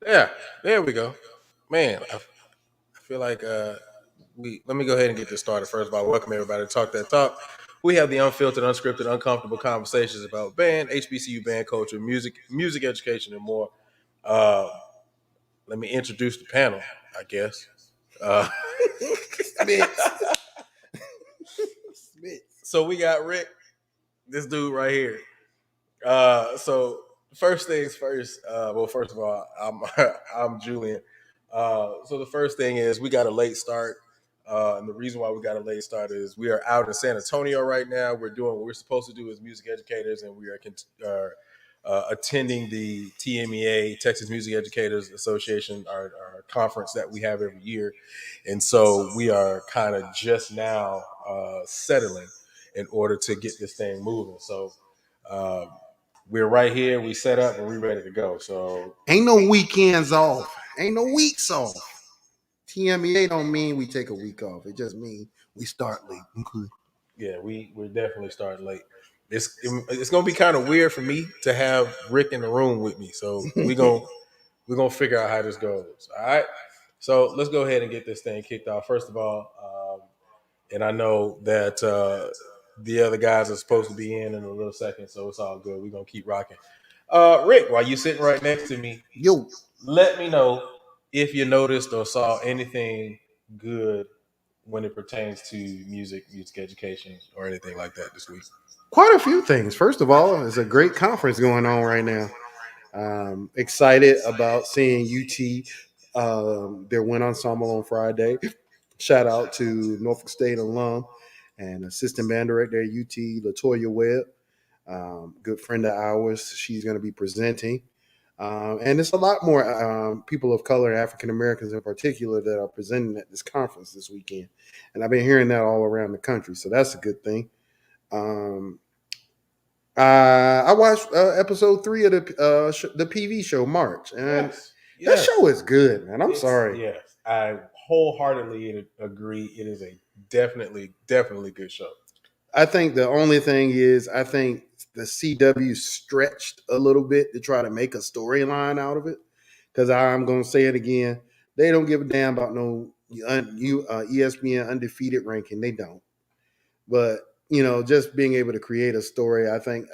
Yeah, there we go. Man, I feel like we let me go ahead and get this started. First of all, welcome everybody to Talk That Talk. We have the unfiltered, unscripted, uncomfortable conversations about band, HBCU band culture, music education, and more. Uh, Let me introduce the panel, I guess. Uh, so we got Rick, this dude right here. So first things first. Well, first of all, I'm I'm Julian. So the first thing is we got a late start, and the reason why we got a late start is we are out in San Antonio right now. We're doing what we're supposed to do as music educators, and we are attending the TMEA Texas Music Educators Association, our conference that we have every year, and so we are kind of just now settling in order to get this thing moving. So. Uh, we're right here. We set up and we're ready to go. So Ain't no weekends off. Ain't no weeks off. TMEA don't mean we take a week off. It just means we start late. Okay. yeah, we're definitely starting late. It's gonna be kind of weird for me to have Rick in the room with me. So we're gonna figure out how this goes. All right. So let's go ahead and get this thing kicked off. First of all, and I know that the other guys are supposed to be in a little second, so it's all good. We're gonna keep rocking. Rick, while you sitting right next to me, Yo, let me know if you noticed or saw anything good when it pertains to music education, or anything like that this week. quite a few things. First of all, it's a great conference going on right now. Excited about seeing UT, their wind ensemble on Friday. Shout out to Norfolk State alum and assistant band director at UT, Latoya Webb, good friend of ours. She's going to be presenting. And it's a lot more people of color, African Americans in particular, that are presenting at this conference this weekend. And I've been hearing that all around the country. So that's a good thing. Um, I watched episode 3 of the PV show March, and that show is good, man. I'm sorry. Yes, I wholeheartedly agree. It is a definitely good show. I think the only thing is, I think the CW stretched a little bit to try to make a storyline out of it. Because I'm going to say it again, they don't give a damn about no ESPN undefeated ranking. They don't. But just being able to create a story, I think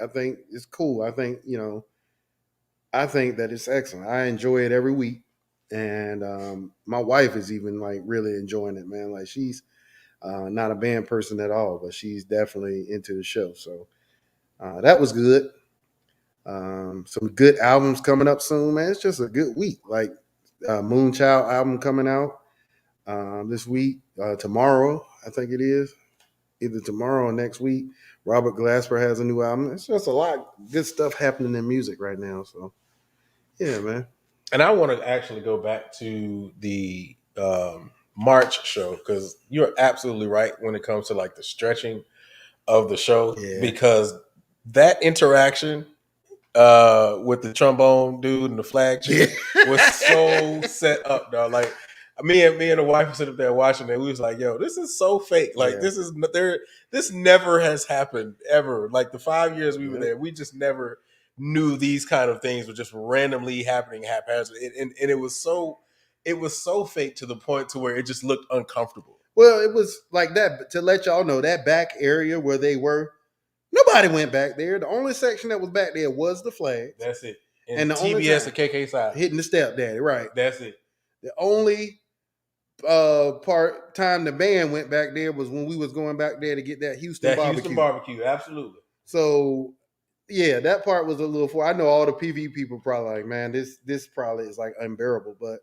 it's cool. I think that it's excellent. I enjoy it every week, and my wife is even like really enjoying it, man. Like she's not a band person at all, but she's definitely into the show. So that was good. Some good albums coming up soon, man. It's just a good week. Like Moonchild album coming out this week, tomorrow, I think it is. either tomorrow or next week. Robert Glasper has a new album. It's just a lot of good stuff happening in music right now. So yeah, man. And I want to actually go back to the March show because you're absolutely right when it comes to like the stretching of the show Yeah. because that interaction with the trombone dude and the flag chick was so set up, dog. Like me and the wife were sitting up there watching it. We was like, "Yo, this is so fake. Like Yeah. this is there. This never has happened ever. Like the 5 years we were Yeah. there, we just never knew these kind of things were just randomly happening haphazardly. And it was so fake to the point to where it just looked uncomfortable. Well, it was like that to let y'all know that back area where they were. Nobody went back there. The only section that was back there was the flag. That's it. And the only TBS time- and KK side. Hitting the stepdaddy, right. That's it. The only time the band went back there was when we was going back there to get that Houston barbecue. Houston barbecue, absolutely. So yeah, that part was a little for. I know all the PV people probably like, man, this probably is like unbearable, but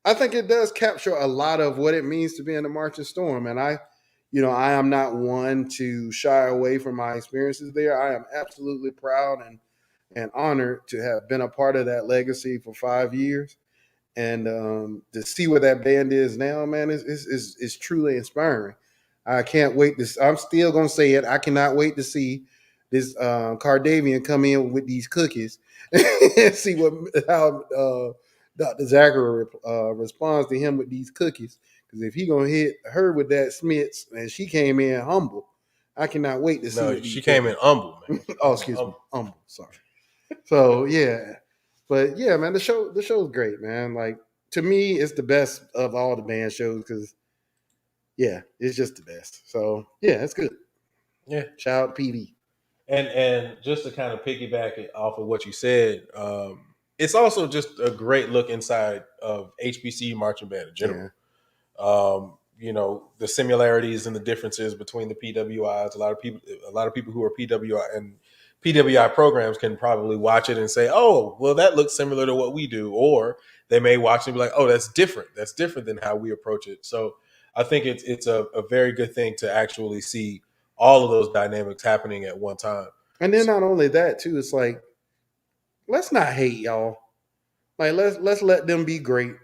I think it does capture a lot of what it means to be in the Marching Storm. And I am not one to shy away from my experiences there. I am absolutely proud and honored to have been a part of that legacy for 5 years. And to see where that band is now, man, is truly inspiring. I can't wait to. I'm still gonna say it. I cannot wait to see this Cardavian come in with these cookies and see how Dr. Zachary responds to him with these cookies. Because if he gonna hit her with that Smiths and she came in humble, I cannot wait to see. No, she came in humble, man. Oh, excuse me, humble. Sorry. So yeah. But yeah, man, the show's great, man. Like to me, it's the best of all the band shows because, yeah, it's just the best. So yeah, it's good. Yeah, shout out PV. And just to kind of piggyback it off of what you said, it's also just a great look inside of HBCU marching band in general. Yeah. The similarities and the differences between the PWIs. A lot of people who are PWI and PWI programs can probably watch it and say, oh, well, that looks similar to what we do. Or they may watch it and be like, oh, that's different. That's different than how we approach it. So I think it's a very good thing to actually see all of those dynamics happening at one time. And then not only that, too, it's like, let's not hate y'all. Like, let's let them be great.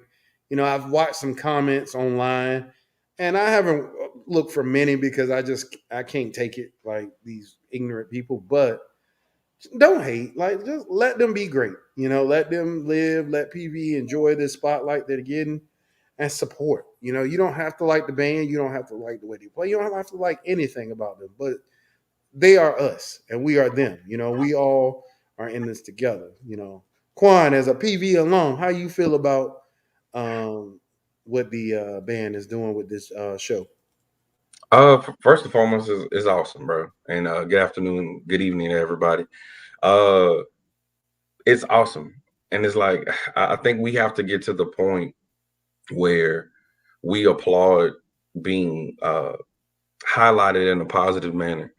I've watched some comments online, and I haven't looked for many because I can't take it, like these ignorant people, but don't hate. Like, just let them be great. Let them live. Let PV enjoy this spotlight they're getting, and support. You don't have to like the band. You don't have to like the way they play. You don't have to like anything about them. But they are us, and we are them. We all are in this together. Quan, as a PV alum, how you feel about what the band is doing with this show? First and foremost, is awesome, bro. And good afternoon, good evening to everybody. It's awesome. And it's like, I think we have to get to the point where we applaud being highlighted in a positive manner.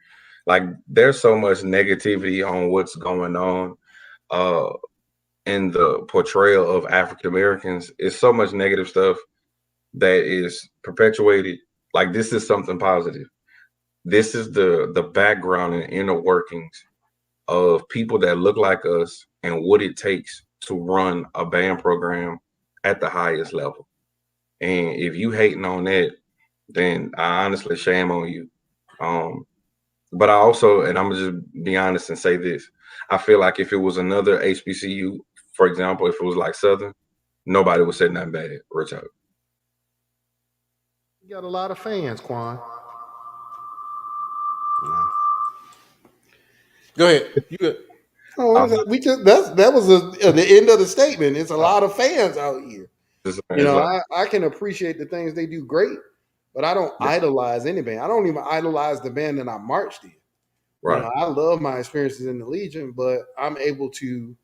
Like, there's so much negativity on what's going on in the portrayal of African Americans. It's so much negative stuff that is perpetuated. Like, this is something positive. This is the background and inner workings of people that look like us and what it takes to run a band program at the highest level. And if you hating on that, then I honestly, shame on you. But I also, and I'm gonna just be honest and say this, I feel like if it was another HBCU, for example, if it was like Southern, nobody would say nothing bad. Rich out. You got a lot of fans, Quan. Go ahead. You good? Oh, that was the end of the statement. It's a lot of fans out here. I can appreciate the things they do great, but I don't idolize any band. I don't even idolize the band that I marched in. Right. I love my experiences in the Legion, but I'm able to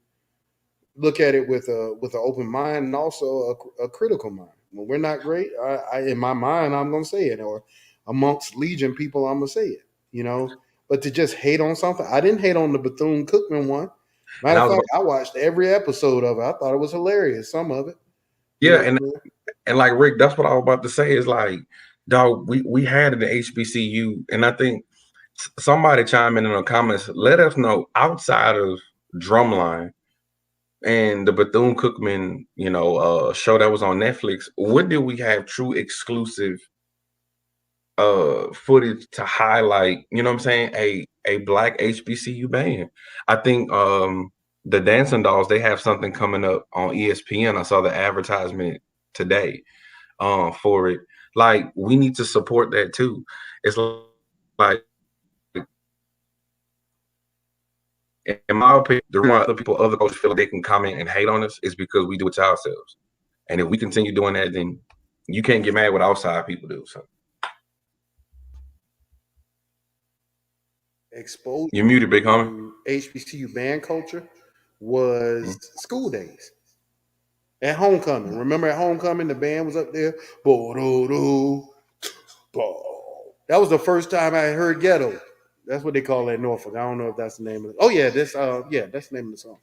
look at it with an open mind and also a critical mind. When we're not great, I in my mind, I'm gonna say it, or amongst Legion people, I'm gonna say it. But to just hate on something, I didn't hate on the Bethune-Cookman one. Matter of fact, I watched every episode of it. I thought it was hilarious. Some of it. Yeah, and like Rick, that's what I was about to say. Is like Dog, we had it at HBCU, and I think somebody chime in the comments. Let us know outside of Drumline and the Bethune Cookman, show that was on Netflix. What did we have true exclusive footage to highlight? You know what I'm saying? A black HBCU band. I think the Dancing Dolls, they have something coming up on ESPN. I saw the advertisement today for it. Like, we need to support that too. It's like, in my opinion, the reason why other coaches feel like they can comment and hate on us is because we do it to ourselves. And if we continue doing that, then you can't get mad what outside people do. So Exposure. you're muted, big homie. HBCU band culture was school days. At homecoming, remember at homecoming, the band was up there. That was the first time I heard ghetto. That's what they call that in Norfolk. I don't know if that's the name of it. Oh yeah, that's the name of the song.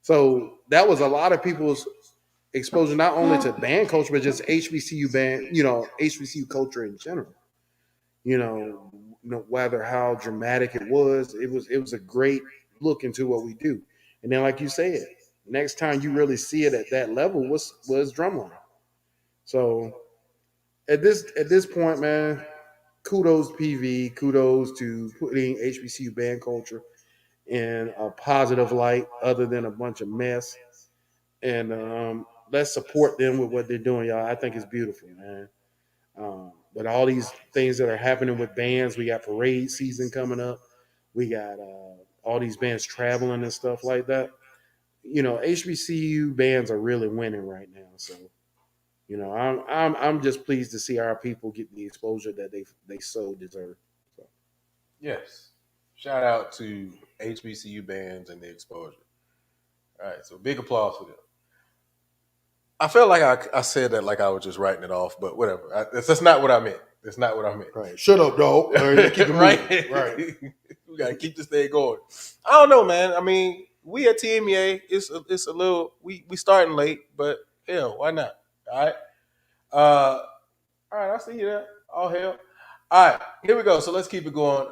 So that was a lot of people's exposure, not only to band culture, but just HBCU band, HBCU culture in general. No matter how dramatic it was a great look into what we do. And then, like you said, next time you really see it at that level was Drumline. So at this point, man, kudos to PV, kudos to putting HBCU band culture in a positive light, other than a bunch of mess. And let's support them with what they're doing, y'all. I think it's beautiful, man. But all these things that are happening with bands, we got parade season coming up. We got all these bands traveling and stuff like that. HBCU bands are really winning right now. So, I'm just pleased to see our people get the exposure that they so deserve. So. Yes. Shout out to HBCU bands and the exposure. All right, so big applause for them. I felt like I said that like I was just writing it off, but whatever. That's not what I meant. That's not what I meant. Right. Shut up, dog. Right. Keep it right. Right. We gotta keep this thing going. I don't know, man. I mean, we at TMEA, it's a little we starting late, but hell, why not? All right. All right, I see you there. All hell. All right, here we go. So let's keep it going.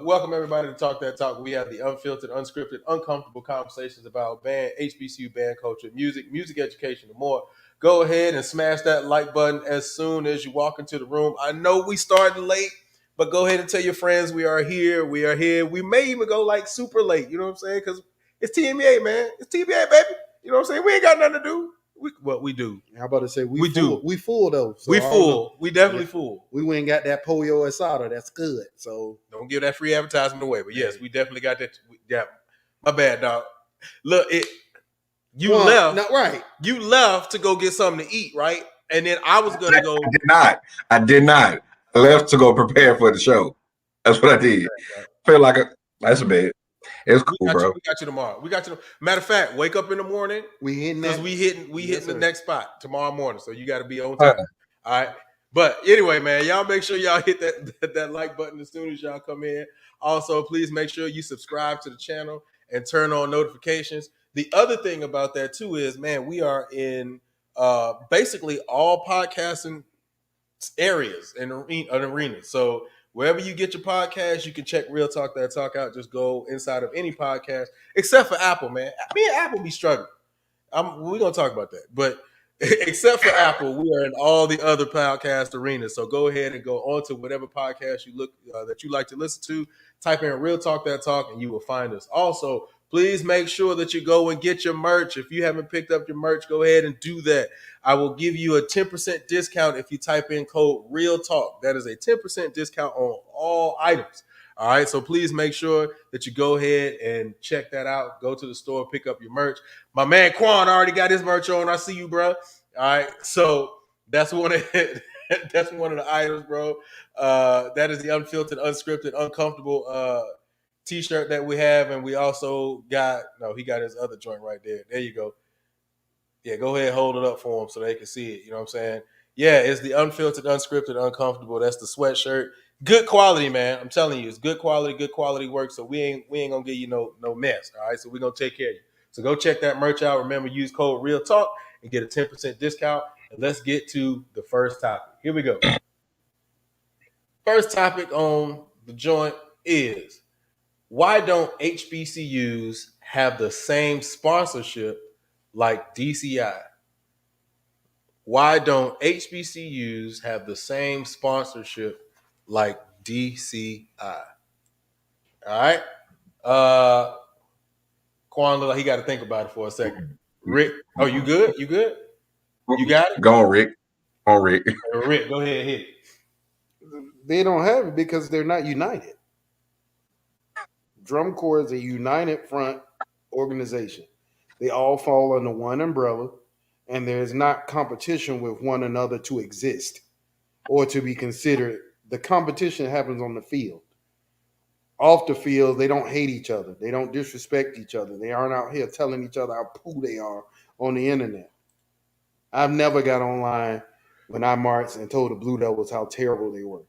Welcome everybody to Talk That Talk. We have the unfiltered, unscripted, uncomfortable conversations about band, HBCU band culture, music education, and more. Go ahead and smash that like button as soon as you walk into the room. I know we started late, but go ahead and tell your friends we are here. We are here. We may even go like super late. You know what I'm saying? Because it's TMEA, man. It's TMEA, baby. You know what I'm saying? We ain't got nothing to do. We do. How about to say we do. We full though. So we full. We definitely full. We went and got that polio asada. That's good. So don't give that free advertisement away. But yes, we definitely got that. Yeah, my bad, dog. Look, left. Not right. You left to go get something to eat, right? And then I was gonna go. I did not. I left to go prepare for the show. That's what I did. Feel like that's bad. It's cool, bro. We got you tomorrow. We got you. Matter of fact, wake up in the morning. We hitting the next spot tomorrow morning. So you got to be on time. All right. But anyway, man, y'all make sure y'all hit that like button as soon as y'all come in. Also, please make sure you subscribe to the channel and turn on notifications. The other thing about that too is, man, we are in basically all podcasting areas and arenas. So wherever you get your podcast, you can check Real Talk That Talk out. Just go inside of any podcast, except for Apple, man. Me and Apple be struggling. We're going to talk about that. But except for Apple, we are in all the other podcast arenas. So go ahead and go on to whatever podcast that you like to listen to. Type in Real Talk That Talk, and you will find us. Also, please make sure that you go and get your merch. If you haven't picked up your merch, go ahead and do that. I will give you a 10% discount if you type in code Real Talk. That is a 10% discount on all items. All right, so please make sure that you go ahead and check that out. Go to the store, pick up your merch. My man Quan already got his merch on. I see you, bro. All right, so that's one of the items, bro. That is the unfiltered, unscripted, uncomfortable T-shirt that we have, and we also he got his other joint right there. There you go. Yeah, go ahead, hold it up for them so they can see it. You know what I'm saying? Yeah, it's the unfiltered, unscripted, uncomfortable. That's the sweatshirt. Good quality, man. I'm telling you, it's good quality work. So we ain't gonna give you no mess. All right, so we're gonna take care of you. So go check that merch out. Remember, use code Real Talk and get a 10% discount. And let's get to the first topic. Here we go. First topic on the joint is, why don't HBCUs have the same sponsorship like DCI? Why don't HBCUs have the same sponsorship like DCI? All right. Quan, he got to think about it for a second. Rick, oh, you good? You good? You got it? Go on, Rick. Go on, Rick. Rick, go ahead, hit it. They don't have it because they're not united. Drum Corps is a united front organization. They all fall under one umbrella, and there's not competition with one another to exist or to be considered. The competition happens on the field. Off the field, they don't hate each other. They don't disrespect each other. They aren't out here telling each other how poo they are on the internet. I've never got online when I marched and told the Blue Devils how terrible they were.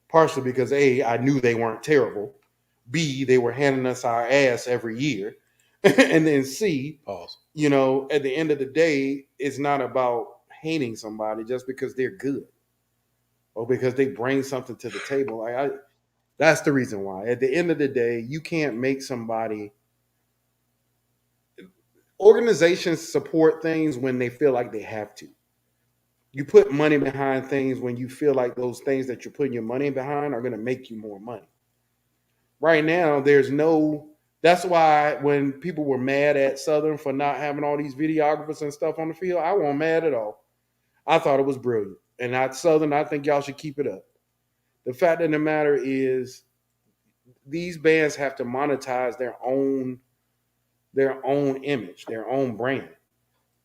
Partially because A, I knew they weren't terrible. B, they were handing us our ass every year. And then C, Pause. you know, at the end of the day, it's not about hating somebody just because they're good or because they bring something to the table. That's the reason why. At the end of the day, you can't make somebody. Organizations support things when they feel like they have to. You put money behind things when you feel like those things that you're putting your money behind are going to make you more money. Right now, there's no. That's why when people were mad at Southern for not having all these videographers and stuff on the field, I wasn't mad at all. I thought it was brilliant. And at Southern, I think y'all should keep it up. The fact of the matter is, these bands have to monetize their own image, their own brand.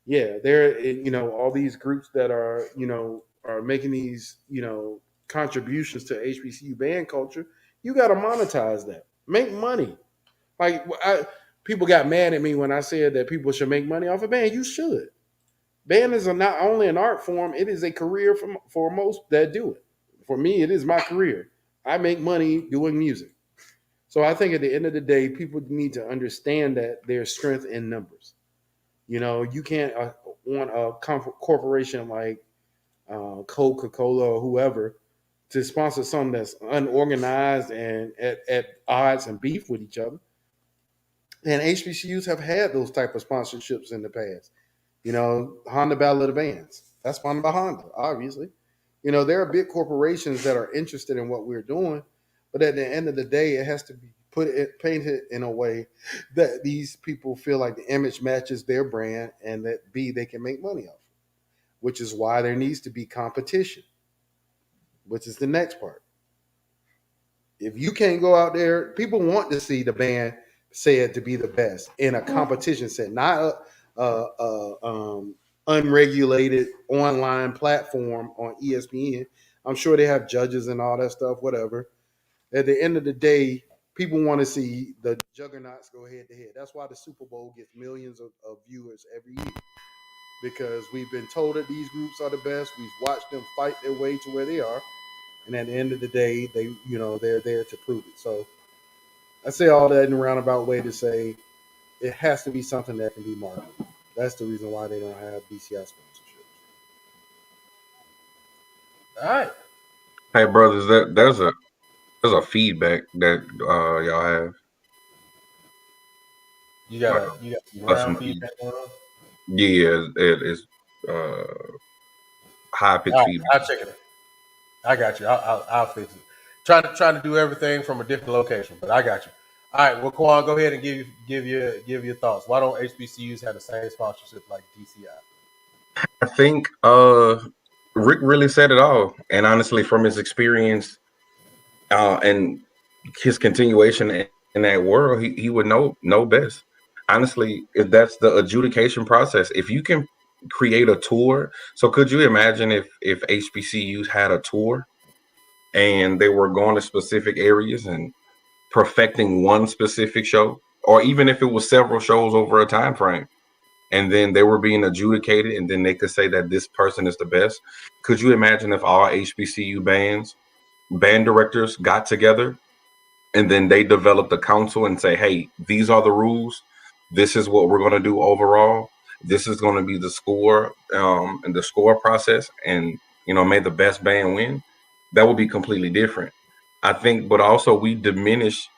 Yeah, they're, you know, all these groups that are, you know, are making these, you know, contributions to HBCU band culture. You got to monetize that, make money. Like people got mad at me when I said that people should make money off a band. You should. Band is not only an art form; it is a career for most that do it. For me, it is my career. I make money doing music. So I think at the end of the day, people need to understand that there's strength in numbers. You know, you can't want a corporation like Coca-Cola or whoever to sponsor something that's unorganized and at odds and beef with each other. And HBCUs have had those type of sponsorships in the past. You know, Honda Battle of the Bands. That's sponsored by Honda, obviously. You know, there are big corporations that are interested in what we're doing, but at the end of the day, it has to be painted in a way that these people feel like the image matches their brand and that B, they can make money off it, which is why there needs to be competition, which is the next part. If you can't go out there, people want to see the band said to be the best in a competition set, not unregulated online platform on ESPN. I'm sure they have judges and all that stuff, whatever. At the end of the day, people want to see the juggernauts go head to head. That's why the Super Bowl gets millions of viewers every year, because we've been told that these groups are the best. We've watched them fight their way to where they are, and at the end of the day, they're there to prove it. So I say all that in a roundabout way to say it has to be something that can be marketed. That's the reason why they don't have BCI sponsorships. All right. Hey, brothers, there's a feedback that y'all have. You got some round feedback going on? Yeah, it is high pitched feedback. I'll check it out. I got you. I'll fix it. Trying to do everything from a different location, but I got you. All right, well, Quan, go ahead and give your thoughts. Why don't HBCUs have the same sponsorship like DCI? I think Rick really said it all, and honestly, from his experience and his continuation in that world, he would know best. Honestly, if that's the adjudication process, if you can create a tour. So could you imagine if HBCUs had a tour and they were going to specific areas and perfecting one specific show, or even if it was several shows over a time frame, and then they were being adjudicated, and then they could say that this person is the best. Could you imagine if all HBCU band directors got together and then they developed a council and say, hey, these are the rules. This is what we're going to do overall. This is going to be the score and the score process. And, you know, may the best band win. that would be completely different. I think, but also we diminish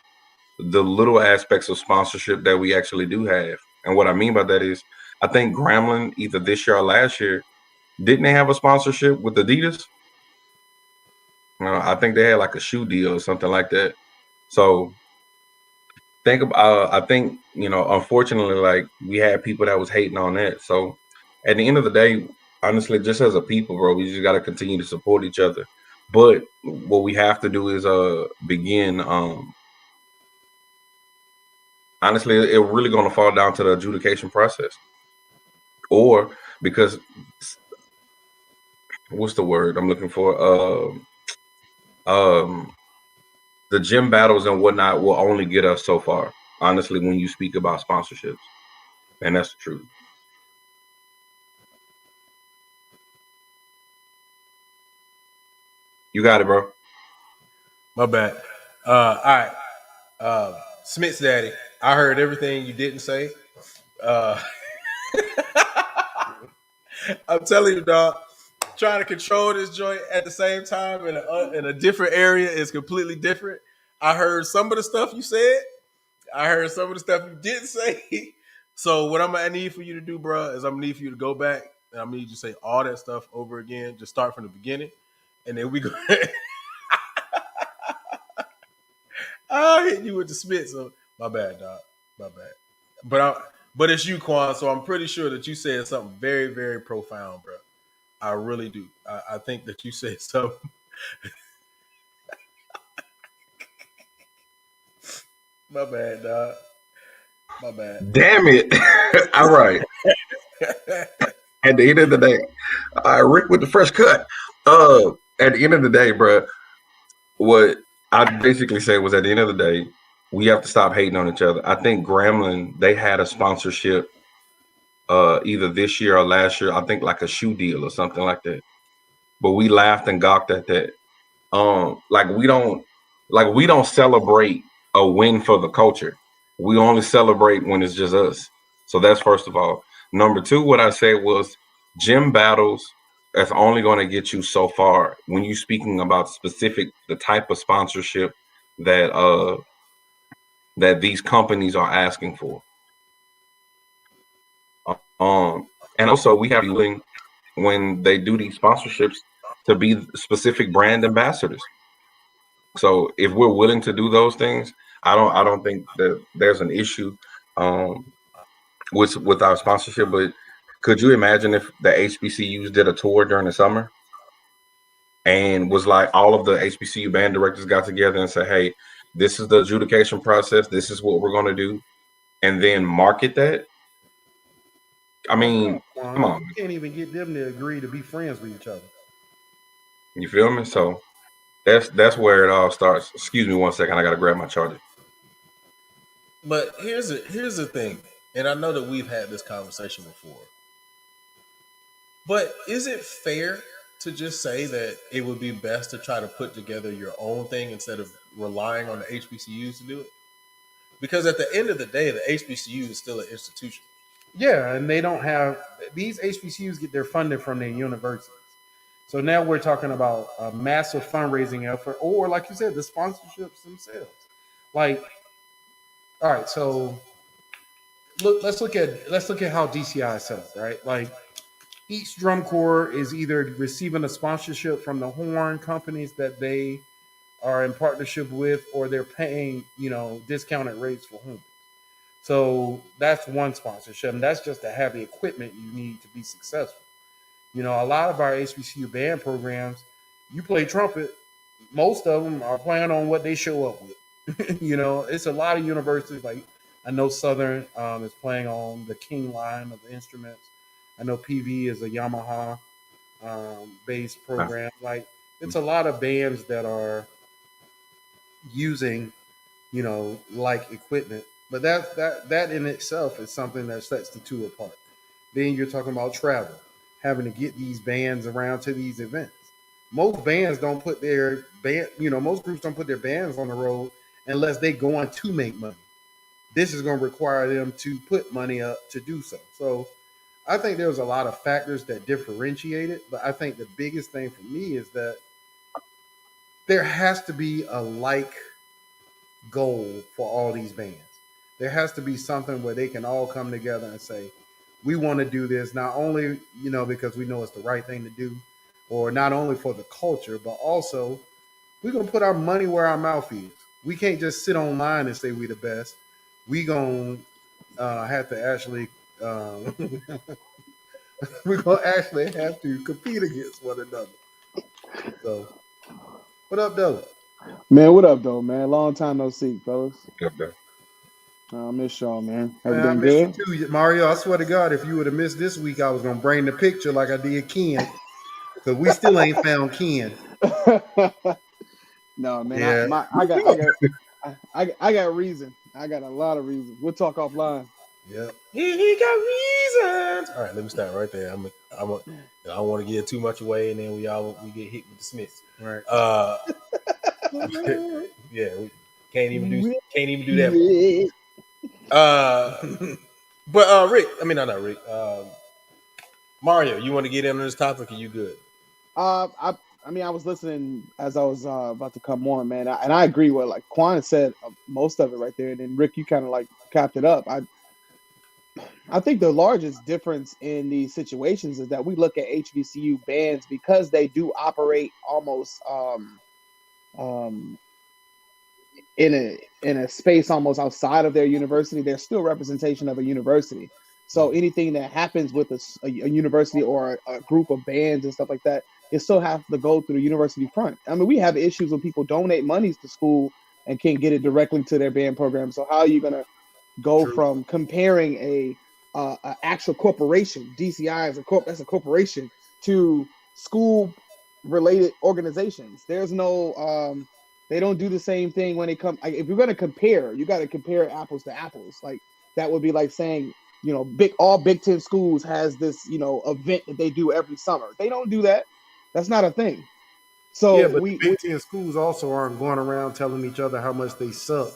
the little aspects of sponsorship that we actually do have. And what I mean by that is, I think Grambling, either this year or last year, didn't they have a sponsorship with Adidas? I think they had like a shoe deal or something like that. So think about, I think, unfortunately, like we had people that was hating on that. So at the end of the day, honestly, just as a people, bro, we just got to continue to support each other. But what we have to do is begin. Honestly, it really going to fall down to the adjudication process, or because what's the word I'm looking for? Um, the gym battles and whatnot will only get us so far. Honestly, when you speak about sponsorships, and that's the truth. You got it, bro. My bad. All right. Smith's daddy. I heard everything you didn't say. Uh, I'm telling you, dog. Trying to control this joint at the same time in a different area is completely different. I heard some of the stuff you said. I heard some of the stuff you didn't say. So what I'm gonna need for you to do, bro, is I'm gonna need for you to go back and I'm gonna need you to say all that stuff over again. Just start from the beginning, and then we go. I'll hit you with the spit. So my bad, dog. My bad. But it's you, Quan. So I'm pretty sure that you said something very, very profound, bro. I really do. I think that you said something. My bad, dog. My bad. Damn it! All right. At the end of the day, Rick with the fresh cut. At the end of the day, bro, what I basically said was, at the end of the day, we have to stop hating on each other. I think Grambling, they had a sponsorship either this year or last year. I think like a shoe deal or something like that. But we laughed and gawked at that. Like we don't celebrate a win for the culture. We only celebrate when it's just us. So that's first of all. Number two, what I said was gym battles that's only going to get you so far when you're speaking about specific the type of sponsorship that that these companies are asking for. And also we have to be willing when they do these sponsorships to be specific brand ambassadors. So if we're willing to do those things, I don't think that there's an issue with our sponsorship. But could you imagine if the HBCUs did a tour during the summer and was like all of the HBCU band directors got together and said, "Hey, this is the adjudication process. This is what we're going to do," and then market that? I mean, come on, You can't even get them to agree to be friends with each other. you feel me? So that's where it all starts. Excuse me one second, I got to grab my charger. But here's the thing, and I know that we've had this conversation before. But is it fair to just say that it would be best to try to put together your own thing instead of relying on the HBCUs to do it? Because at the end of the day, the HBCU is still an institution. Yeah, and they don't have these HBCUs get their funding from their universities. So now we're talking about a massive fundraising effort, or like you said, the sponsorships themselves. Like, all right, so let's look at how DCI is set up, right? Like each drum corps is either receiving a sponsorship from the horn companies that they are in partnership with, or they're paying, discounted rates for horns. So that's one sponsorship, and that's just to have the equipment you need to be successful. A lot of our HBCU band programs, you play trumpet, most of them are playing on what they show up with. It's a lot of universities. Like I know Southern is playing on the King line of the instruments. I know PV is a Yamaha based program. Like it's a lot of bands that are using, like equipment. But that in itself is something that sets the two apart. Then you're talking about travel, having to get these bands around to these events. Most bands don't put their band, most groups don't put their bands on the road unless they go on to make money. This is going to require them to put money up to do so. So I think there's a lot of factors that differentiate it, but I think the biggest thing for me is that there has to be a like goal for all these bands. There has to be something where they can all come together and say, we want to do this not only, because we know it's the right thing to do, or not only for the culture, but also we're gonna put our money where our mouth is. We can't just sit online and say we the best. We gonna have to actually we're gonna actually have to compete against one another. So, what up, though? Man, what up, though, man? Long time no see, fellas. Up there. I miss y'all, man. Man, I Everything missed you good? too, Mario. I swear to God, if you would have missed this week, I was gonna bring the picture like I did Ken, because we still ain't found Ken. No, man. Yeah, I got reason. I got a lot of reasons. We'll talk offline. yep. He got reasons. All right, let me start right there. I don't want to give too much away, and then we get hit with the Smiths. Right. Yeah, we can't even do that. But Rick, I mean not Rick. Mario, you want to get in on this topic? Are you good? I mean, I was listening as I was about to come on, man, and I agree with like Quan said most of it right there, and then Rick, you kind of like capped it up. I think the largest difference in these situations is that we look at HBCU bands because they do operate almost um, in a space almost outside of their university. They're still representation of a university. So anything that happens with a university or a group of bands and stuff like that, it still has to go through the university front. I mean, we have issues when people donate monies to school and can't get it directly to their band program. So how are you gonna go True. from comparing a actual corporation, DCI is that's a corporation, to school related organizations? There's no they don't do the same thing when it comes. Like, if you're going to compare, you got to compare apples to apples. Like that would be like saying, all Big Ten schools has this, event that they do every summer. They don't do that. That's not a thing. Yeah, So but the Big Ten schools also aren't going around telling each other how much they suck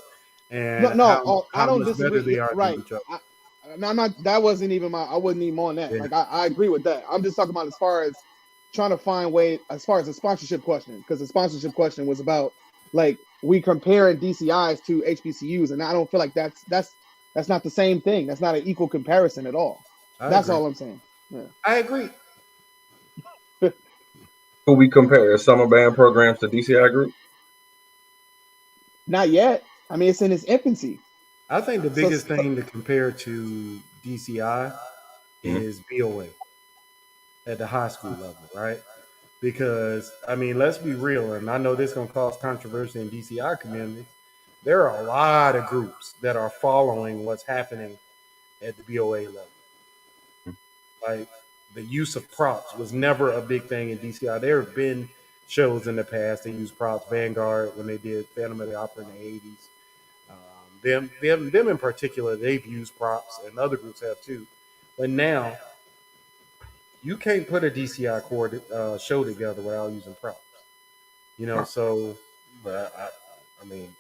and no, I how don't much better disagree. they are than Right. each other. I'm not. That wasn't even I wasn't even on that. Yeah. Like I agree with that. I'm just talking about as far as trying to find way as far as the sponsorship question, because the sponsorship question was about like we comparing DCIs to HBCUs, and I don't feel like that's not the same thing. That's not an equal comparison at all. I That's agree. all I'm saying. Yeah. I agree. Who we compare summer band programs to DCI group? Not yet. I mean, it's in its infancy. I think the So biggest thing to compare to DCI is BOA at the high school level, right? Because I mean, let's be real, and I know this is gonna cause controversy in DCI communities. There are a lot of groups that are following what's happening at the BOA level. Like the use of props was never a big thing in DCI. There have been shows in the past that used props. Vanguard when they did Phantom of the Opera in the '80s. Them in particular, they've used props, and other groups have too. But now you can't put a DCI show together without using props. So But I mean,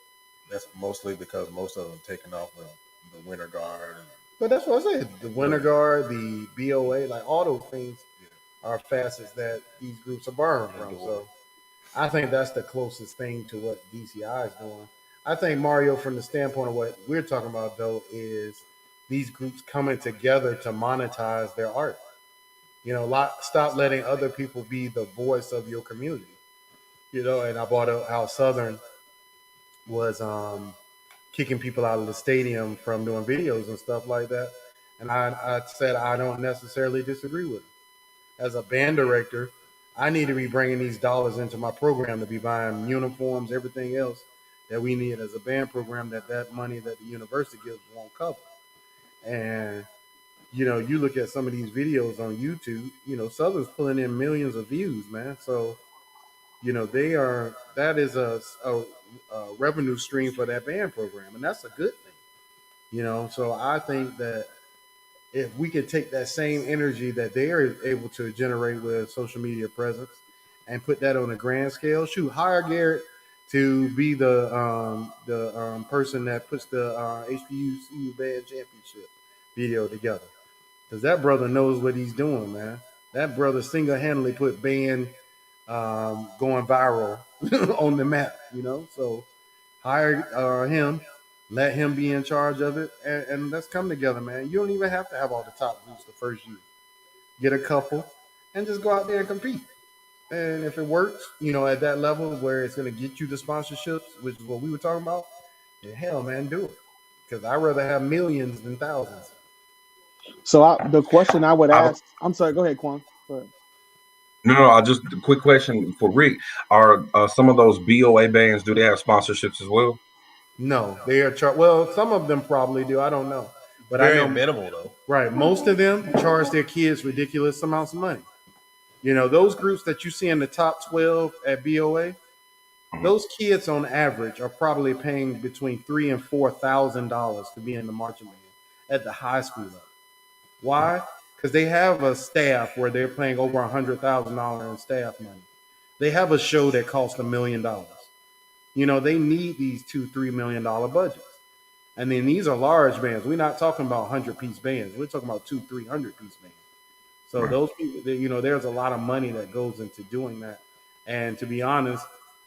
that's mostly because most of them taken off with the Winter Guard. but that's what I said. The Winter Guard, the BOA, like all those things are facets that these groups are borrowing from. So I think that's the closest thing to what DCI is doing. I think Mario, from the standpoint of what we're talking about, though, is these groups coming together to monetize their art. Stop letting other people be the voice of your community. And I brought up how Southern was kicking people out of the stadium from doing videos and stuff like that. And I said I don't necessarily disagree with it. As a band director, I need to be bringing these dollars into my program to be buying uniforms, everything else that we need as a band program that money that the university gives won't cover. And you look at some of these videos on YouTube, Southern's pulling in millions of views, man. So, that is a revenue stream for that band program, and that's a good thing. So I think that if we could take that same energy that they are able to generate with social media presence and put that on a grand scale, hire Garrett to be the person that puts the HBCU band championship video together, because that brother knows what he's doing, man. That brother single-handedly put band going viral on the map, you know. So hire him, let him be in charge of it, and let's come together, man. You don't even have to have all the top groups the first year. Get a couple, and just go out there and compete. And if it works, you know, at that level where it's going to get you the sponsorships, which is what we were talking about, then hell, man, do it. Because I'd rather have millions than thousands. So the question I would I- ask, I'm sorry, go ahead, Quan. Go ahead. No. I just a quick question for Rick: Are some of those BOA bands, do they have sponsorships as well? No, they are well, some of them probably do. I don't know, but Very I know minimal though. right. Most of them charge their kids ridiculous amounts of money. You know, those groups that you see in the top 12 at BOA, those kids on average are probably paying between $3,000 and $4,000 to be in the marching band at the high school level. Why? Because they have a staff where they're paying over $100,000 in staff money. They have a show that costs $1 million. You know, they need these $2-3 million budgets. And then these are large bands. We're not talking about 100-piece bands. We're talking about 200-300-piece bands. So those people, you know, there's a lot of money that goes into doing that. And to be honest,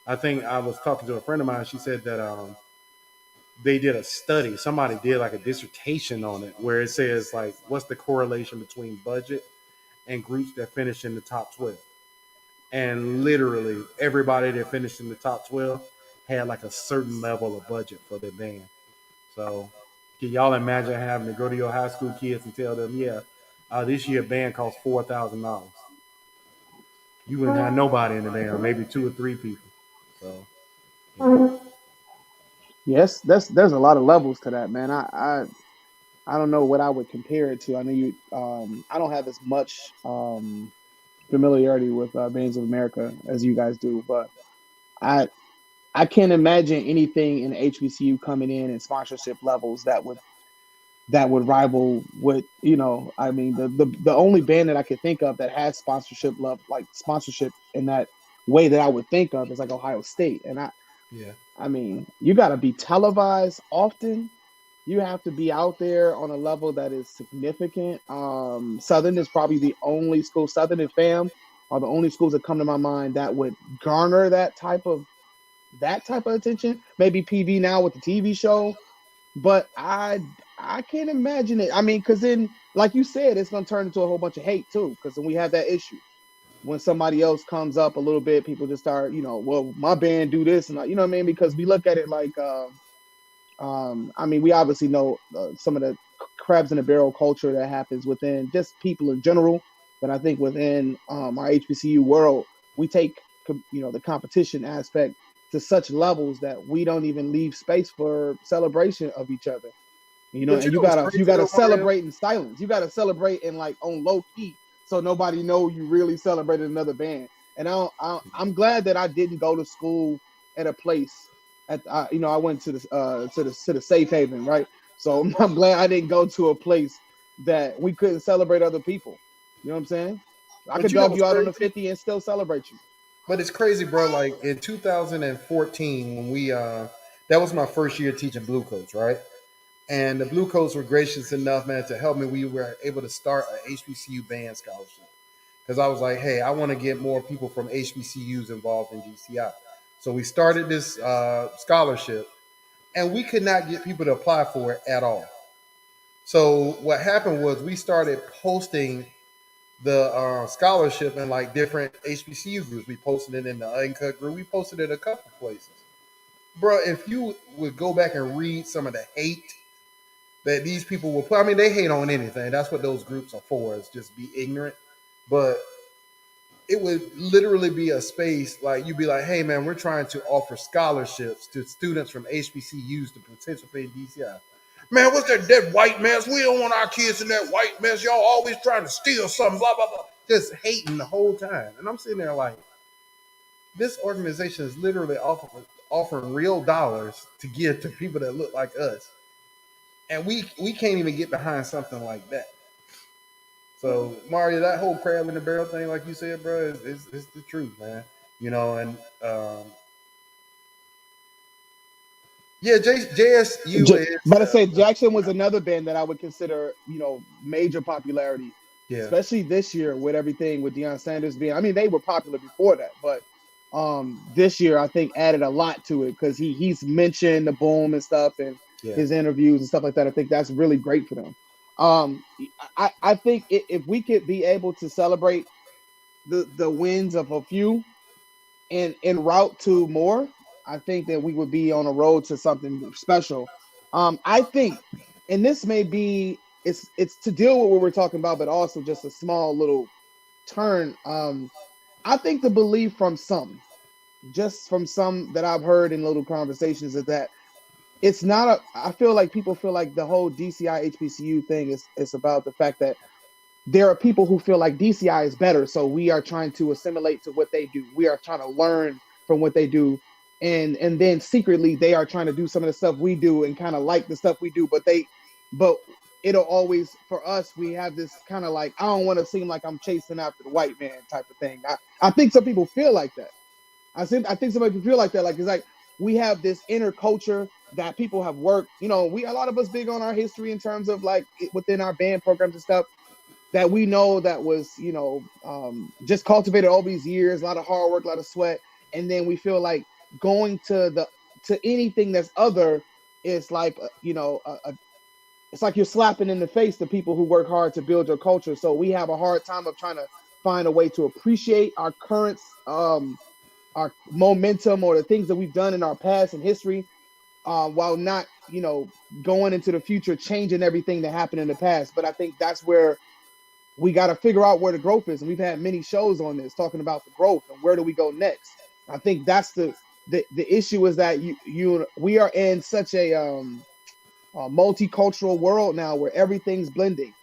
I think I was talking to a friend of mine. She said that they did a study. Somebody did like a dissertation on it where it says like, what's the correlation between budget and groups that finish in the top 12? And literally everybody that finished in the top 12 had like a certain level of budget for their band. So can y'all imagine having to go to your high school kids and tell them, yeah, this year band costs $4,000. You wouldn't have nobody in the band, maybe 2 or 3 people. So Yes, there's a lot of levels to that, man. I don't know what I would compare it to. I know you. I don't have as much familiarity with Bands of America as you guys do, but I I can't imagine anything in HBCU coming in sponsorship levels that would rival what I mean, the only band that I could think of that has sponsorship love, like sponsorship in that way that I would think of is like Ohio State. And yeah, I mean, you got to be televised often. You have to be out there on a level that is significant. Southern is probably the only school. Southern and FAM are the only schools that come to my mind that would garner that type of attention. Maybe PV now with the TV show, but I can't imagine it. I mean, because then, like you said, it's gonna turn into a whole bunch of hate too. Because then we have that issue when somebody else comes up a little bit, people just start, well, my band do this, and you know what I mean? Because we look at it like, I mean, we obviously know some of the crabs in a barrel culture that happens within just people in general, but I think within our HBCU world, we take the competition aspect to such levels that we don't even leave space for celebration of each other. but And you what's gotta crazy though, Mario? celebrate in silence. You gotta celebrate in like on low key, so nobody know you really celebrated another band. And I'm glad that I didn't go to school at a place I went to the safe haven, right? So I'm glad I didn't go to a place that we couldn't celebrate other people. You know what I'm saying? I But could you know dog what's you out on the crazy? 50 and still celebrate you. But it's crazy, bro. Like in 2014, when that was my first year teaching Blue Coats, right? And the Blue Coats were gracious enough, man, to help me. We were able to start a HBCU band scholarship because I was like, hey, I want to get more people from HBCUs involved in DCI. So we started this scholarship, and we could not get people to apply for it at all. So what happened was we started posting the scholarship in like different HBCU groups. We posted it in the Uncut group. We posted it a couple places. Bro, if you would go back and read some of the hate that these people will put, I mean, they hate on anything. That's what those groups are for, is just be ignorant. But it would literally be a space like you'd be like, hey, man, we're trying to offer scholarships to students from HBCUs to participate in DCI. Man, what's that white mess? We don't want our kids in that white mess. Y'all always trying to steal something, blah, blah, blah. Just hating the whole time. And I'm sitting there like, this organization is literally offering real dollars to give to people that look like us. And we can't even get behind something like that. So, Mario, that whole crab in the barrel thing, like you said, bro, is the truth, man. And yeah, JSU is. But I say Jackson was another band that I would consider, major popularity, Yeah. especially this year with everything with Deion Sanders being. I mean, they were popular before that, but this year I think added a lot to it because he's mentioned the boom and stuff and Yeah. his interviews and stuff like that. I think that's really great for them. I think if we could be able to celebrate the wins of a few and en route to more, I think that we would be on a road to something special. I think, and this may be it's to deal with what we're talking about, but also just a small little turn. I think the belief from some, just from some that I've heard in little conversations, is that it's not a. I feel like people feel like the whole DCI HBCU thing is about the fact that there are people who feel like DCI is better, so we are trying to assimilate to what they do. We are trying to learn from what they do, and then secretly they are trying to do some of the stuff we do and kind of like the stuff we do. But it'll always for us. We have this kind of like I don't want to seem like I'm chasing after the white man type of thing. I think some people feel like that. I think some people feel like that. Like it's like we have this inner culture that people have worked. You know, we a lot of us big on our history in terms of like within our band programs and stuff that we know that was, just cultivated all these years, a lot of hard work, a lot of sweat, and then we feel like going to anything that's other is like, it's like you're slapping in the face the people who work hard to build your culture. So we have a hard time of trying to find a way to appreciate our current, our momentum or the things that we've done in our past and history, while not, going into the future, changing everything that happened in the past. But I think that's where we got to figure out where the growth is. And we've had many shows on this talking about the growth and where do we go next. I think that's the issue is that we are in such a multicultural world now where everything's blending.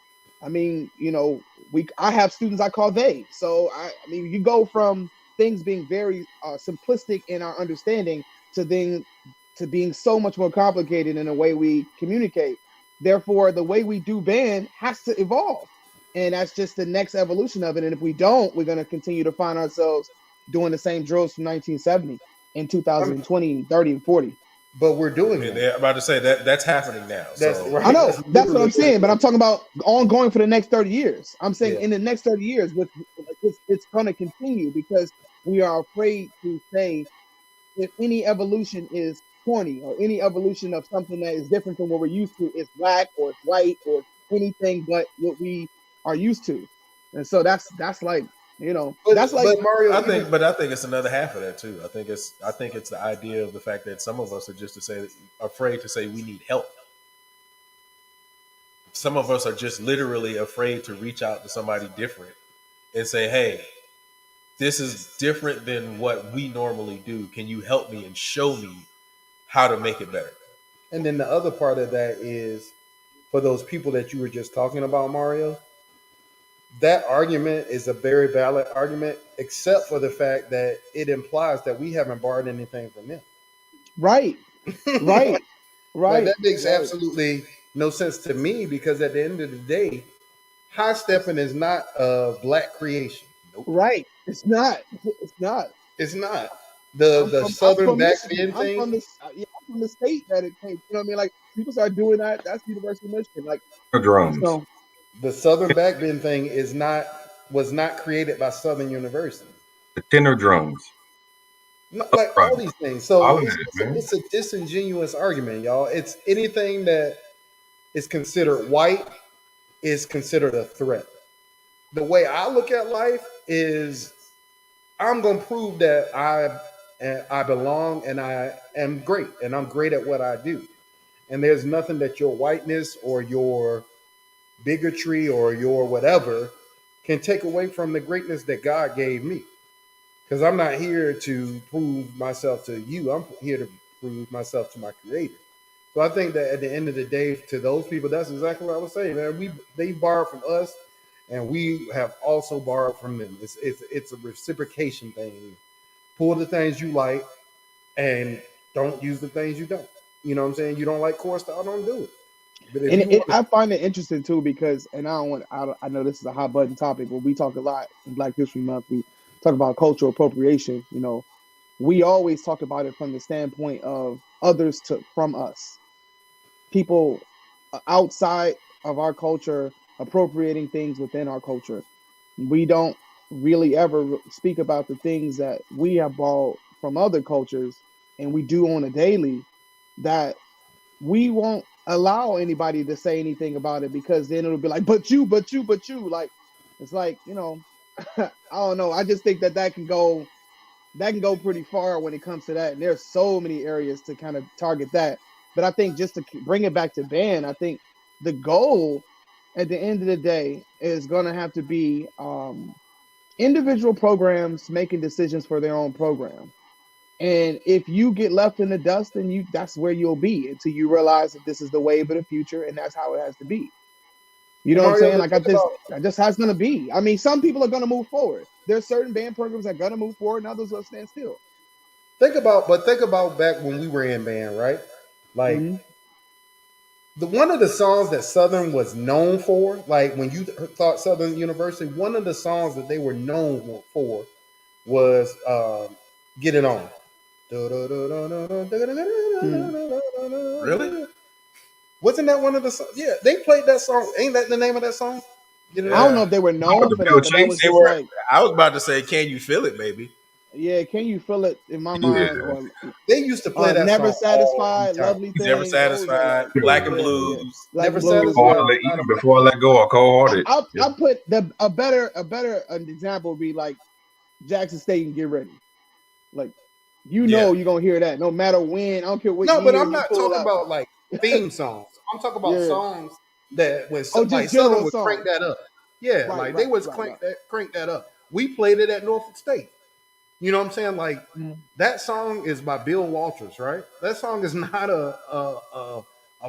I mean, I have students I call they. So I mean, you go from things being very simplistic in our understanding to being so much more complicated in the way we communicate. Therefore, the way we do band has to evolve. And that's just the next evolution of it. And if we don't, we're going to continue to find ourselves doing the same drills from 1970 in 2020, 30, and 40. But we're doing And that. I'm about to say that's happening now. That's So right. I know That's that's what I'm literally saying, but I'm talking about ongoing for the next 30 years. I'm saying Yeah. in the next 30 years, it's going to continue because we are afraid to say if any evolution is corny or any evolution of something that is different from what we're used to is black or it's white or anything but what we are used to. And so that's like, that's like but Mario, I think it's another half of that too. I think it's the idea of the fact that some of us are just afraid to say we need help. Some of us are just literally afraid to reach out to somebody different and say, "Hey, this is different than what we normally do. Can you help me and show me how to make it better?" and then the other part of that is for those people that you were just talking about, Mario. That argument is a very valid argument, except for the fact that it implies that we haven't borrowed anything from them. right, right, Like right, that makes right, absolutely no sense to me because at the end of the day, high stepping is not a black creation. Nope. right. It's not. It's not. It's not. The I'm Southern from back Michigan. bend I'm thing. from I'm from the state that it came. You know what I mean? Like people start doing that. That's University of Michigan. Like Drums. so. The Southern back bend thing was not created by Southern University. The tenor drums. Like Right. all these things. So All of that, man. it's a disingenuous argument, y'all. It's anything that is considered white is considered a threat. The way I look at life is I'm gonna prove that I belong and I am great and I'm great at what I do. And there's nothing that your whiteness or your bigotry or your whatever can take away from the greatness that God gave me. Because I'm not here to prove myself to you. I'm here to prove myself to my creator. So I think that at the end of the day, to those people, that's exactly what I was saying, man. They borrowed from us and we have also borrowed from them. It's a reciprocation thing. Pull the things you like and don't use the things you don't. You know what I'm saying? You don't like core style, don't do it. But if And you want I find it interesting too because, and I know this is a hot button topic, but we talk a lot in Black History Month. We talk about cultural appropriation. We always talk about it from the standpoint of others from us, people outside of our culture appropriating things within our culture. We don't really ever speak about the things that we have borrowed from other cultures and we do on a daily, that we won't allow anybody to say anything about it, because then it'll be like, but you, but you, but you. Like, it's like, I don't know. I just think that can go pretty far when it comes to that. And there's so many areas to kind of target that. But I think just to bring it back to band, I think the goal at the end of the day is going to have to be individual programs making decisions for their own program. And if you get left in the dust, then that's where you'll be until you realize that this is the wave of the future and that's how it has to be. You know what I'm saying? Like, that just has going to be. I mean, some people are going to move forward. There's certain band programs that are going to move forward and others will stand still. Think about back when we were in band, right? Like, one of the songs that Southern was known for, like when you thought Southern University, one of the songs that they were known for was Get It On. Really? Wasn't that one of the songs? Yeah, they played that song. Ain't that the name of that song? I don't know if they were known for that, but that was just like, I was about to say, "Can You Feel It, Baby?" Yeah, Can You Feel It in my mind? Or, they used to play that Never song Satisfied, Lovely Thing. Never Satisfied, Black and Blues. Never Satisfied. Even before I Let Go or Cold Hearted. I'll put a better example would be like Jackson State and Get Ready. Like, you're gonna hear that no matter when. I don't care what. No, but I'm not talking about like theme songs. I'm talking about songs that when somebody Southern would crank that up. Yeah, they was crank that up. We played it at Norfolk State. You know what I'm saying? Like, that song is by Bill Walters, right? That song is not a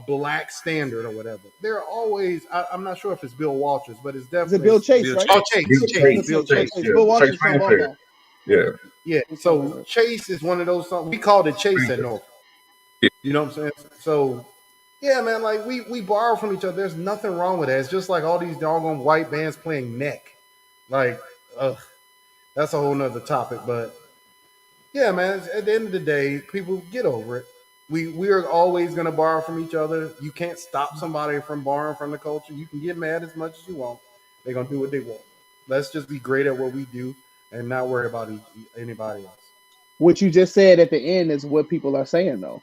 black standard or whatever. There are always, I'm not sure if it's Bill Walters, but it's definitely. Is it Bill Chase, right? Oh, Chase. Bill Chase. Bill Walters from Buffalo. Yeah. Yeah. So Chase is one of those songs. We called it Chase at Norfolk. Yeah. You know what I'm saying? So, yeah, man, like we borrow from each other. There's nothing wrong with that. It's just like all these doggone white bands playing neck. Like, that's a whole nother topic. But yeah, man, at the end of the day, people get over it. We are always going to borrow from each other. You can't stop somebody from borrowing from the culture. You can get mad as much as you want. They're going to do what they want. Let's just be great at what we do and not worry about anybody else. What you just said at the end is what people are saying, though.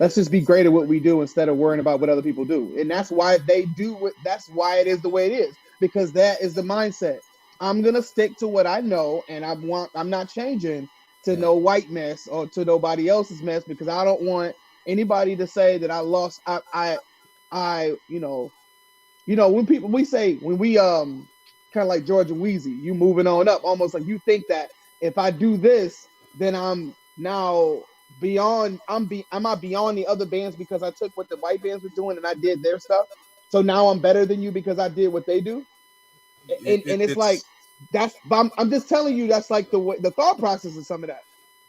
Let's just be great at what we do instead of worrying about what other people do. And that's why they do it. That's why it is the way it is, because that is the mindset. I'm going to stick to what I know, and I'm not changing to no white mess or to nobody else's mess, because I don't want anybody to say that I lost. When we kind of like Georgia Wheezy, you moving on up, almost like you think that if I do this, then I'm now beyond. I'm not beyond the other bands because I took what the white bands were doing and I did their stuff. So now I'm better than you because I did what they do. And it's like that's. I'm just telling you that's like the thought process of some of that.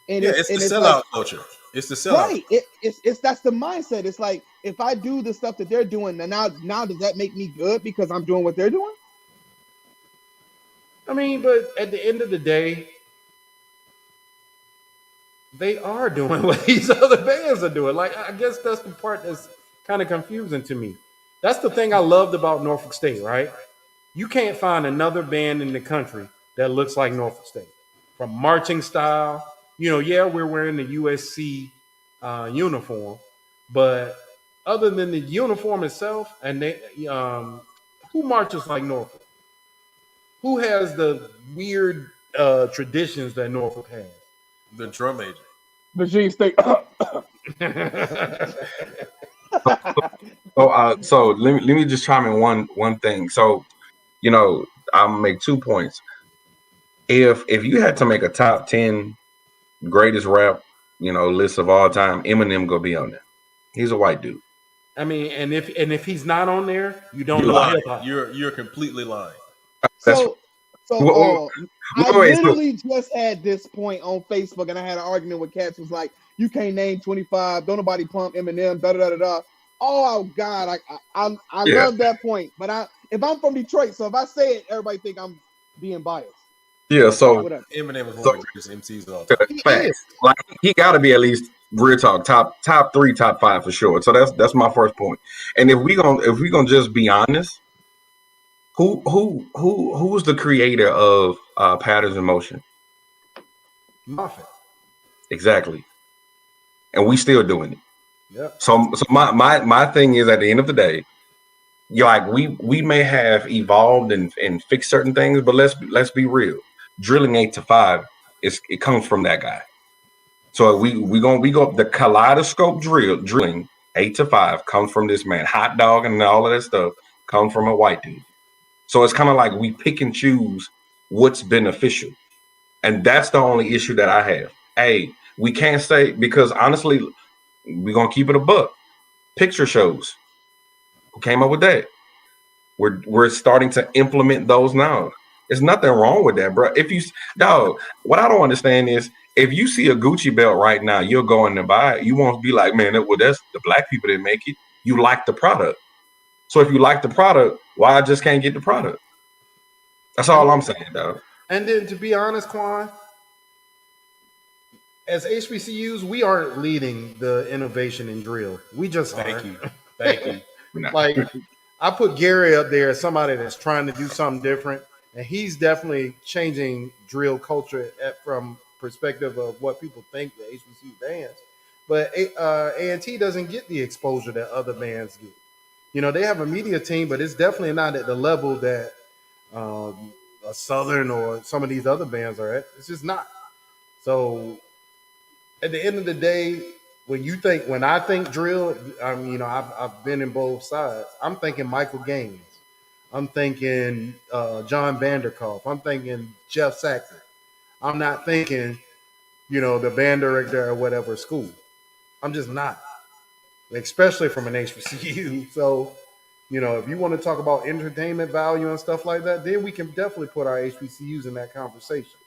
And it's the sellout culture. It's the sellout. Right. It's that's the mindset. It's like if I do the stuff that they're doing, then now does that make me good because I'm doing what they're doing? I mean, but at the end of the day, they are doing what these other bands are doing. Like, I guess that's the part that's kind of confusing to me. That's the thing I loved about Norfolk State, right? You can't find another band in the country that looks like Norfolk State. From marching style, we're wearing the USC uniform, but other than the uniform itself, and they, who marches like Norfolk? Who has the weird traditions that Norfolk has? The drum major. Virginia State. So let me just chime in one thing. So, I'll make 2 points. If you had to make a top 10 greatest rap, list of all time, Eminem gonna be on there. He's a white dude. I mean, and if he's not on there, you don't You're know lying. hip hop. You're completely lying. I literally just had this point on Facebook, and I had an argument with Cats. Was like, you can't name 25. Don't nobody pump Eminem. Da da da da. Oh God, I love that point. But if I'm from Detroit, so if I say it, everybody think I'm being biased. Yeah. So Eminem is one of the greatest MCs of all time. Like, he got to be at least real talk top 3, top 5 for sure. So that's my first point. And if we gonna just be honest, Who's the creator of Patterns in Motion? Muffin. Exactly. And we still doing it. Yep. So my thing is, at the end of the day, you're like, we may have evolved and fixed certain things, but let's be real. Drilling 8 to 5 it comes from that guy. So we go the kaleidoscope drilling 8 to 5 comes from this man. Hot dog and all of that stuff comes from a white dude. So it's kind of like we pick and choose what's beneficial. And that's the only issue that I have. Hey, we can't say, because honestly, we're gonna keep it a buck. Picture shows. Who came up with that? We're starting to implement those now. There's nothing wrong with that, bro. What I don't understand is, if you see a Gucci belt right now, you'll go in and buy it. You won't be like, man, that's the black people that make it. You like the product. So if you like the product, why I just can't get the product? That's all I'm saying, dog. And then, to be honest, Quan, as HBCUs, we aren't leading the innovation in drill. We just aren't. Thank you. Like, I put Gary up there as somebody that's trying to do something different, and he's definitely changing drill culture from perspective of what people think the HBCU bands. But A&T doesn't get the exposure that other bands get. You know, they have a media team, but it's definitely not at the level that a Southern or some of these other bands are at. It's just not. So at the end of the day, when I think drill, I've been in both sides. I'm thinking Michael Gaines. I'm thinking John Vanderkolk. I'm thinking Jeff Saxon. I'm not thinking, the band director or whatever school. I'm just not, especially from an HBCU. So, if you want to talk about entertainment value and stuff like that, then we can definitely put our HBCUs in that conversation.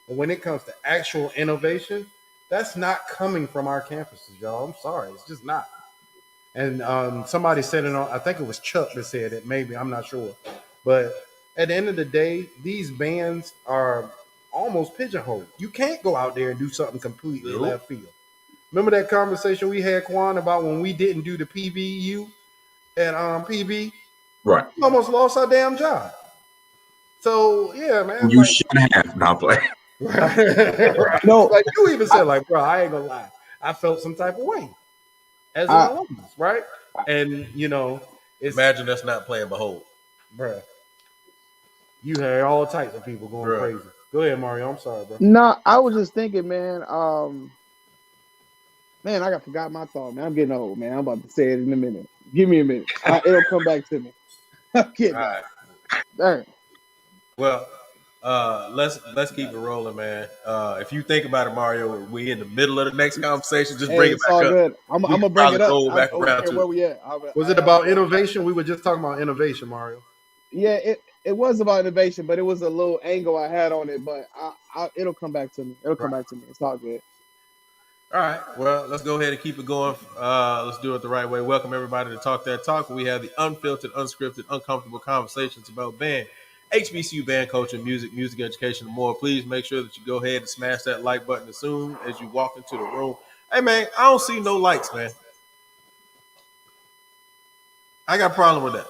But when it comes to actual innovation, that's not coming from our campuses, y'all. I'm sorry. It's just not. And somebody said it on, I think it was Chuck that said it, maybe, I'm not sure. But at the end of the day, these bands are almost pigeonholed. You can't go out there and do something completely left field. Remember that conversation we had, Quan, about when we didn't do the PBU at PB? Right. We almost lost our damn job. So, yeah, man. You should have not played. Right. No, like you even said, bro, I ain't gonna lie. I felt some type of way as an alumnus, right? And imagine us not playing Behold, bro. You had all types of people going crazy. Go ahead, Mario. I'm sorry, bro. No, I was just thinking, man. Man, I forgot my thought, man. I'm getting old, man. I'm about to say it in a minute. Give me a minute. It'll come back to me. I'm kidding. All right. Darn. Well, let's keep it rolling, man. If you think about it, Mario, we in the middle of the next conversation. Just bring it back up. Good. I'm gonna bring it up. Back around to where we at? Was it about innovation? We were just talking about innovation, Mario. Yeah, it was about innovation, but it was a little angle I had on it. But it'll come back to me. It'll come back to me. It's all good. All right. Well, let's go ahead and keep it going. Let's do it the right way. Welcome everybody to Talk That Talk. We have the unfiltered, unscripted, uncomfortable conversations about band, HBCU band culture, music education, and more. Please make sure that you go ahead and smash that like button as soon as you walk into the room. Hey, man, I don't see no likes, man. I got a problem with that.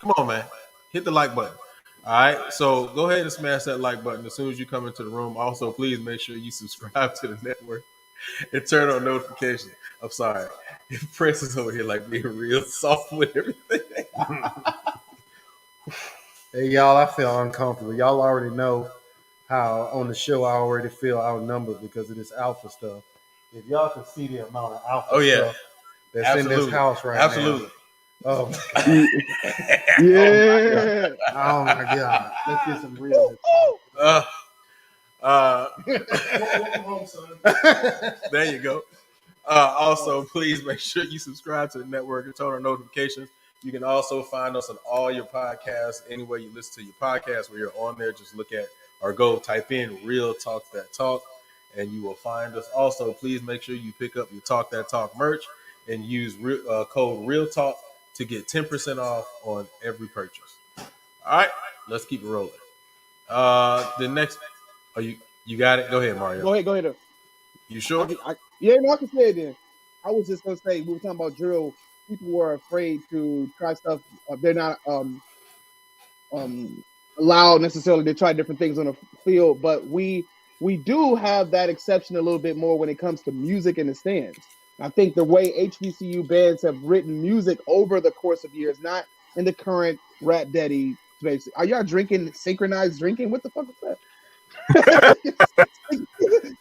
Come on, man. Hit the like button. All right. So go ahead and smash that like button as soon as you come into the room. Also, please make sure you subscribe to the network and turn on notifications. I'm sorry. Prince is over here like being real soft with everything. Hey, y'all, I feel uncomfortable. Y'all already know how on the show I already feel outnumbered because of this alpha stuff. If y'all can see the amount of alpha stuff that's in this house right now. Oh, my God. Yeah. Oh, my God. Let's get some real. There you go. Also, please make sure you subscribe to the network and turn on notifications. You can also find us on all your podcasts, anywhere you listen to your podcast, where you're on there. Just look at or go type in Real Talk That Talk, and you will find us. Also, please make sure you pick up your Talk That Talk merch and use code Real Talk to get 10% off on every purchase. All right, let's keep it rolling. The next, you got it? Go ahead, Mario. Go ahead. You sure? I can say it then. I was just gonna say, we were talking about drill. People were afraid to try stuff. They're not allowed necessarily to try different things on the field, but we do have that exception a little bit more when it comes to music in the stands. I think the way HBCU bands have written music over the course of years, not in the current rap daddy space. Are y'all drinking synchronized drinking? What the fuck is that?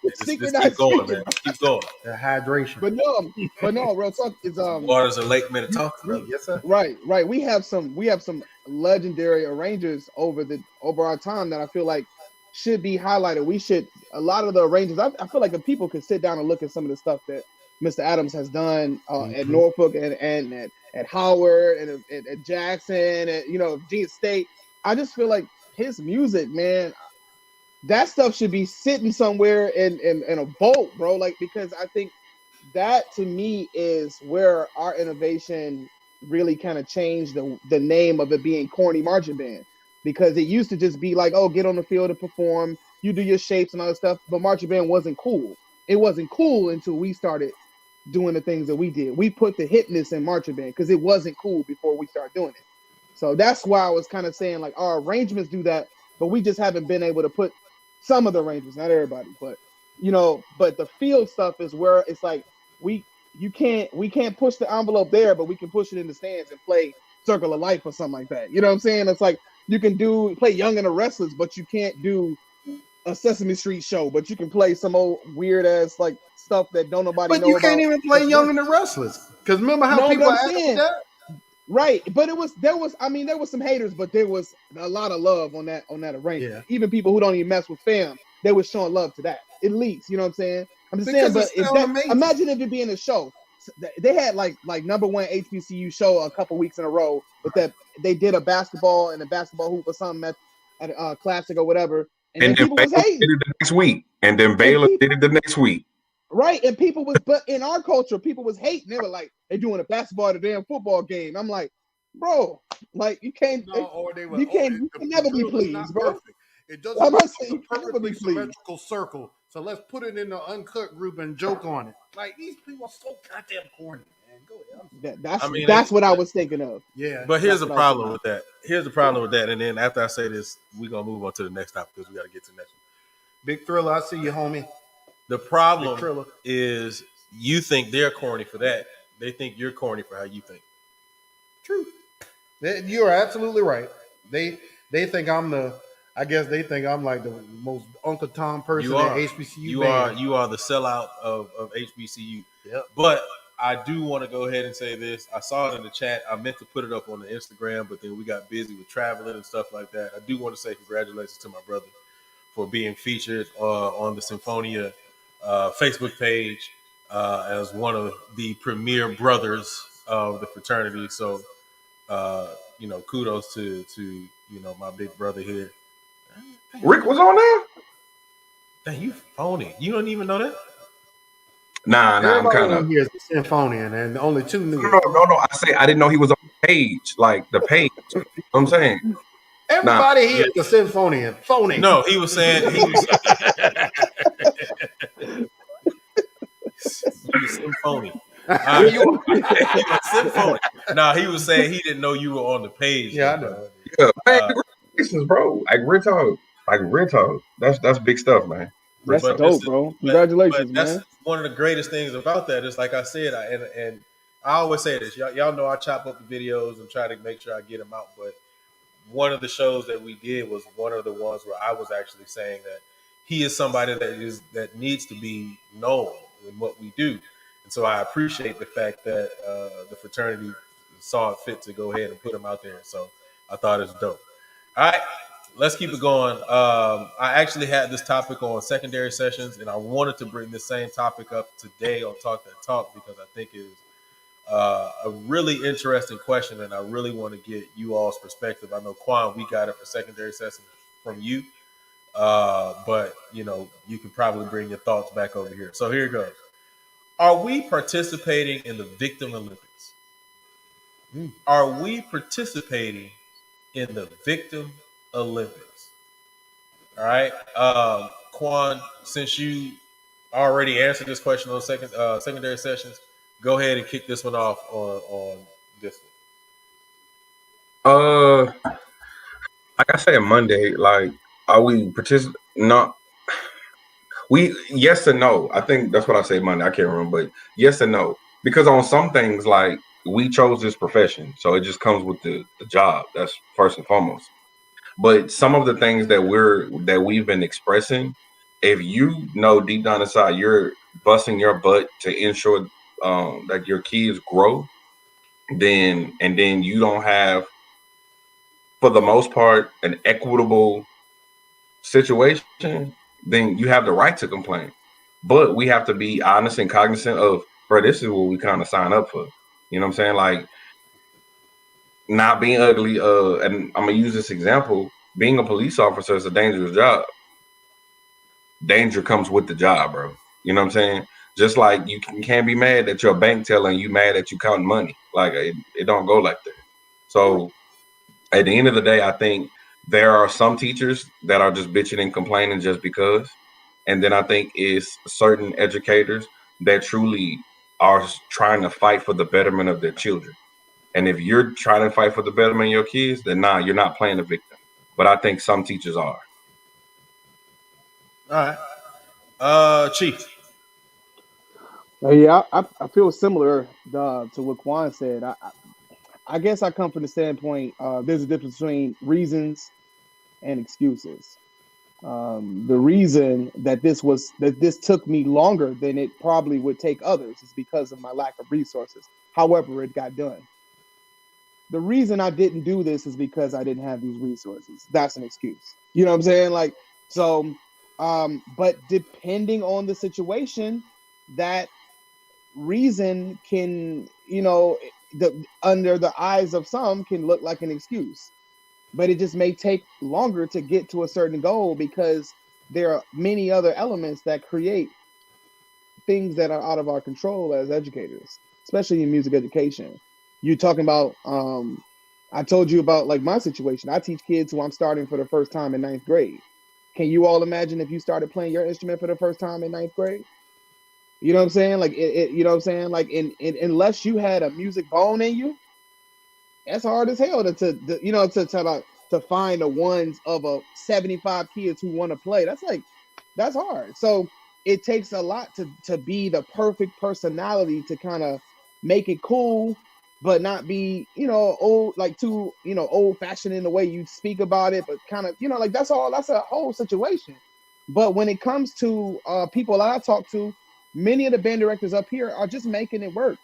Just keep going, man. Keep going. The hydration. But no, real talk is Waters of Lake Minnetonka. Yes, sir. right. We have some legendary arrangers over our time that I feel like should be highlighted. We should, a lot of the arrangers. I feel like if people could sit down and look at some of the stuff that Mr. Adams has done at Norfolk and at Howard and at Jackson and Virginia State, I just feel like his music, man, that stuff should be sitting somewhere in a vault, bro. Like, because I think that to me is where our innovation really kind of changed the name of it being corny marching band, because it used to just be like, oh, get on the field and perform, you do your shapes and all that stuff, but marching band wasn't cool. It wasn't cool until we started doing the things that we did. We put the hitness in marching band because it wasn't cool before we started doing it. So that's why I was kind of saying, like, our arrangements do that, but we just haven't been able to put some of the arrangements, not everybody, but but the field stuff is where it's like we can't push the envelope there, but we can push it in the stands and play Circle of Life or something like that. You know what I'm saying? It's like you can play Young and the Restless, but you can't do a Sesame Street show, but you can play some old weird ass like stuff that don't nobody know about. But you can't even play Young and the Restless, because remember how people asked that? Right, but there was some haters, but there was a lot of love on that arrangement. Yeah. Even people who don't even mess with fam, they were showing love to that. At least, you know what I'm saying? I'm just saying, but imagine if it being a show. They had like number one HBCU show a couple weeks in a row, but that they did a basketball and a basketball hoop or something at a classic or whatever, and then people was hating. Did it the next week, and then Baylor did it the next week. Right, and people was, but in our culture, people was hating. They were like, they're doing a basketball at a damn football game. I'm like, bro, like you can't, you can never be pleased, bro. It doesn't have a perfectly symmetrical circle, so let's put it in the uncut group and joke on it. Like, these people are so goddamn corny, man. Go ahead. That's what I was thinking of. Yeah, but here's the problem with that. And then after I say this, we're gonna move on to the next topic because we got to get to the next one. Big Thriller, I see you, homie. The problem is you think they're corny for that. They think you're corny for how you think. True. You are absolutely right. They think I'm they think I'm like the most Uncle Tom person at HBCU. You are the sellout of HBCU. Yep. But I do want to go ahead and say this. I saw it in the chat. I meant to put it up on the Instagram, but then we got busy with traveling and stuff like that. I do want to say congratulations to my brother for being featured on the Symphonia Facebook page as one of the premier brothers of the fraternity. So, kudos to my big brother here. Rick was on there? Dang, you phony. You don't even know that? Nah, I'm kind of. Here's the Symphonian, and only two new. No. I didn't know he was on the page, like the page. You know what I'm saying? Everybody here is the Symphonian. Phony. No, he was saying he was Symphony. Symphony. No, he was saying he didn't know you were on the page. Yeah, I know. Yeah, congratulations, bro. Like real talk. That's big stuff, man. That's dope, bro. Congratulations, man. That's one of the greatest things about that is, like I said, and I always say this. Y'all know I chop up the videos and try to make sure I get them out. But one of the shows that we did was one of the ones where I was actually saying that he is somebody that needs to be known in what we do. And so I appreciate the fact that the fraternity saw it fit to go ahead and put him out there. So I thought it was dope. All right, let's keep it going. I actually had this topic on secondary sessions, and I wanted to bring this same topic up today on Talk That Talk because I think it is a really interesting question, and I really want to get you all's perspective. I know, Quan, we got it for secondary sessions from you, but you can probably bring your thoughts back over here. So here it goes. Are we participating in the Victim Olympics? Are we participating in the Victim Olympics? All right, Quan, since you already answered this question on secondary sessions, go ahead and kick this one off on this one. like I said Monday, like are we participate? Not we yes and no. I think that's what I say Monday. I can't remember, but yes and no. Because on some things, like we chose this profession, so it just comes with the job. That's first and foremost. But some of the things that we've been expressing, if you know deep down inside you're busting your butt to ensure that your kids grow, then you don't have, for the most part, an equitable situation, then you have the right to complain. But we have to be honest and cognizant of, bro, this is what we kind of sign up for. You know what I'm saying? Like not being ugly. And I'm gonna use this example. Being a police officer is a dangerous job. Danger comes with the job, bro. You know what I'm saying? Just like can't be mad that you're a bank teller and you mad that you counting money. Like it don't go like that. So at the end of the day, I think there are some teachers that are just bitching and complaining just because. And then I think it's certain educators that truly are trying to fight for the betterment of their children. And if you're trying to fight for the betterment of your kids, then nah, you're not playing the victim. But I think some teachers are. All right. Chief. Yeah, I feel similar to what Quan said. I guess I come from the standpoint there's a difference between reasons and excuses. The reason that this took me longer than it probably would take others is because of my lack of resources. However, it got done. The reason I didn't do this is because I didn't have these resources. That's an excuse. You know what I'm saying? Like, so, but depending on the situation, that reason can, under the eyes of some can look like an excuse, but it just may take longer to get to a certain goal because there are many other elements that create things that are out of our control as educators, especially in music education. You're talking about, I told you about like my situation. I teach kids who I'm starting for the first time in ninth grade. Can you all imagine if you started playing your instrument for the first time in ninth grade? You know what I'm saying? Like you know what I'm saying? Like unless you had a music bone in you, that's hard as hell to find the ones of a 75 kids who want to play. That's hard. So it takes a lot to be the perfect personality to kind of make it cool, but not be, old, like too, old fashioned in the way you speak about it, but kind of, like that's a whole situation. But when it comes to people that I talk to, many of the band directors up here are just making it work.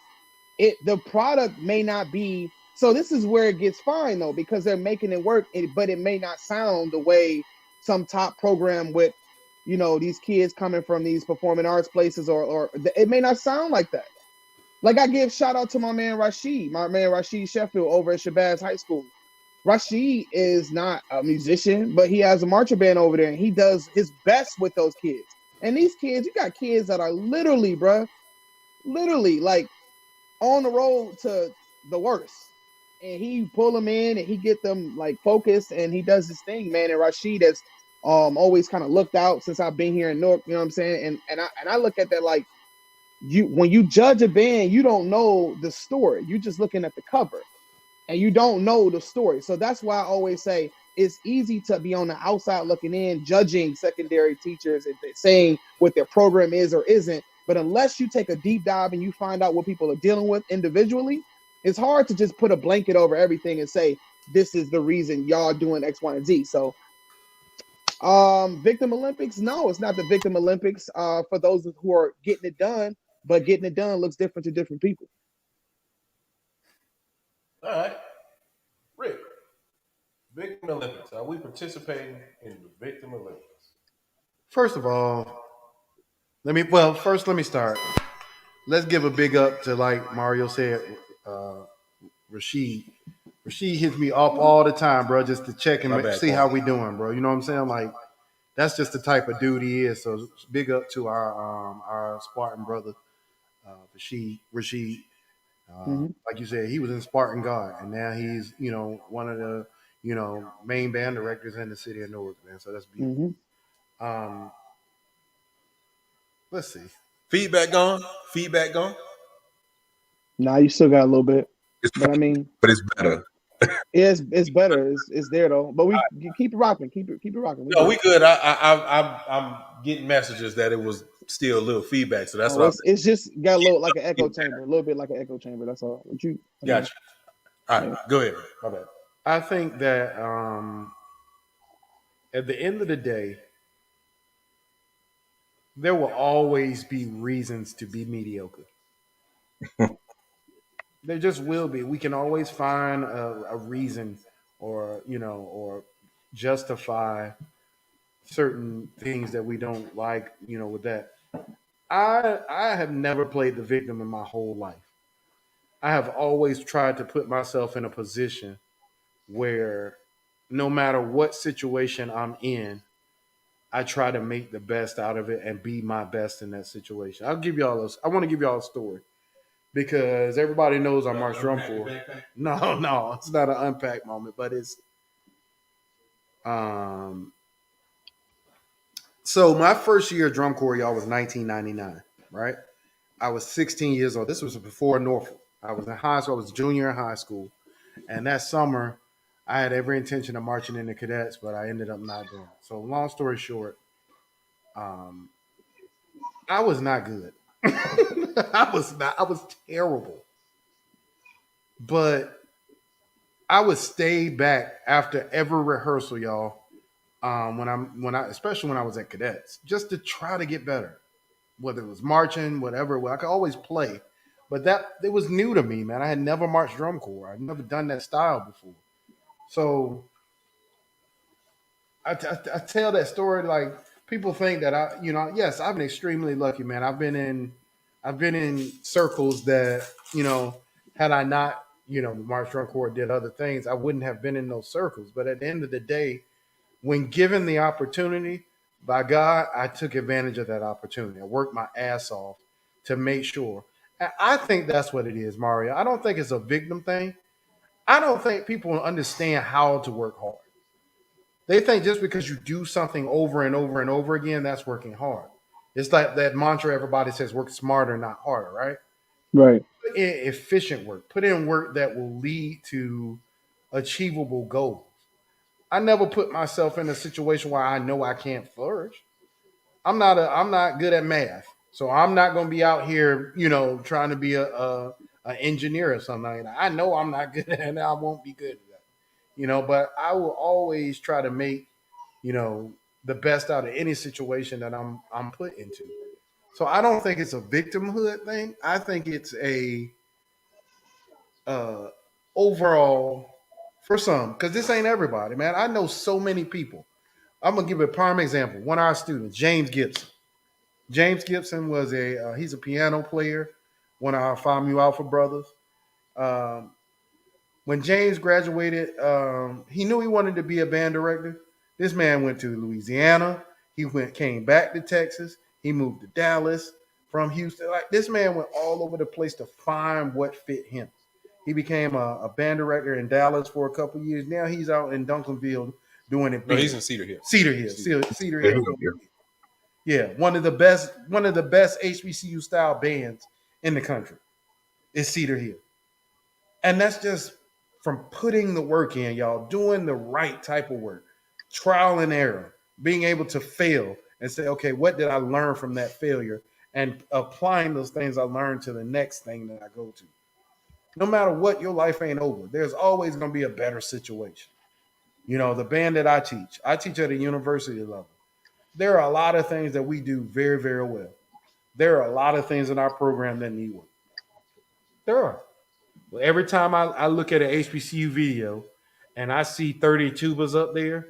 The product may not be, so this is where it gets fine though, because they're making it work, but it may not sound the way some top program with, these kids coming from these performing arts places, or it may not sound like that. Like I give shout out to my man Rashid Sheffield over at Shabazz High School. Rashid is not a musician, but he has a marching band over there, and he does his best with those kids. And these kids, you got kids that are literally, bruh, literally like on the road to the worst. And he pull them in and he get them like focused, and he does his thing, man. And Rashid has always kind of looked out since I've been here in Newark, you know what I'm saying? And I look at that like, when you judge a band, you don't know the story. You're just looking at the cover and you don't know the story. So that's why I always say it's easy to be on the outside looking in, judging secondary teachers and saying what their program is or isn't. But unless you take a deep dive and you find out what people are dealing with individually, it's hard to just put a blanket over everything and say, this is the reason y'all doing X, Y, and Z. So Victim Olympics, no, it's not the Victim Olympics for those who are getting it done, but getting it done looks different to different people. All right. Rick. Victim Olympics. Are we participating in the Victim Olympics? First of all, let me start. Let's give a big up to, like Mario said, Rashid. Rashid hits me up all the time, bro, just to check and see how we doing, bro. You know what I'm saying? Like, that's just the type of dude he is. So big up to our Spartan brother, Rashid. Like you said, he was in Spartan Guard, and now he's one of the main band directors in the city of Newark, man. So that's beautiful. Let's see. Feedback gone. Feedback gone. Nah, you still got a little bit. It's But I mean, but it's better. Yeah, it's better. It's there though. But we keep it rocking. Keep it rocking. No, we good. I'm getting messages that it was still a little feedback, so that's Oh, what it's just got a little like an echo I'm chamber, a little bit like an echo chamber. That's all. What you? Gotcha. All right, Yeah. go ahead. My bad. I think that at the end of the day, there will always be reasons to be mediocre. There just will be. We can always find a reason, or or justify certain things that we don't like. With that, I have never played the victim in my whole life. I have always tried to put myself in a position where no matter what situation I'm in, I try to make the best out of it and be my best in that situation. I want to give y'all a story because everybody knows I march drum corps. No, no, it's not an unpack moment, but it's um. So my first year of drum corps, y'all, was 1999, right? I was 16 years old. This was before Norfolk. I was in high school. I was a junior in high school, and that summer, I had every intention of marching in the cadets, but I ended up not doing it. So long story short, um, I was not good. I was not. I was terrible. But I would stay back after every rehearsal, y'all. Especially when I was at cadets, just to try to get better. Whether it was marching, whatever. Well, I could always play, but that it was new to me, man. I had never marched drum corps. I'd never done that style before. So I tell that story like people think that yes, I've been extremely lucky, man. I've been in circles that had I not marched drum corps, did other things, I wouldn't have been in those circles. But at the end of the day, when given the opportunity by God, I took advantage of that opportunity. I worked my ass off to make sure. And I think that's what it is, Mario. I don't think it's a victim thing. I don't think people understand how to work hard. They think just because you do something over and over and over again, that's working hard. It's like that mantra everybody says, work smarter, not harder, right? Right. Put in efficient work. Put in work that will lead to achievable goals. I never put myself in a situation where I know I can't flourish. I'm not good at math. So I'm not gonna be out here, trying to be a engineer or something like that. I know I'm not good at it and I won't be good at that. But I will always try to make, you know, the best out of any situation that I'm put into. So I don't think it's a victimhood thing. I think it's a uh overall for some, because this ain't everybody, man. I know so many people. I'm gonna give a prime example. One of our students, James Gibson. James Gibson was he's a piano player, one of our Phi Mu Alpha brothers. Um, when James graduated, he knew he wanted to be a band director. This man went to Louisiana. Came back to Texas. He moved to Dallas from Houston. Like this man went all over the place to find what fit him. He became a band director in Dallas for a couple years. Now he's out in Duncanville doing it No, big. he's in Cedar Hill. Cedar Hill. Yeah, one of the best HBCU style bands in the country is Cedar Hill. And that's just from putting the work in, y'all, doing the right type of work, trial and error, being able to fail and say, okay, what did I learn from that failure? And applying those things I learned to the next thing that I go to. No matter what, your life ain't over. There's always going to be a better situation. The band that I teach at a university level. There are a lot of things that we do very, very well. There are a lot of things in our program that need work. There are. Well, every time I look at an HBCU video and I see 30 tubas up there,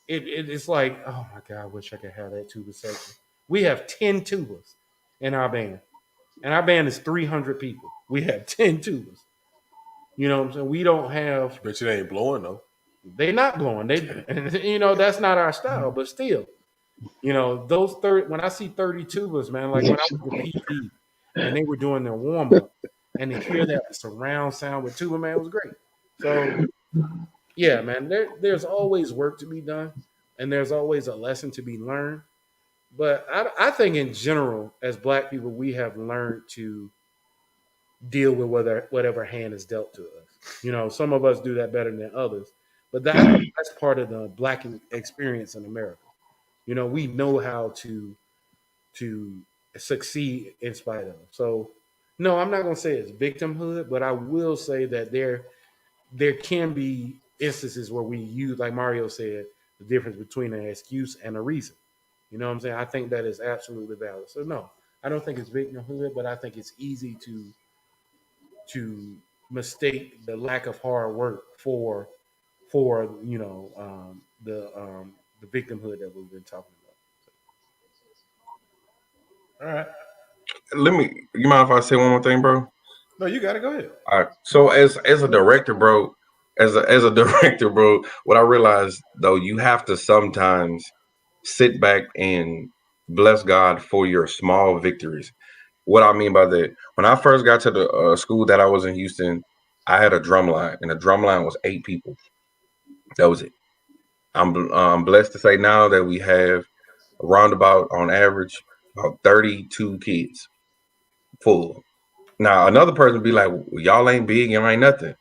it's like, oh my God, I wish I could have that tuba section. We have 10 tubas in our band, and our band is 300 people. We have 10 tubas. You know what I'm saying? We don't have. Bet you they ain't blowing though. They not blowing. That's not our style, but still. Those 30, when I see 30 tubas, man, like when I was with PD and they were doing their warm up and to hear that surround sound with tuba, man, it was great. So, yeah, man, there's always work to be done and there's always a lesson to be learned. But I think in general, as Black people, we have learned to deal with whatever hand is dealt to us. Some of us do that better than others, but that's part of the Black experience in America. We know how to succeed in spite of. So, no, I'm not going to say it's victimhood, but I will say that there can be instances where we use, like Mario said, the difference between an excuse and a reason. You know what I'm saying? I think that is absolutely valid. So no, I don't think it's victimhood, but I think it's easy to mistake the lack of hard work for the victimhood that we've been talking All right. You mind if I say one more thing, bro? No, you got to go ahead. All right. So as a director, bro, as a director, bro, what I realized though, you have to sometimes sit back and bless God for your small victories. What I mean by that, when I first got to the school that I was in Houston, I had a drum line, and the drum line was 8 people. That was it. I'm blessed to say now that we have around about, on average, about 32 kids full. Now, another person would be like, well, y'all ain't big, y'all ain't nothing.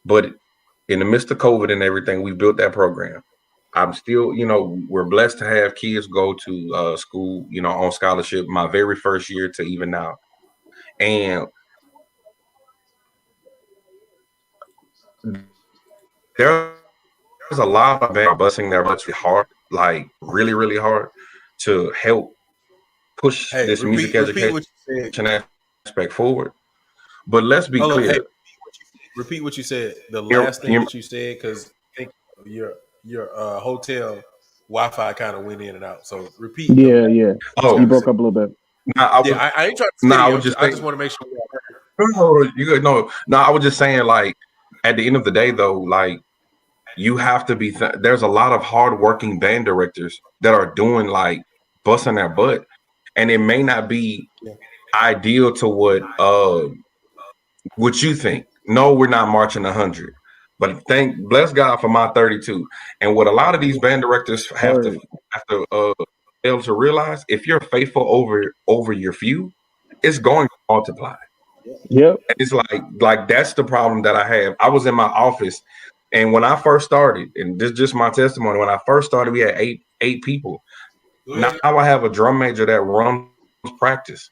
But in the midst of COVID and everything, we built that program. I'm still, we're blessed to have kids go to school, on scholarship my very first year to even now. And there's a lot of busting their butts hard, like really, really hard to help push this music education aspect forward. But let's be clear. Hey, repeat what you said. The last thing that you said, because I think your hotel Wi-Fi kind of went in and out. So repeat. Yeah. Oh, you broke up a little bit. I ain't trying to. I just want to make sure. I was just saying, like, at the end of the day, though, like, you have to be. There's a lot of hardworking band directors that are doing, like, busting their butt, and it may not be ideal to what you think. No, we're not marching 100, but bless God for my 32. And what a lot of these band directors have to able to realize, if you're faithful over your few, it's going to multiply. Yep. It's like that's the problem that I have. I was in my office, and when I first started, and this is just my testimony, when I first started, we had eight people. Now I have a drum major that runs practice.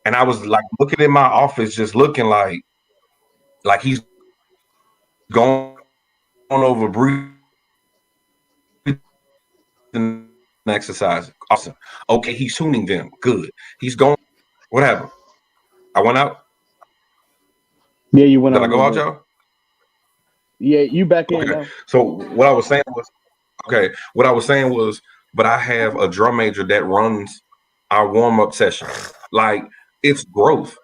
And I was like looking in my office, just looking like he's going over breathing exercise. Awesome. Okay, he's tuning them. Good. He's going. What happened? I went out. Yeah, you went out. Did I go out, y'all? Yeah, you back in now. So what I was saying was, but I have a drum major that runs our warm-up session. Like, it's growth.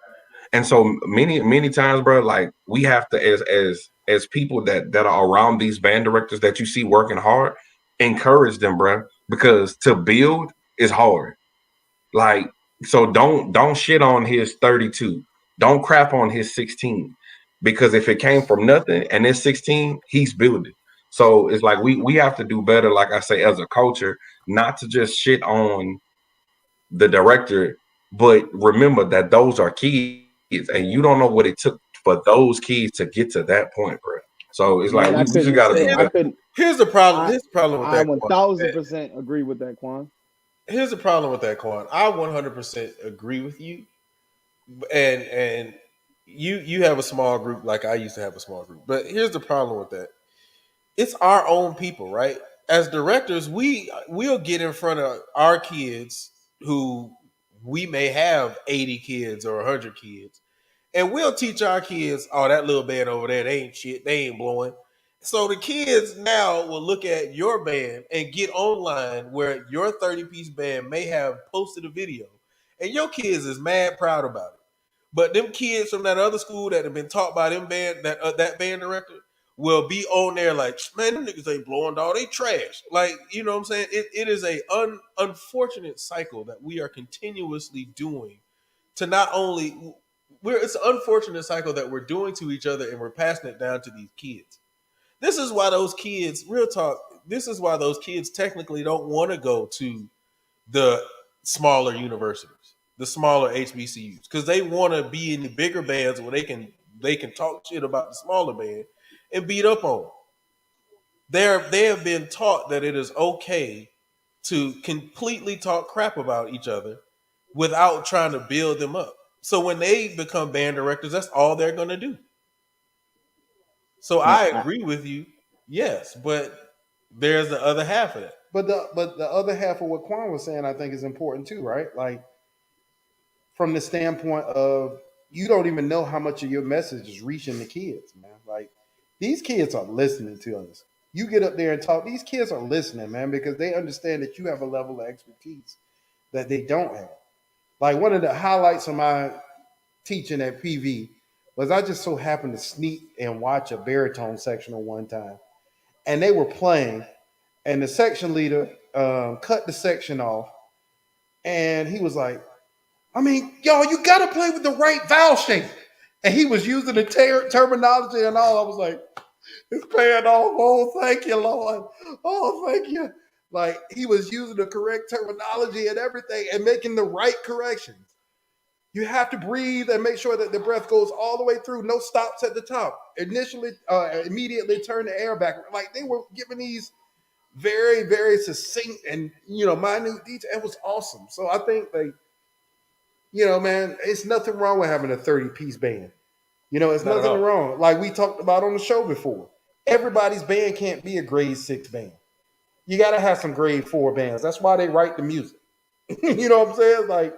And so many times, bro, like, we have to, as people that are around these band directors that you see working hard, encourage them, bro, because to build is hard. Like, so don't shit on his 32. Don't crap on his 16, because if it came from nothing and it's 16, he's building. So it's like we have to do better, like I say, as a culture, not to just shit on the director, but remember that those are kids, and you don't know what it took for those kids to get to that point, bro. So it's like we just got to do better. Here's the problem. Here's the problem with that. I 1000% agree with that, Quan. Here's the problem with that, Quan. I 100% agree with you, and you have a small group like I used to have a small group. But here's the problem with that. It's our own people, right? As directors, we'll get in front of our kids who we may have 80 kids or 100 kids, and we'll teach our kids, oh, that little band over there, they ain't shit, they ain't blowing. So the kids now will look at your band and get online where your 30-piece band may have posted a video, and your kids is mad proud about it. But them kids from that other school that have been taught by them that band director will be on there like, man, them niggas ain't blowing, dog. They trash. Like, you know what I'm saying? It is a unfortunate cycle that we are continuously doing to not only it's an unfortunate cycle that we're doing to each other, and we're passing it down to these kids. This is why those kids, real talk, this is why those kids technically don't want to go to the smaller universities, the smaller HBCUs, because they want to be in the bigger bands where they can they can talk shit about the smaller band and beat up on them. They have been taught that it is okay to completely talk crap about each other without trying to build them up. So when they become band directors, that's all they're going to do. So I agree with you, yes, but there's the other half of it. But the other half of what Quan was saying, I think, is important too, right? Like from the standpoint of you don't even know how much of your message is reaching the kids, man. Like these kids are listening to us. You get up there and talk. These kids are listening, man, because they understand that you have a level of expertise that they don't have. Like one of the highlights of my teaching at PV was I just so happened to sneak and watch a baritone sectional one time, and they were playing, and the section leader cut the section off, and he was like, I mean, y'all, you got to play with the right vowel shape. And he was using the terminology and all. I was like, it's paying off. Oh, thank you, Lord. Oh, thank you. Like he was using the correct terminology and everything and making the right corrections. You have to breathe and make sure that the breath goes all the way through. No stops at the top. Immediately turn the air back. Like they were giving these very, very succinct and, minute detail. It was awesome. So I think man, it's nothing wrong with having a 30-piece band. It's nothing wrong. Like we talked about on the show before. Everybody's band can't be a grade 6 band. You got to have some grade 4 bands. That's why they write the music. You know what I'm saying? Like,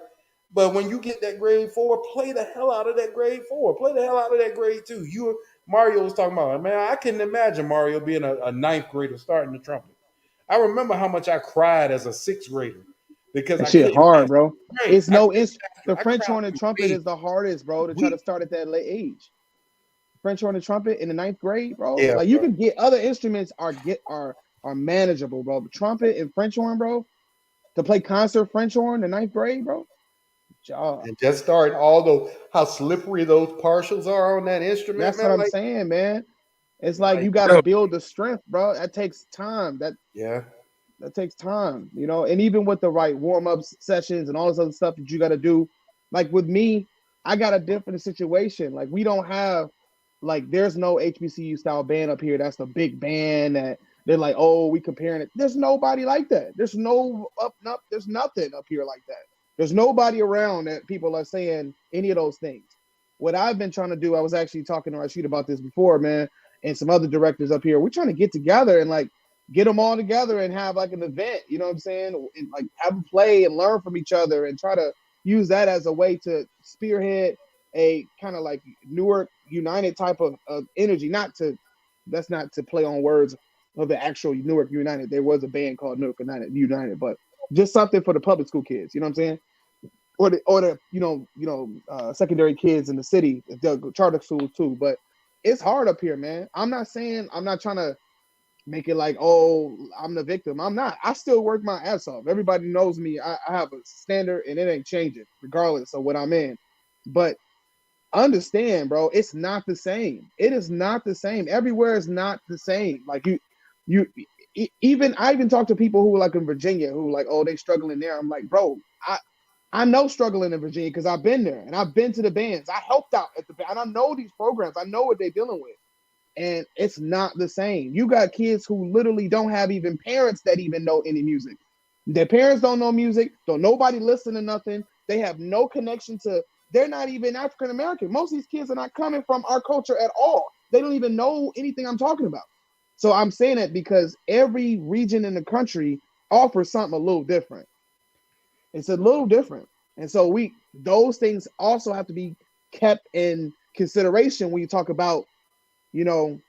but when you get that grade 4, play the hell out of that grade 4. Play the hell out of that grade 2. Mario was talking about, man, I couldn't imagine Mario being a ninth grader starting the trumpet. I remember how much I cried as a 6th grader. Because that shit hard, bro. It's the French horn and trumpet is the hardest, bro, to try to start at that late age. French horn and trumpet in the 9th grade, bro. Yeah, like you can get other instruments are manageable, bro. But trumpet and French horn, bro, to play concert French horn in the 9th grade, bro. And just starting how slippery those partials are on that instrument. That's what I'm saying, man. It's like you gotta build the strength, bro. That takes time. That takes time, and even with the right warm-up sessions and all this other stuff that you got to do. Like with me, I got a different situation. Like we don't have, there's no HBCU style band up here. That's the big band that they're like, oh, we comparing it. There's nobody like that. There's no there's nothing up here like that. There's nobody around that people are saying any of those things. What I've been trying to do, I was actually talking to Rashid about this before, man, and some other directors up here. We're trying to get together and get them all together and have an event, you know what I'm saying? And have them play and learn from each other and try to use that as a way to spearhead a kind of Newark United type of energy. That's not to play on words of the actual Newark United. There was a band called Newark United, but just something for the public school kids, you know what I'm saying? Or the secondary kids in the city, the charter schools too. But it's hard up here, man. I'm not trying to make it oh, I'm the victim. I'm not. I still work my ass off. Everybody knows me. I have a standard and it ain't changing regardless of what I'm in. But understand, bro, it's not the same. It is not the same. Everywhere is not the same. I even talk to people who in Virginia who oh, they struggling there. I'm like, bro, I know struggling in Virginia because I've been there and I've been to the bands. I helped out at the band. And I know these programs. I know what they're dealing with. And it's not the same. You got kids who literally don't have even parents that even know any music. Their parents don't know music. Don't nobody listen to nothing. They have no connection they're not even African American. Most of these kids are not coming from our culture at all. They don't even know anything I'm talking about. So I'm saying that because every region in the country offers something a little different. It's a little different. And so those things also have to be kept in consideration when you talk about, when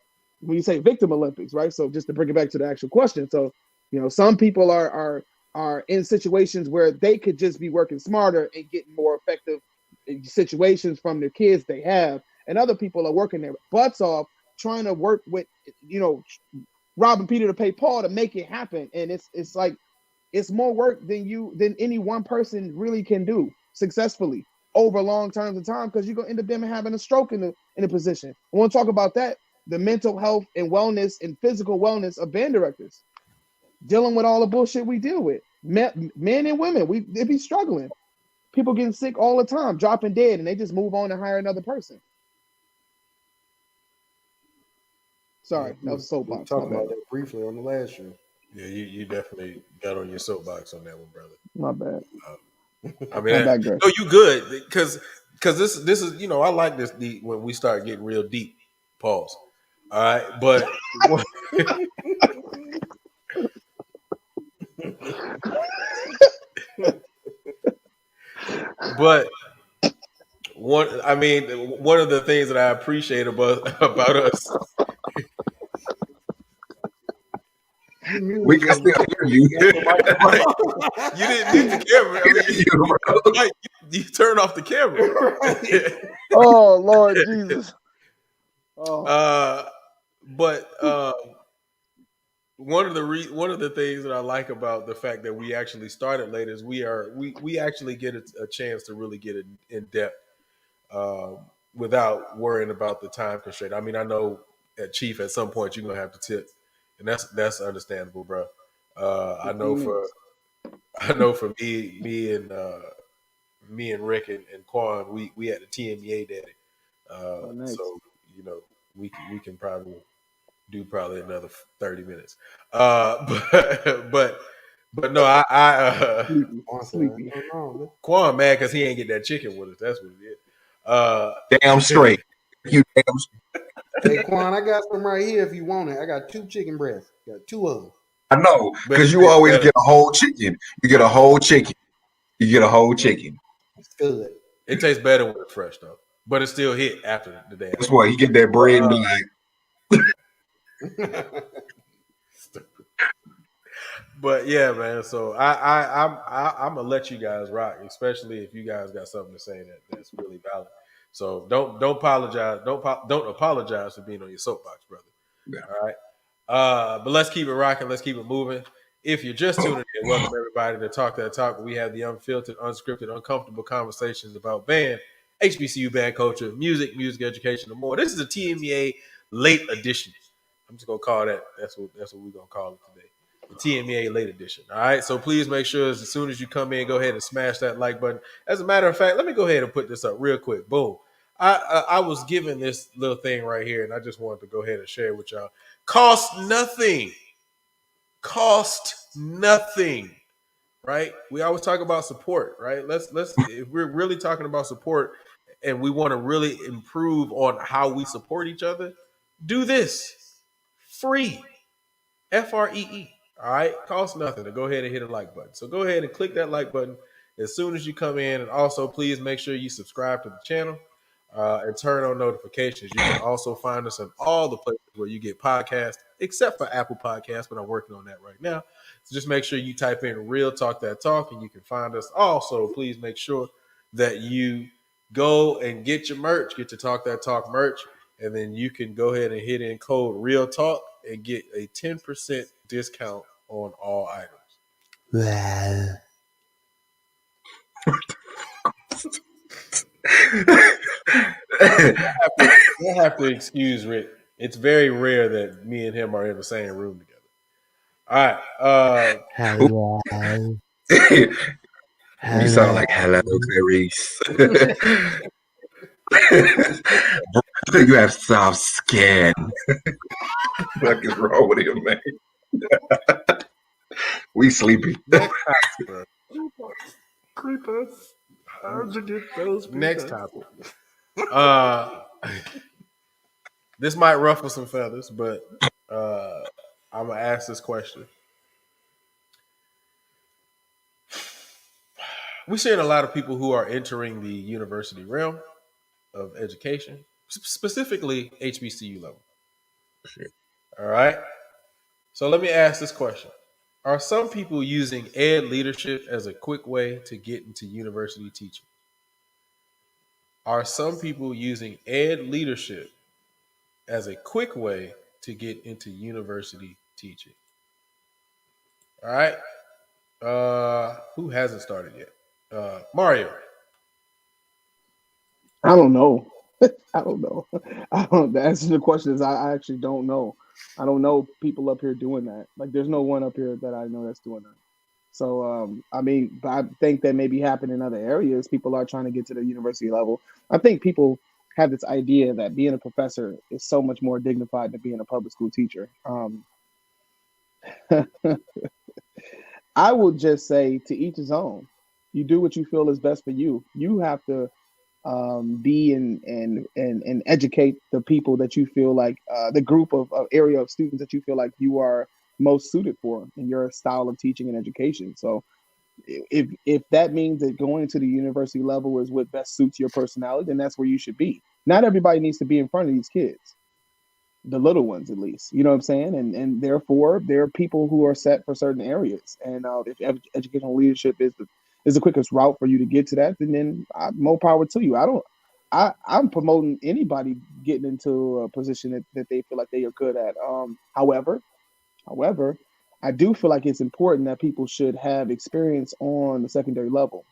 you say victim Olympics, right? So just to bring it back to the actual question. So, some people are in situations where they could just be working smarter and getting more effective situations from the kids they have. And other people are working their butts off trying to work with, robbing Peter to pay Paul to make it happen. And it's more work than any one person really can do successfully over long terms of time, because you're gonna end up having a stroke in the position. I want to talk about that, the mental health and wellness and physical wellness of band directors, dealing with all the bullshit we deal with. Men and women, they be struggling. People getting sick all the time, dropping dead, and they just move on and hire another person. Sorry, that was a We soapbox. talked My bad. about that briefly on the last show. Yeah, you definitely got on your soapbox on that one, brother. My bad. I mean, I digress. no, you good because this is I like this deep when we start getting real deep. Pause. All right, but but one of the things that I appreciate about us. We can still hear you. You didn't need the camera. I mean, You, bro. Mike, you turn off the camera. Oh Lord Jesus. Oh. But one of the things that I like about the fact that we actually started late is we actually get a chance to really get in depth without worrying about the time constraint. I mean, I know at Chief at some point you're gonna have to tip, and that's understandable, bro. I know for me and Rick and Quan, we had the TMEA daddy. Nice. So we can probably do another 30 minutes. But no, I Sleepy. Quan mad because he ain't get that chicken with us. That's what it is. Damn straight. You damn straight. Hey Quan, I got some right here if you want it. I got 2 chicken breasts. Got 2 of them. I know, because you always get a whole chicken. You get a whole chicken. You get a whole chicken. It's good. It tastes better when it's fresh though, but it still hit after the day. That's why you get that bread and be like, But yeah, man. So I'm gonna let you guys rock, especially if you guys got something to say that's really valid. So don't apologize. Don't apologize for being on your soapbox, brother. Yeah. All right. But let's keep it rocking. Let's keep it moving. If you're just tuning in, welcome everybody to Talk That Talk. We have the unfiltered, unscripted, uncomfortable conversations about band, HBCU band culture, music education, and more. This is a TMEA late edition. I'm just gonna call that. That's what we're gonna call it today. The TMEA late edition. All right. So please make sure as soon as you come in, go ahead and smash that like button. As a matter of fact, let me go ahead and put this up real quick. Boom. I was given this little thing right here, and I just wanted to go ahead and share it with y'all. Cost nothing. Right? We always talk about support, right? Let's if we're really talking about support and we want to really improve on how we support each other, do this. Free. FREE. All right, costs nothing to go ahead and hit a like button. So go ahead and click that like button as soon as you come in, and also please make sure you subscribe to the channel and turn on notifications. You can also find us in all the places where you get podcasts, except for Apple Podcasts, but I'm working on that right now. So just make sure you type in "Real Talk That Talk" and you can find us. Also, please make sure that you go and get your merch, get your Talk That Talk merch, and then you can go ahead and hit in code Real Talk and get a 10% discount on all items. You have to excuse Rick. It's very rare that me and him are in the same room together. All right. you sound like hello, Clarice. You have soft skin. What is wrong with you, man? We sleepy. Creepers. How'd you get those? Next topic. This might ruffle some feathers, but I'm gonna ask this question. We're seeing a lot of people who are entering the university realm of education, specifically HBCU level. Sure. All right. So let me ask this question. Are some people using ed leadership as a quick way to get into university teaching? Are some people using ed leadership as a quick way to get into university teaching? All right. Who hasn't started yet? Mario. I don't know. I don't know. The answer to the question is I actually don't know. I don't know people up here doing that. Like, there's no one up here that I know that's doing that. So, I mean, but I think that maybe happen in other areas. People are trying to get to the university level. I think people have this idea that being a professor is so much more dignified than being a public school teacher. I would just say to each his own. You do what you feel is best for you. You have to be and educate the people that you feel like the group of area of students that you feel like you are most suited for in your style of teaching and education. So if that means that going to the university level is what best suits your personality, then that's where you should be. Not everybody needs to be in front of these kids, the little ones at least. You know what I'm saying? And therefore there are people who are set for certain areas. And if educational leadership is the quickest route for you to get to that, then more power to you. I'm promoting anybody getting into a position that they feel like they are good at. However, I do feel like it's important that people should have experience on the secondary level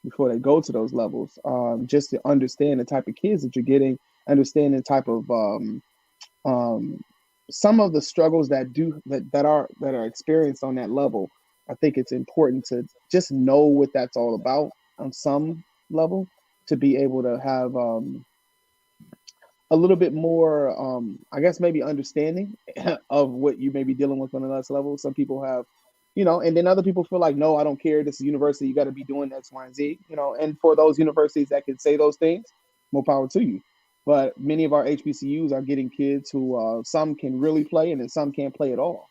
before they go to those levels, just to understand the type of kids that you're getting, understand the type of um, some of the struggles that are experienced on that level. I think it's important to just know what that's all about on some level to be able to have a little bit more, I guess, maybe understanding of what you may be dealing with on the next level. Some people have, and then other people feel like, no, I don't care. This is university. You got to be doing X, Y, and Z, and for those universities that can say those things, more power to you. But many of our HBCUs are getting kids who some can really play and then some can't play at all.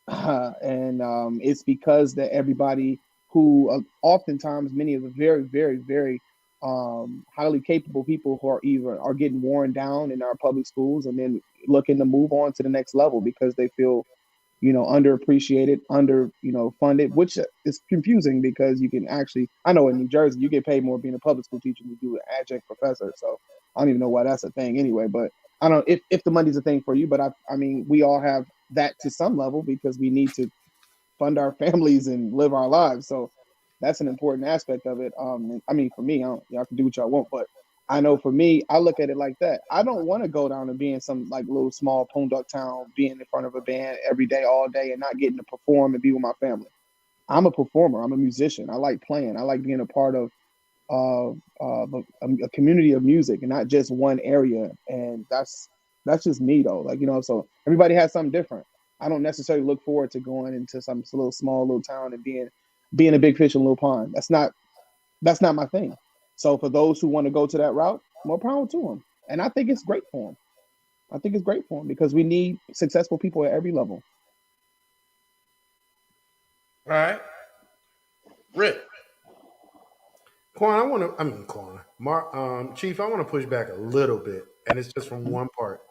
And it's because that everybody who oftentimes many of the very, very, very highly capable people who are getting worn down in our public schools and then looking to move on to the next level because they feel underappreciated, funded, which is confusing because you can actually, I know in New Jersey you get paid more being a public school teacher than you do an adjunct professor. So I don't even know why that's a thing anyway. But I don't know if the money's a thing for you. But I mean, we all have that to some level because we need to fund our families and live our lives. So that's an important aspect of it. I mean, for me, y'all can do what y'all want, but I know for me, I look at it like that. I don't want to go down and be in some like little small Ponduck town, being in front of a band every day, all day, and not getting to perform and be with my family. I'm a performer. I'm a musician. I like playing. I like being a part of a community of music and not just one area. And that's just me though. Like, so everybody has something different. I don't necessarily look forward to going into some little small little town and being a big fish in a little pond. That's not my thing. So for those who want to go to that route, more power to them. And I think it's great for them. I think it's great for them because we need successful people at every level. All right. Rick. Chief, I want to push back a little bit, and it's just from one part.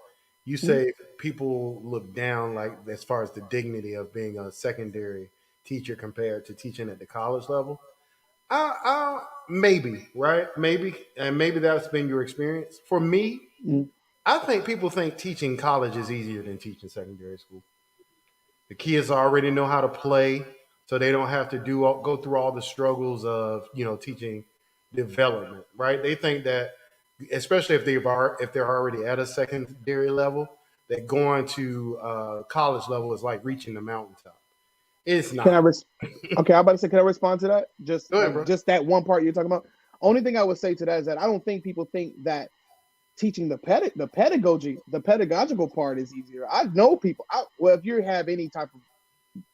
You say people look down, like as far as the dignity of being a secondary teacher compared to teaching at the college level. Maybe, right? Maybe, and maybe that's been your experience. For me, I think people think teaching college is easier than teaching secondary school. The kids already know how to play, so they don't have to go through all the struggles of teaching development, right? They think that, especially if they're already at a secondary level, that going to college level is like reaching the mountaintop. It's not. Okay, I'm about to say, can I respond to that? Just Go ahead, bro. just that one part you're talking about. Only thing I would say to that is that I don't think people think that teaching the pedagogical part is easier. I know people. Well, if you have any type of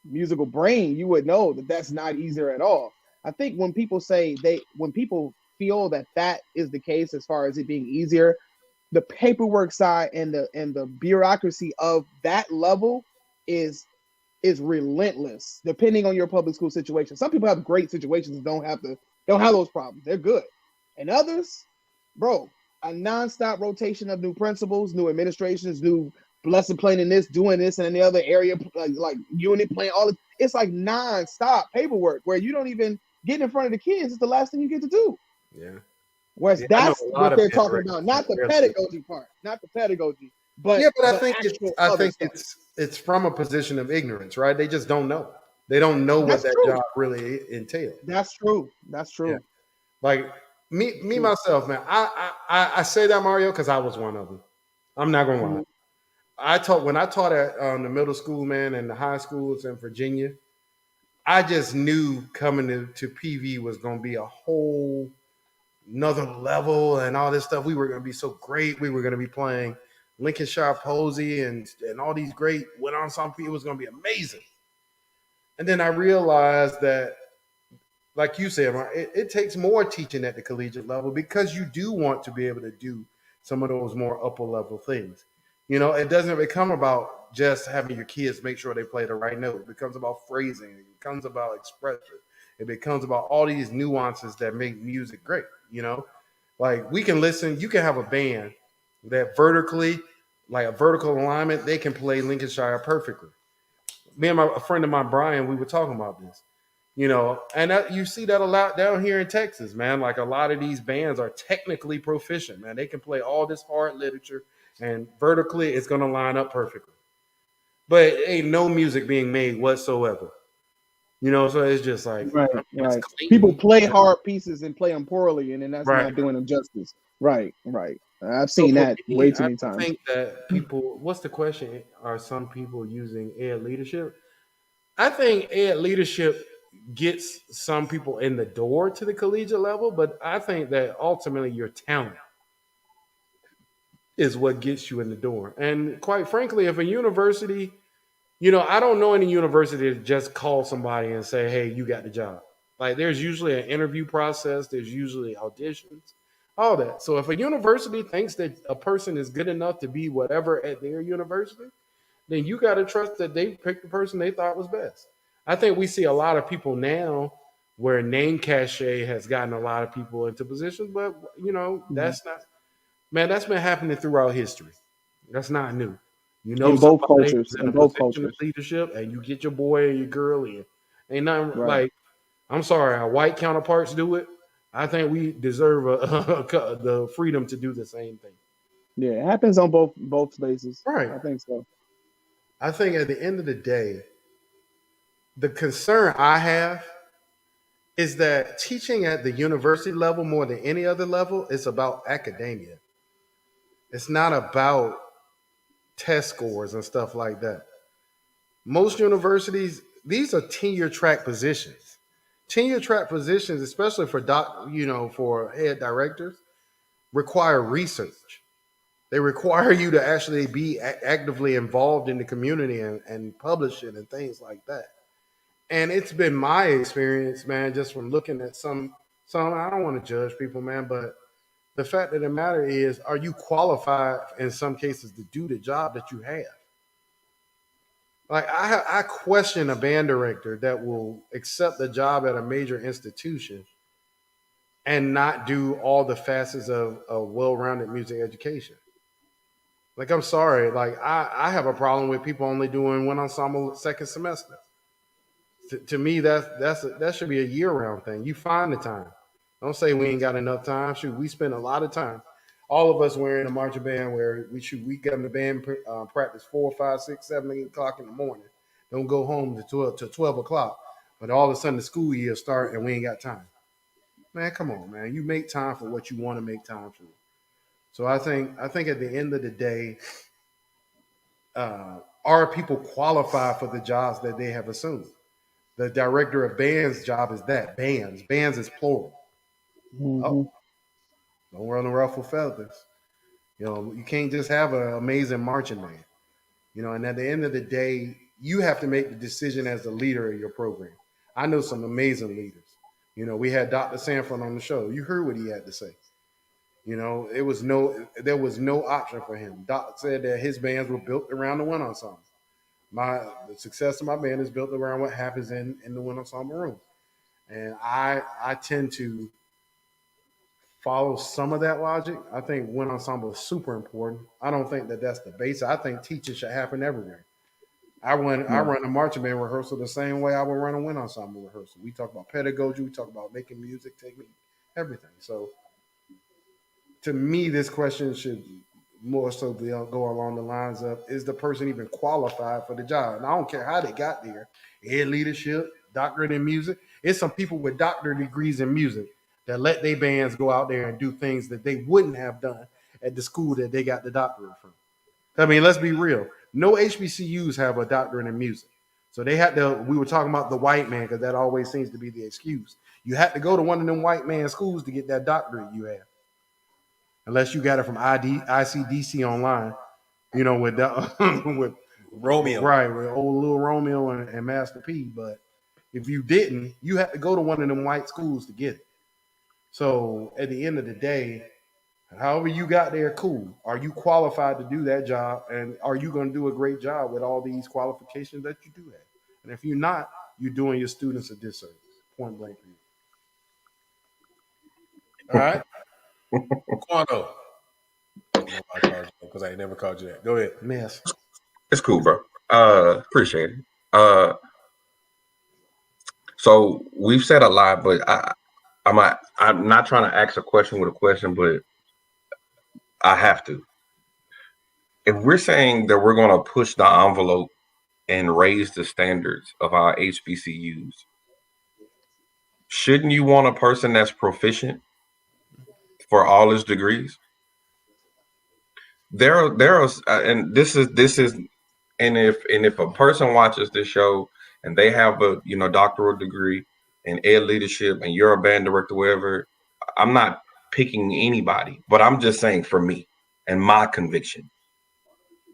musical brain, you would know that that's not easier at all. I think when people feel that is the case as far as it being easier, the paperwork side and the bureaucracy of that level is relentless depending on your public school situation. Some people have great situations and don't have those problems. They're good. And others, bro, a nonstop rotation of new principals, new administrations, new lesson planning this, doing this, and in the other area, like unit plan, all it's like nonstop paperwork where you don't even get in front of the kids. It's the last thing you get to do. Yeah. Whereas that's what they're talking about, not the pedagogy part, not the pedagogy. But I think it's from a position of ignorance, right? They just don't know. They don't know what that job really entails. That's true. Yeah. Like me myself, man. I say that, Mario, because I was one of them. I'm not gonna lie. When I taught at the middle school, man, and the high schools in Virginia, I just knew coming to PV was gonna be a whole another level and all this stuff. We were going to be so great. We were going to be playing Lincolnshire Posey and all these great wind ensemble people. It was going to be amazing. And then I realized that, like you said, it takes more teaching at the collegiate level because you do want to be able to do some of those more upper level things. You know, it doesn't become about just having your kids make sure they play the right note. It becomes about phrasing. It becomes about expression. It becomes about all these nuances that make music great. You know, like we can listen. You can have a band that vertically, like a vertical alignment, they can play Lincolnshire perfectly. Me and a friend of mine, Brian, we were talking about this. You know, and you see that a lot down here in Texas, man. Like a lot of these bands are technically proficient, man. They can play all this hard literature, and vertically, it's going to line up perfectly. But ain't no music being made whatsoever. You know, so it's just like Right, it's right. clean. People play hard pieces and play them poorly, and then that's Right. not doing them justice. Right, right. I've So seen for that me, way too I many times. think that people. What's the question? Are some people using ed leadership? I think ed leadership gets some people in the door to the collegiate level, but I think that ultimately your talent is what gets you in the door. And quite frankly, if a university, you know, I don't know any university that just call somebody and say, hey, you got the job. Like there's usually an interview process, there's usually auditions, all that. So if a university thinks that a person is good enough to be whatever at their university, then you got to trust that they picked the person they thought was best. I think we see a lot of people now where name cachet has gotten a lot of people into positions, but you know, that's not, man, that's been happening throughout history. That's not new. You know, In both somebody cultures, who's in in a both position of cultures. leadership and you get your boy or your girl in. Ain't nothing Right. like, I'm sorry, our white counterparts do it. I think we deserve the freedom to do the same thing. Yeah, it happens on both spaces. Right. I think so. I think at the end of the day, the concern I have is that teaching at the university level more than any other level is about academia. It's not about test scores and stuff like that. Most universities, these are tenure track positions. Tenure track positions, especially for for head directors, require research. They require you to actually be actively involved in the community and publishing and things like that. And it's been my experience, man, just from looking at some I don't want to judge people, man, but the fact of the matter is, are you qualified in some cases to do the job that you have? Like I question a band director that will accept a job at a major institution and not do all the facets of a well-rounded music education. Like I'm sorry, like I have a problem with people only doing one ensemble second semester. To me, that should be a year-round thing. You find the time. Don't say we ain't got enough time. Shoot, we spend a lot of time. All of us wearing a marching band where we get in the band practice 4, 5, 6, 7, 8 o'clock in the morning. Don't go home to 12 o'clock. But all of a sudden the school year start and we ain't got time. Man, come on, man. You make time for what you want to make time for. So I think at the end of the day, are people qualified for the jobs that they have assumed? The director of bands job is that bands. Bands is plural. Mhm. Oh, don't run the ruffle feathers. You know, you can't just have an amazing marching band. You know, and at the end of the day, you have to make the decision as the leader of your program. I know some amazing leaders. You know, we had Dr. Sanford on the show. You heard what he had to say. You know, there was no option for him. Doc said that his bands were built around the wind ensemble. The success of my band is built around what happens in the wind ensemble room. And I tend to follow some of that logic. I think wind ensemble is super important. I don't think that that's the base. I think teaching should happen everywhere. I run a marching band rehearsal the same way I would run a wind ensemble rehearsal. We talk about pedagogy, we talk about making music, technique, everything. So to me, this question should more so go along the lines of, is the person even qualified for the job? And I don't care how they got there. Ed leadership, doctorate in music. It's some people with doctorate degrees in music that let their bands go out there and do things that they wouldn't have done at the school that they got the doctorate from. I mean, let's be real. No HBCUs have a doctorate in music. So they had to. We were talking about the white man because that always seems to be the excuse. You had to go to one of them white man schools to get that doctorate you have, unless you got it from ICDC online. You know, with with Romeo. right, with old little Romeo and Master P. But if you didn't, you had to go to one of them white schools to get it. So at the end of the day, however you got there, cool. Are you qualified to do that job? And are you going to do a great job with all these qualifications that you do have? And if you're not, you're doing your students a disservice. Point blank. All right. Quando. Because I ain't never called you that. Go ahead. Mess. It's cool, bro. Appreciate it. So we've said a lot, but I'm not trying to ask a question with a question, but I have to. If we're saying that we're going to push the envelope and raise the standards of our HBCUs, shouldn't you want a person that's proficient for all his degrees? There are, and this is, and if a person watches this show and they have a doctoral degree in ed leadership and you're a band director, wherever, I'm not picking anybody, but I'm just saying for me and my conviction,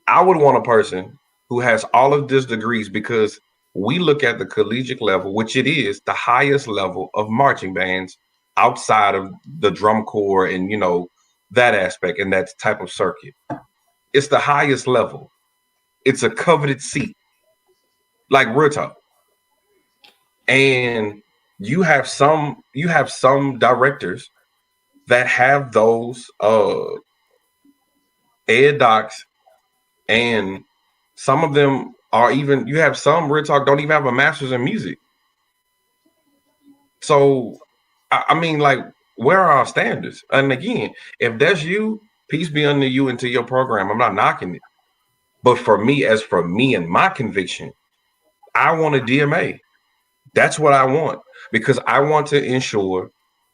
I would want a person who has all of these degrees, because we look at the collegiate level, which it is the highest level of marching bands outside of the drum corps and that aspect and that type of circuit. It's the highest level. It's a coveted seat, like real talk. And you have some directors that have those ed docs, and some of them are even, you have some real talk don't even have a master's in music. So I mean, like, where are our standards? And again, if that's you, peace be unto you and to your program. I'm not knocking it. But for me and my conviction, I want a DMA. That's what I want, because I want to ensure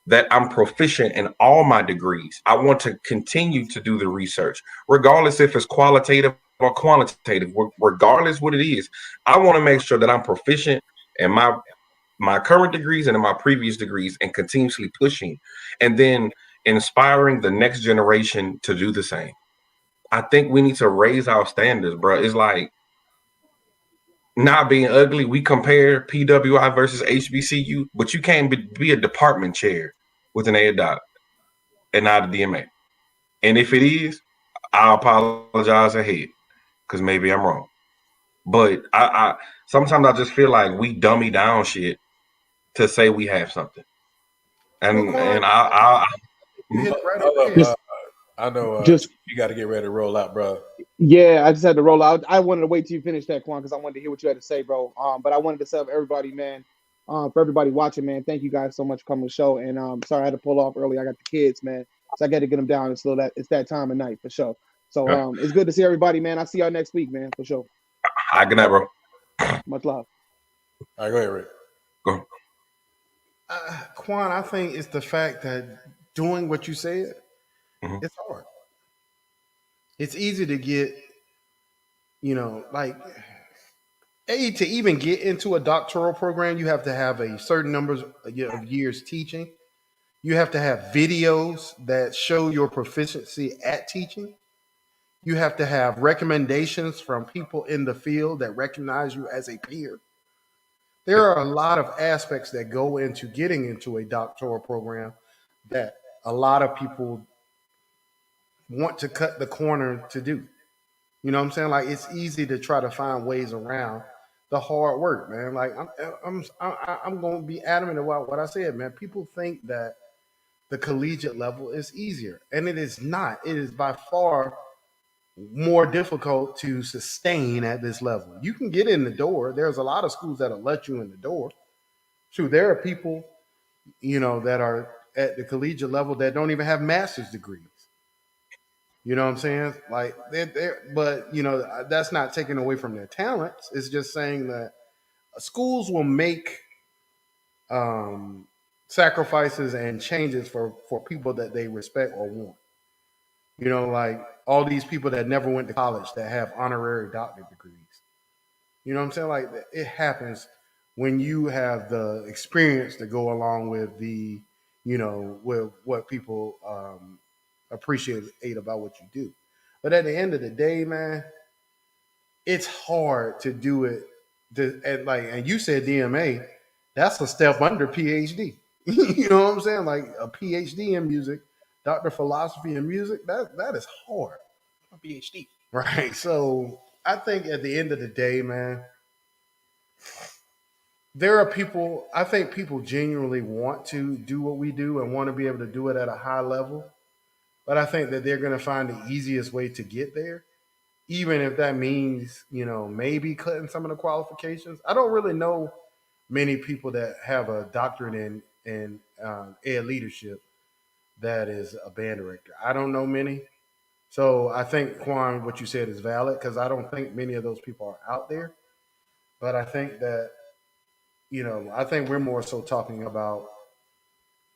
that I'm proficient in all my degrees. I want to continue to do the research, regardless if it's qualitative or quantitative, regardless what it is. I want to make sure that I'm proficient in my current degrees and in my previous degrees, and continuously pushing and then inspiring the next generation to do the same. I think we need to raise our standards, bro. It's like, not being ugly, we compare PWI versus HBCU, but you can't be a department chair with an ed doc and not a DMA. And if it is, I apologize ahead, because maybe I'm wrong. But I sometimes I just feel like we dummy down shit to say we have something. And You hit it right Hold on up, the head. I know Just you got to get ready to roll out, bro. yeah, I just had to roll out. I wanted to wait till you finish that, Quan, because I wanted to hear what you had to say, bro. But I wanted to tell everybody, man, for everybody watching, man, thank you guys so much for coming to the show. And sorry I had to pull off early. I got the kids, man, so I got to get them down. It's that time of night for sure. So it's good to see everybody, man. I'll see y'all next week, man, for sure. good night, bro. Much love. All right, go ahead, Rick. Go. Quan, I think it's the fact that doing what you said, it's hard. It's easy to get, like, to even get into a doctoral program, you have to have a certain number of years teaching. You have to have videos that show your proficiency at teaching. You have to have recommendations from people in the field that recognize you as a peer. There are a lot of aspects that go into getting into a doctoral program that a lot of people want to cut the corner to do. You know what I'm saying? Like, it's easy to try to find ways around the hard work, man. Like, I'm going to be adamant about what I said, man. People think that the collegiate level is easier, and it is not. It is by far more difficult to sustain at this level. You can get in the door. There's a lot of schools that'll let you in the door. True, there are people, that are at the collegiate level that don't even have master's degrees. You know what I'm saying? Like, but that's not taken away from their talents. It's just saying that schools will make sacrifices and changes for people that they respect or want. Like all these people that never went to college that have honorary doctorate degrees. You know what I'm saying? Like it happens when you have the experience to go along with the, with what people appreciate about what you do. But at the end of the day, man, it's hard to do it. And you said DMA, that's a step under PhD. You know what I'm saying? Like a PhD in music, Doctor of Philosophy in music, that is hard. A PhD. Right. So I think at the end of the day, man, I think people genuinely want to do what we do and want to be able to do it at a high level. But I think that they're going to find the easiest way to get there, even if that means, maybe cutting some of the qualifications. I don't really know many people that have a doctorate in ed leadership that is a band director. I don't know many. So I think, Quan, what you said is valid because I don't think many of those people are out there. But I think that, I think we're more so talking about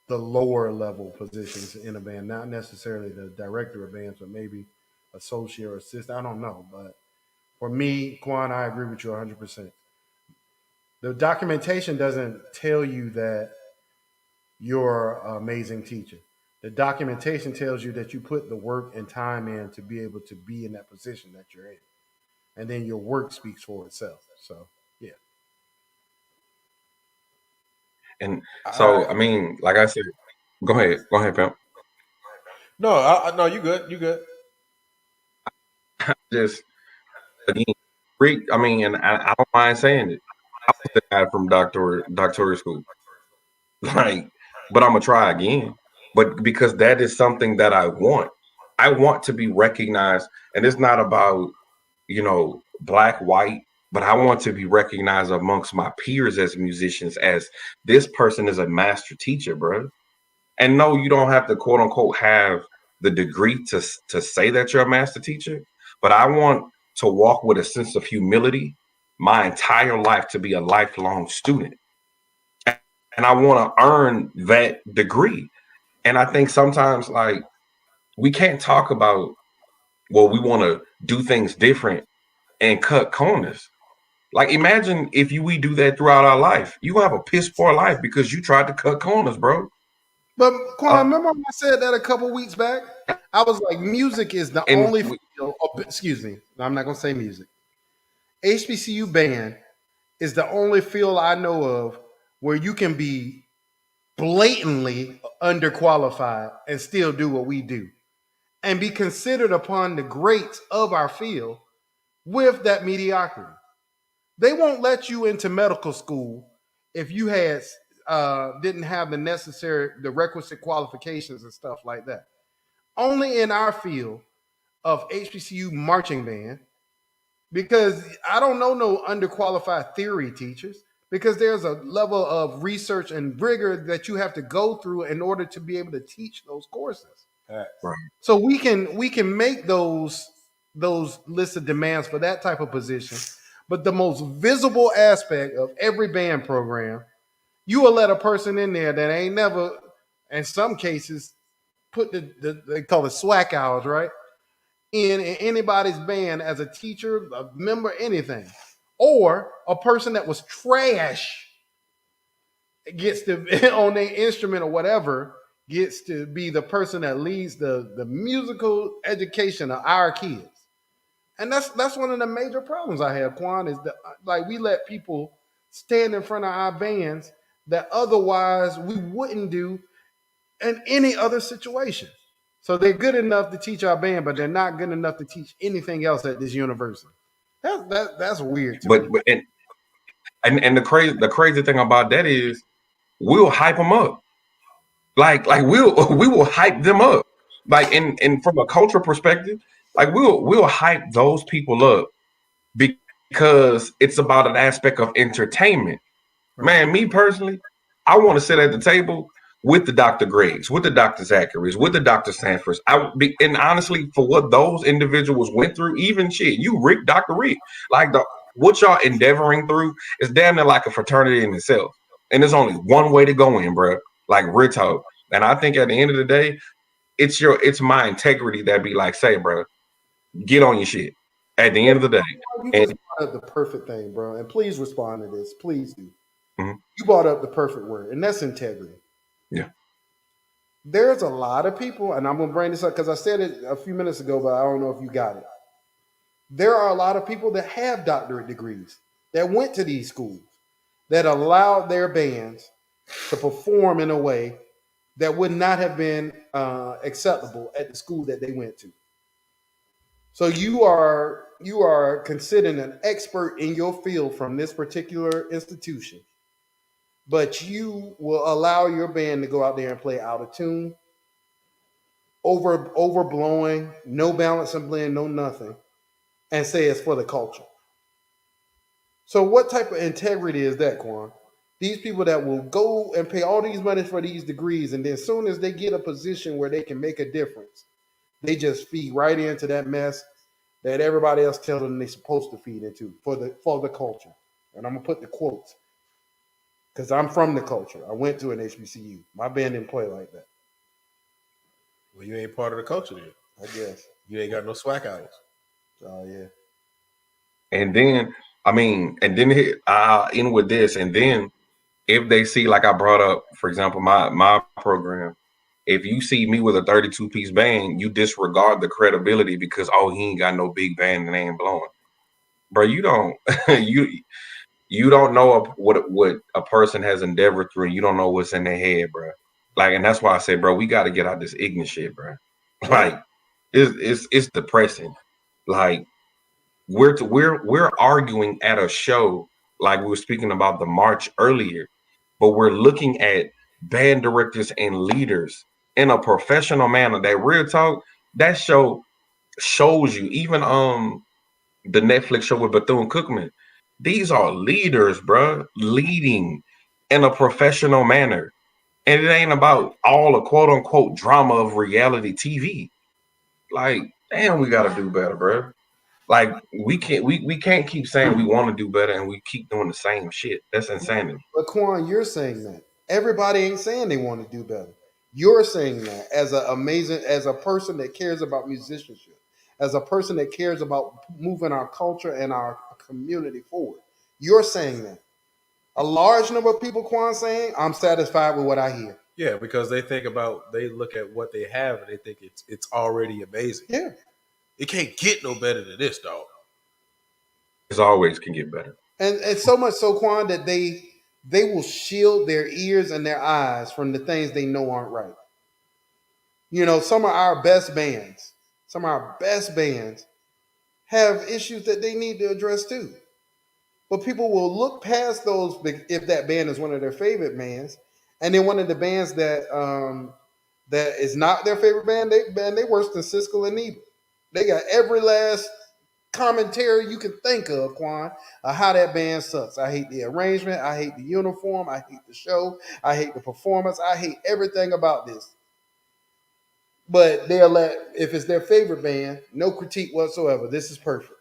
the lower level positions in a band, not necessarily the director of bands, but maybe associate or assistant. I don't know. But for me, Quan, I agree with you 100%. The documentation doesn't tell you that you're an amazing teacher. The documentation tells you that you put the work and time in to be able to be in that position that you're in. And then your work speaks for itself. So, yeah. And so, I mean, like I said, go ahead, Pimp. No, no, you good. Just again, I mean, and I don't mind saying it. I was the guy from doctoral school, like, but I'm gonna try again. But because that is something that I want to be recognized, and it's not about black, white, but I want to be recognized amongst my peers as musicians as this person is a master teacher, bro. And no, you don't have to quote unquote have the degree to say that you're a master teacher, but I want to walk with a sense of humility my entire life to be a lifelong student. And I want to earn that degree. And I think sometimes like we can't talk about, well, we want to do things different and cut corners. Like imagine if we do that throughout our life. You have a piss poor life because you tried to cut corners, bro. But Quan, remember when I said that a couple weeks back? I was like, music is the only field. Excuse me, I'm not gonna say music. HBCU band is the only field I know of where you can be blatantly underqualified and still do what we do, and be considered upon the greats of our field with that mediocrity. They won't let you into medical school if you had didn't have the requisite qualifications and stuff like that. Only in our field of HBCU marching band, because I don't know no underqualified theory teachers, because there's a level of research and rigor that you have to go through in order to be able to teach those courses. Right. So we can make those lists of demands for that type of position, but the most visible aspect of every band program, you will let a person in there that ain't never, in some cases, put they call it SWAC hours, right? In anybody's band as a teacher, a member, anything. Or a person that was trash gets to, on their instrument or whatever, gets to be the person that leads the musical education of our kids. And that's one of the major problems I have, Quan, is that like we let people stand in front of our bands that otherwise we wouldn't do in any other situation. So they're good enough to teach our band, but they're not good enough to teach anything else at this university. That's weird. But the crazy thing about that is we'll hype them up. Like we will hype them up. Like in from a cultural perspective, like we'll hype those people up because it's about an aspect of entertainment. Right. Man, me personally, I want to sit at the table with the Dr. Gregs, with the Dr. Zachary's, with the Dr. Sanfords. And honestly, for what those individuals went through, even shit, Dr. Rick, like what y'all endeavoring through is damn near like a fraternity in itself. And there's only one way to go in, bro. Like real talk. And I think at the end of the day, it's my integrity that be like, say, bro, get on your shit. At the end of the day, up the perfect thing, bro. And please respond to this. Please do. Mhm. You brought up the perfect word, and that's integrity. Yeah. There's a lot of people, and I'm gonna bring this up because I said it a few minutes ago, but I don't know if you got it. There are a lot of people that have doctorate degrees that went to these schools that allowed their bands to perform in a way that would not have been acceptable at the school that they went to. So you are considered an expert in your field from this particular institution, but you will allow your band to go out there and play out of tune, overblowing, no balance and blend, no nothing, and say it's for the culture. So what type of integrity is that, Quan? These people that will go and pay all these money for these degrees, and then as soon as they get a position where they can make a difference, they just feed right into that mess that everybody else tells them they're supposed to feed into for the culture. And I'm gonna put the quotes because I'm from the culture. I went to an HBCU. My band didn't play like that. Well, you ain't part of the culture then. I guess. You ain't got no swag hours. Oh yeah. And then, I mean, and then I'll end with this. And then if they see, like I brought up, for example, my program, if you see me with a 32-piece band, you disregard the credibility because, oh, he ain't got no big band and they ain't blowing. Bro, you don't you don't know what a person has endeavored through, and you don't know what's in their head, bro. Like, and that's why I say, bro, we got to get out this ignorant shit, bro. Like, it's depressing. Like, we're arguing at a show, like we were speaking about the march earlier, but we're looking at band directors and leaders in a professional manner. That real talk, that show shows you, even the Netflix show with Bethune-Cookman. These are leaders, bro, leading in a professional manner. And it ain't about all the quote unquote drama of reality TV. Like, damn, we gotta do better, bro. Like, we can't keep saying we want to do better and we keep doing the same shit. That's insanity. But Quan, you're saying that. Everybody ain't saying they want to do better. You're saying that as a person that cares about musicianship, as a person that cares about moving our culture and our community forward. You're saying that. A large number of people, Quan, saying, I'm satisfied with what I hear. Yeah, because they look at what they have and they think it's already amazing. Yeah. It can't get no better than this, dog. It always can get better. And so much so, Quan, that they will shield their ears and their eyes from the things they know aren't right. You know, some of our best bands have issues that they need to address too. But people will look past those if that band is one of their favorite bands, and then one of the bands that is not their favorite band, they worse than Siskel and Ebert. They got every last commentary you can think of, Quan, of how that band sucks. I hate the arrangement. I hate the uniform. I hate the show. I hate the performance. I hate everything about this. But they'll let, if it's their favorite band, no critique whatsoever. This is perfect.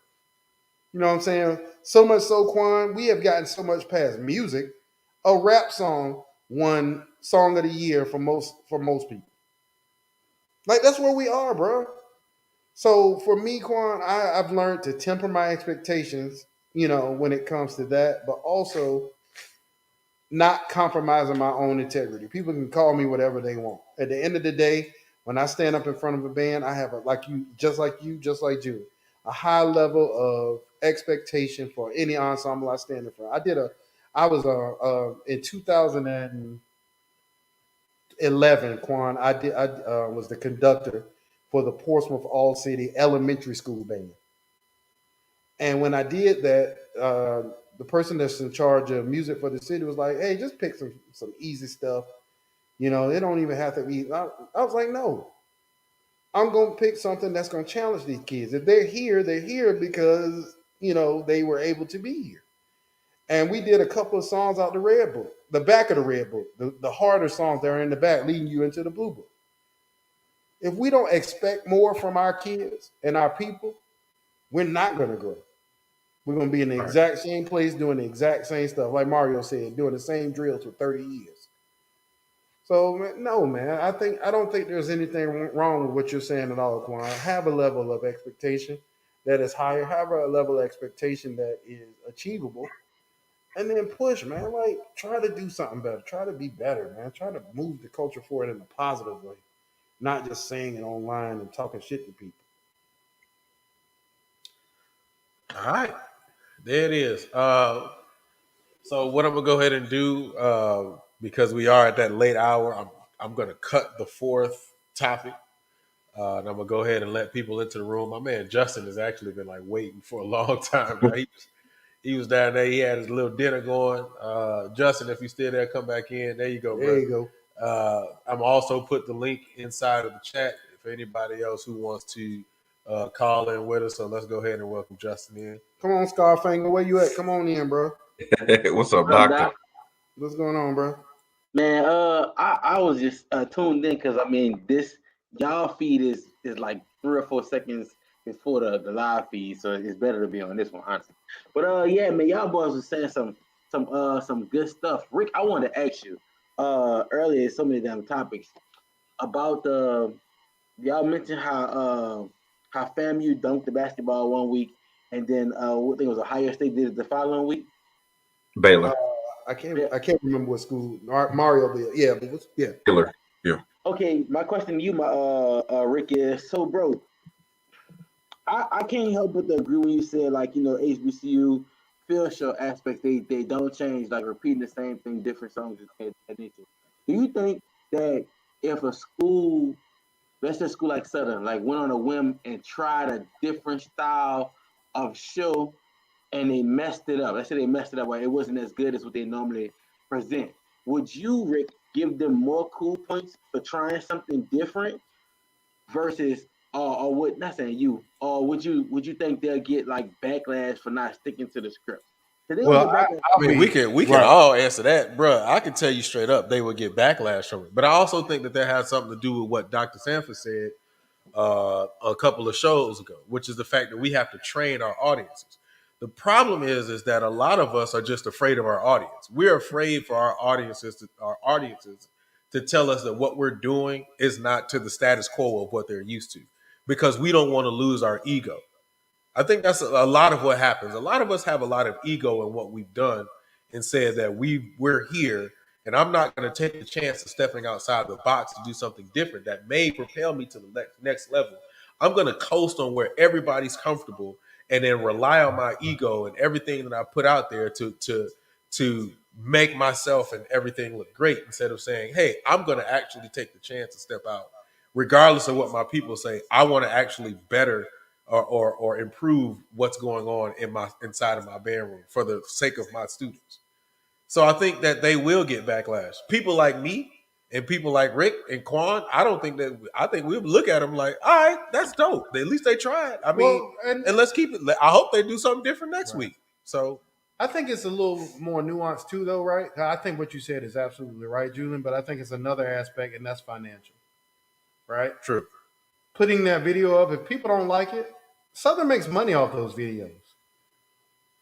You know what I'm saying? So much so, Quan, we have gotten so much past music. A rap song won Song of the Year for most people. Like, that's where we are, bro. So for me, Quan, I've learned to temper my expectations, you know, when it comes to that, but also not compromising my own integrity. People can call me whatever they want. At the end of the day, when I stand up in front of a band, I have just like you, a high level of expectation for any ensemble I stand in front. I was in 2011, Quan. I was the conductor for the Portsmouth All City Elementary School Band. And when I did that, the person that's in charge of music for the city was like, "Hey, just pick some easy stuff. You know, it don't even have to be." I was like, "No, I'm gonna pick something that's gonna challenge these kids. If they're here because they were able to be here." And we did a couple of songs out the Red Book, the back of the Red Book, the harder songs that are in the back, leading you into the Blue Book. If we don't expect more from our kids and our people, we're not gonna grow. We're going to be in the exact same place doing the exact same stuff. Like Mario said, doing the same drills for 30 years. So, no, man, I don't think there's anything wrong with what you're saying at all, Quan. Have a level of expectation. that is higher, have a level of expectation that is achievable, and then push, man. Like, try to do something better. Try to be better, man. Try to move the culture forward in a positive way, not just saying it online and talking shit to people. All right, there it is. So what I'm gonna go ahead and do, because we are at that late hour, I'm gonna cut the fourth topic, and I'm gonna go ahead and let people into the room. My man Justin has actually been like waiting for a long time now. He was down there. He had his little dinner going. Justin, if you still there, come back in. There you go, There bro. you go. I'm also put the link inside of the chat for anybody else who wants to call in with us. So let's go ahead and welcome Justin in. Come on, Scarfinger. Where you at? Come on in, bro. What's up, What up, doctor? Doc? What's going on, bro? Man, I was just tuned in because I mean this y'all feed is like 3 or 4 seconds before the live feed, so it's better to be on this one, honestly. But yeah, man, y'all boys was saying some good stuff. Rick, I wanted to ask you earlier so many damn topics about the y'all mentioned how FAMU dunked the basketball one week, and then I think it was Ohio State did it the following week. Baylor. I can't remember what school Mario did. Yeah, but yeah. Baylor. Okay, my question to you, Rick, is so, bro. I can't help but to agree when you said, like, HBCU field show aspects, they don't change, like repeating the same thing, different songs and nature. Do you think that if a school, let's say a school like Southern, like went on a whim and tried a different style of show and they messed it up, let's say they messed it up, right? It wasn't as good as what they normally present. Would you, Rick, give them more cool points for trying something different versus, or would not saying you, or would you think they'll get like backlash for not sticking to the script? So they Well, get backlash. I mean, we can right. all answer that, bro. I can tell you straight up, they would get backlash from it. But I also think that has something to do with what Dr. Sanford said a couple of shows ago, which is the fact that we have to train our audiences. The problem is that a lot of us are just afraid of our audience. We're afraid for our audiences to tell us that what we're doing is not to the status quo of what they're used to, because we don't want to lose our ego. I think that's a lot of what happens. A lot of us have a lot of ego in what we've done and said that we're here, and I'm not going to take the chance of stepping outside the box to do something different that may propel me to the next level. I'm going to coast on where everybody's comfortable and then rely on my ego and everything that I put out there to make myself and everything look great, instead of saying, hey, I'm going to actually take the chance to step out. Regardless of what my people say, I want to actually better or improve what's going on in my inside of my band room for the sake of my students. So I think that they will get backlash. People like me and people like Rick and Quan, I think we'll look at them like, all right, that's dope. At least they tried. I mean, and let's keep it. I hope they do something different next week. So I think it's a little more nuanced too, though, right? I think what you said is absolutely right, Julian. But I think it's another aspect, and that's financial, right? True. Putting that video up, if people don't like it, Southern makes money off those videos.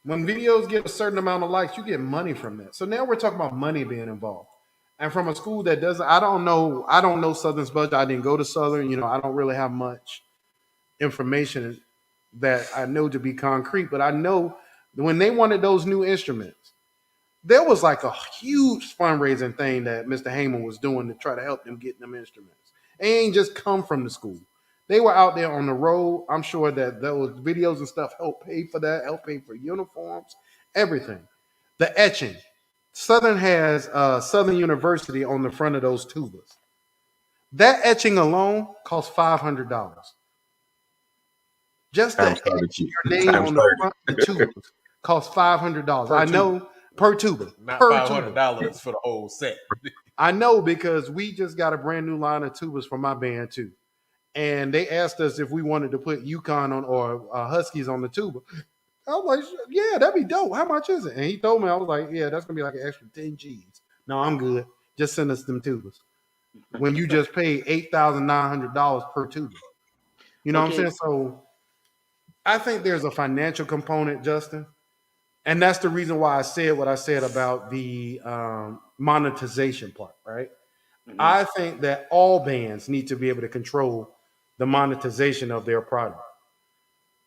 When videos get a certain amount of likes, you get money from that. So now we're talking about money being involved. And from a school that doesn't, I don't know Southern's budget. I didn't go to Southern. I don't really have much information that I know to be concrete, but I know when they wanted those new instruments, there was like a huge fundraising thing that Mr. Heyman was doing to try to help them get them instruments. They ain't just come from the school. They were out there on the road. I'm sure that those videos and stuff helped pay for that, helped pay for uniforms, everything. The etching. Southern has Southern University on the front of those tubas. That etching alone costs $500. Just to etch your name on the front of the tubas costs $500. I know per tuba. Not per $500 for the whole set. I know because we just got a brand new line of tubas for my band too. And they asked us if we wanted to put Yukon on or Huskies on the tuba. I was like, yeah, that'd be dope. How much is it? And he told me, I was like, yeah, that's going to be like an extra 10 G's. No, I'm good. Just send us them tubas. When you just pay $8,900 per tuba. You know what I'm saying? So I think there's a financial component, Justin. And that's the reason why I said what I said about the monetization part, right? Mm-hmm. I think that all bands need to be able to control the monetization of their product.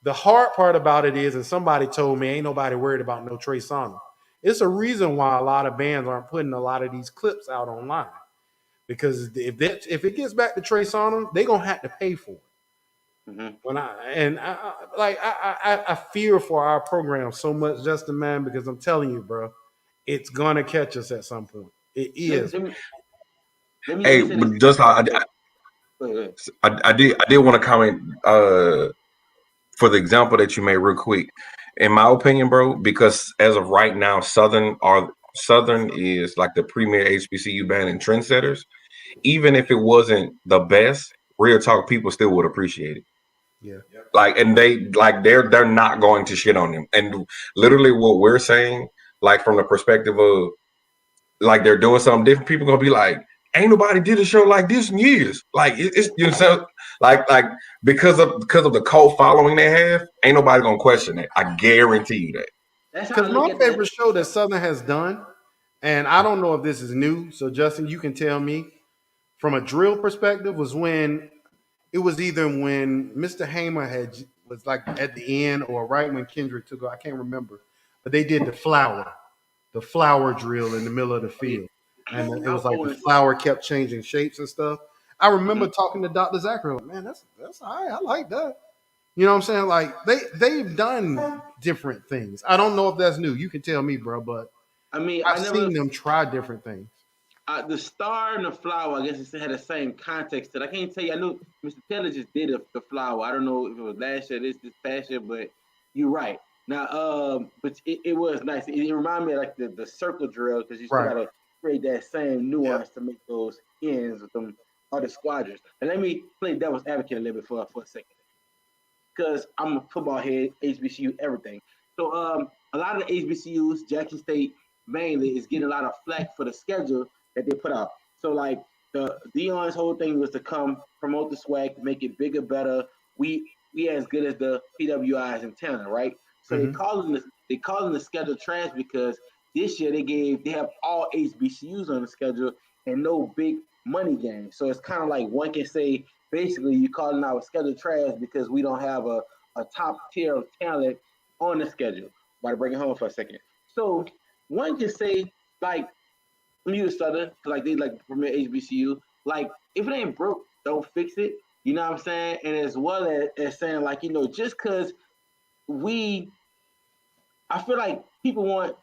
The hard part about it is, and somebody told me, ain't nobody worried about no Trey Songz. It's a reason why a lot of bands aren't putting a lot of these clips out online. Because if it gets back to Trey Songz, they're gonna have to pay for it. Mhm. I fear for our program so much, Justin, man, because I'm telling you, bro, it's gonna catch us at some point. It is. Let me Hey, say but this. just Go ahead. I did want to comment for the example that you made real quick. In my opinion, bro, because as of right now, Southern is like the premier HBCU band and trendsetters. Even if it wasn't the best, real talk, people still would appreciate it. Yeah. Like, and they're not going to shit on them. And literally, what we're saying, like from the perspective of like they're doing something different, people gonna be like, ain't nobody did a show like this in years. Like it's you know so like because of the cult following they have, ain't nobody gonna question it. I guarantee you that. That's how I Because look my at favorite that. show that Southern has done, and I don't know if this is new, so Justin, you can tell me from a drill perspective, was when it was either when Mr. Hamer was like at the end or right when Kendrick took over. I can't remember, but they did the flower drill in the middle of the field, and it was like the flower kept changing shapes and stuff. I remember talking to Dr. Zachary, like, man, that's all right. I like that. You know what I'm saying? Like they've done different things. I don't know if that's new. You can tell me, bro, but I mean, I've seen them try different things. The star and the flower, I guess it had the same context. That I can't tell you. I know Mr. Taylor just did the flower. I don't know if it was last year, this past year, but you're right. Now, but it was nice. It reminded me of like the circle drill because you still Right. gotta create that same nuance to make those ends with them other squadrons. And let me play devil's advocate a little bit for a second, because I'm a football head, HBCU, everything. So a lot of the HBCUs, Jackson State mainly, is getting a lot of flack for the schedule that they put out. So like the Deion's whole thing was to come promote the swag, make it bigger, better. We as good as the PWIs in town, right? So they calling the schedule trash because this year they have all HBCUs on the schedule and no big money game. So it's kind of like one can say basically you're calling our schedule trash because we don't have a top tier of talent on the schedule. About to bring it home for a second. So one can say like let me use Southern, like they like premier HBCU. Like if it ain't broke, don't fix it. You know what I'm saying? And as well as saying like, just cause I feel like people want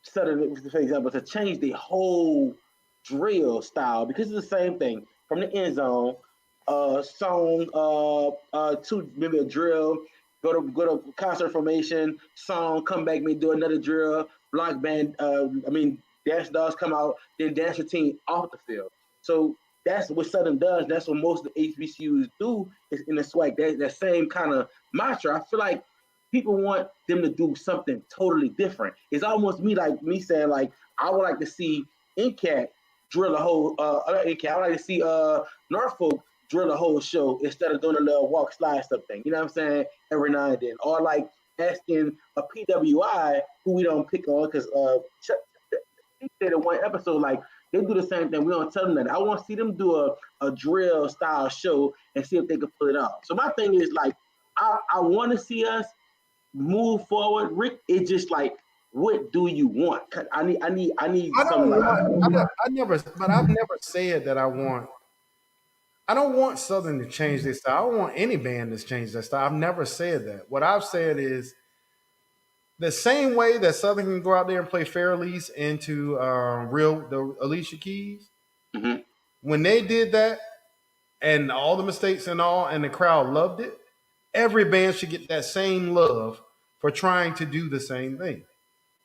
Southern, for example, to change the whole drill style because it's the same thing from the end zone, song, to maybe a drill, go to concert formation, song, come back, maybe do another drill, block band. Dance dogs come out, then dance routine off the field. So that's what Southern does. That's what most of the HBCUs do is in the swag. That same kind of mantra. I feel like people want them to do something totally different. It's almost me saying like I would like to see NCAT drill a whole NCAT. I would like to see Norfolk drill a whole show instead of doing a little walk slide stuff thing. You know what I'm saying? Every now and then, or like asking a PWI who we don't pick on because he said in one episode like they do the same thing. We don't tell them that. I want to see them do a drill style show and see if they can pull it off. So my thing is like I want to see us move forward, Rick. It's just like, what do you want? I need something like that. I've never said that I want. I don't want Southern to change their style. I don't want any band to change their style. I've never said that. What I've said is the same way that Southern can go out there and play Fairlease into the Alicia Keys. Mm-hmm. When they did that, and all the mistakes and all, and the crowd loved it, every band should get that same love for trying to do the same thing.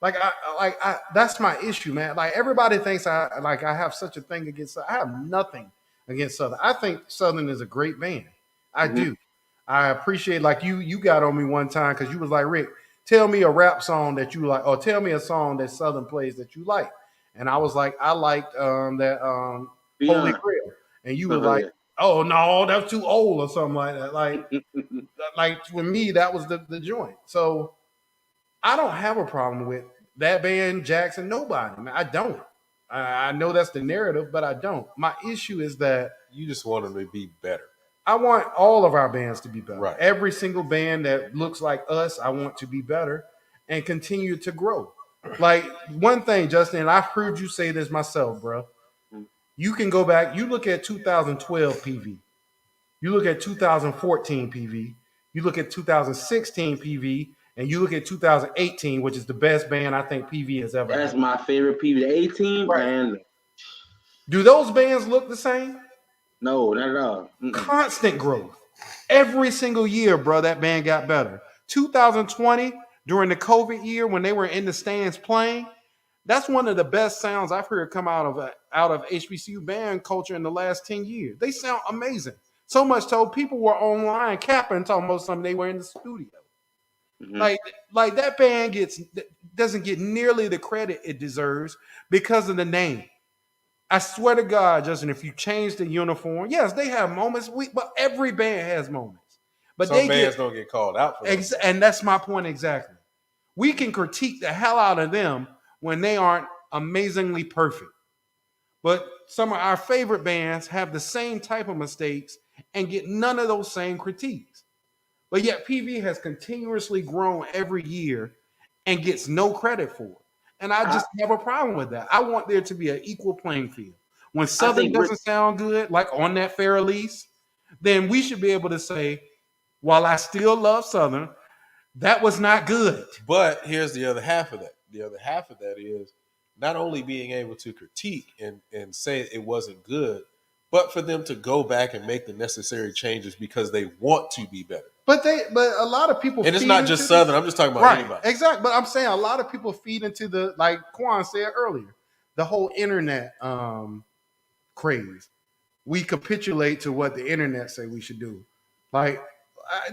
That's my issue, man. Like everybody thinks I have such a thing against. I have nothing against Southern. I think Southern is a great band. I do. I appreciate like you got on me one time because you was like, Rick, tell me a rap song that you like, or tell me a song that Southern plays that you like. And I was like, I liked that Holy Grail, and you were like, oh no, that's too old or something like that. Like for me, that was the joint. So I don't have a problem with that band, Jackson, nobody, man. I don't. I know that's the narrative, but I don't. My issue is that You just want them to be better. I want all of our bands to be better. Right. Every single band that looks like us, I want to be better and continue to grow. Like one thing, Justin, and I've heard you say this myself, bro. You can go back, you look at 2012 PV, you look at 2014 PV, you look at 2016 PV, and you look at 2018, which is the best band I think PV has ever That's had. my favorite PV. The 18, Right. man. Do those bands look the same? No, not at all. Mm-mm. Constant growth. Every single year, bro, that band got better. 2020, during the COVID year when they were in the stands playing, that's one of the best sounds I've heard come out of HBCU band culture in the last 10 years. They sound amazing. So much so people were online capping talking about something they were in the studio. Mhm. Like that band doesn't get nearly the credit it deserves because of the name. I swear to God, Justin, if you change the uniform, yes, they have moments, but every band has moments. But Some they bands get don't get called out for that. and that's my point exactly. We can critique the hell out of them when they aren't amazingly perfect. But some of our favorite bands have the same type of mistakes and get none of those same critiques. But yet PV has continuously grown every year and gets no credit for it. And I just have a problem with that. I want there to be an equal playing field. When Southern think Rick- doesn't sound good, like on that fair release, then we should be able to say, while I still love Southern, that was not good. But here's the other half of that. The other half of that is not only being able to critique and say it wasn't good, but for them to go back and make the necessary changes because they want to be better. But a lot of people And it's feed not just into Southern. I'm just talking about right, anybody. exactly. But I'm saying a lot of people feed into the, like Quan said earlier, the whole internet craze. We capitulate to what the internet say we should do. Like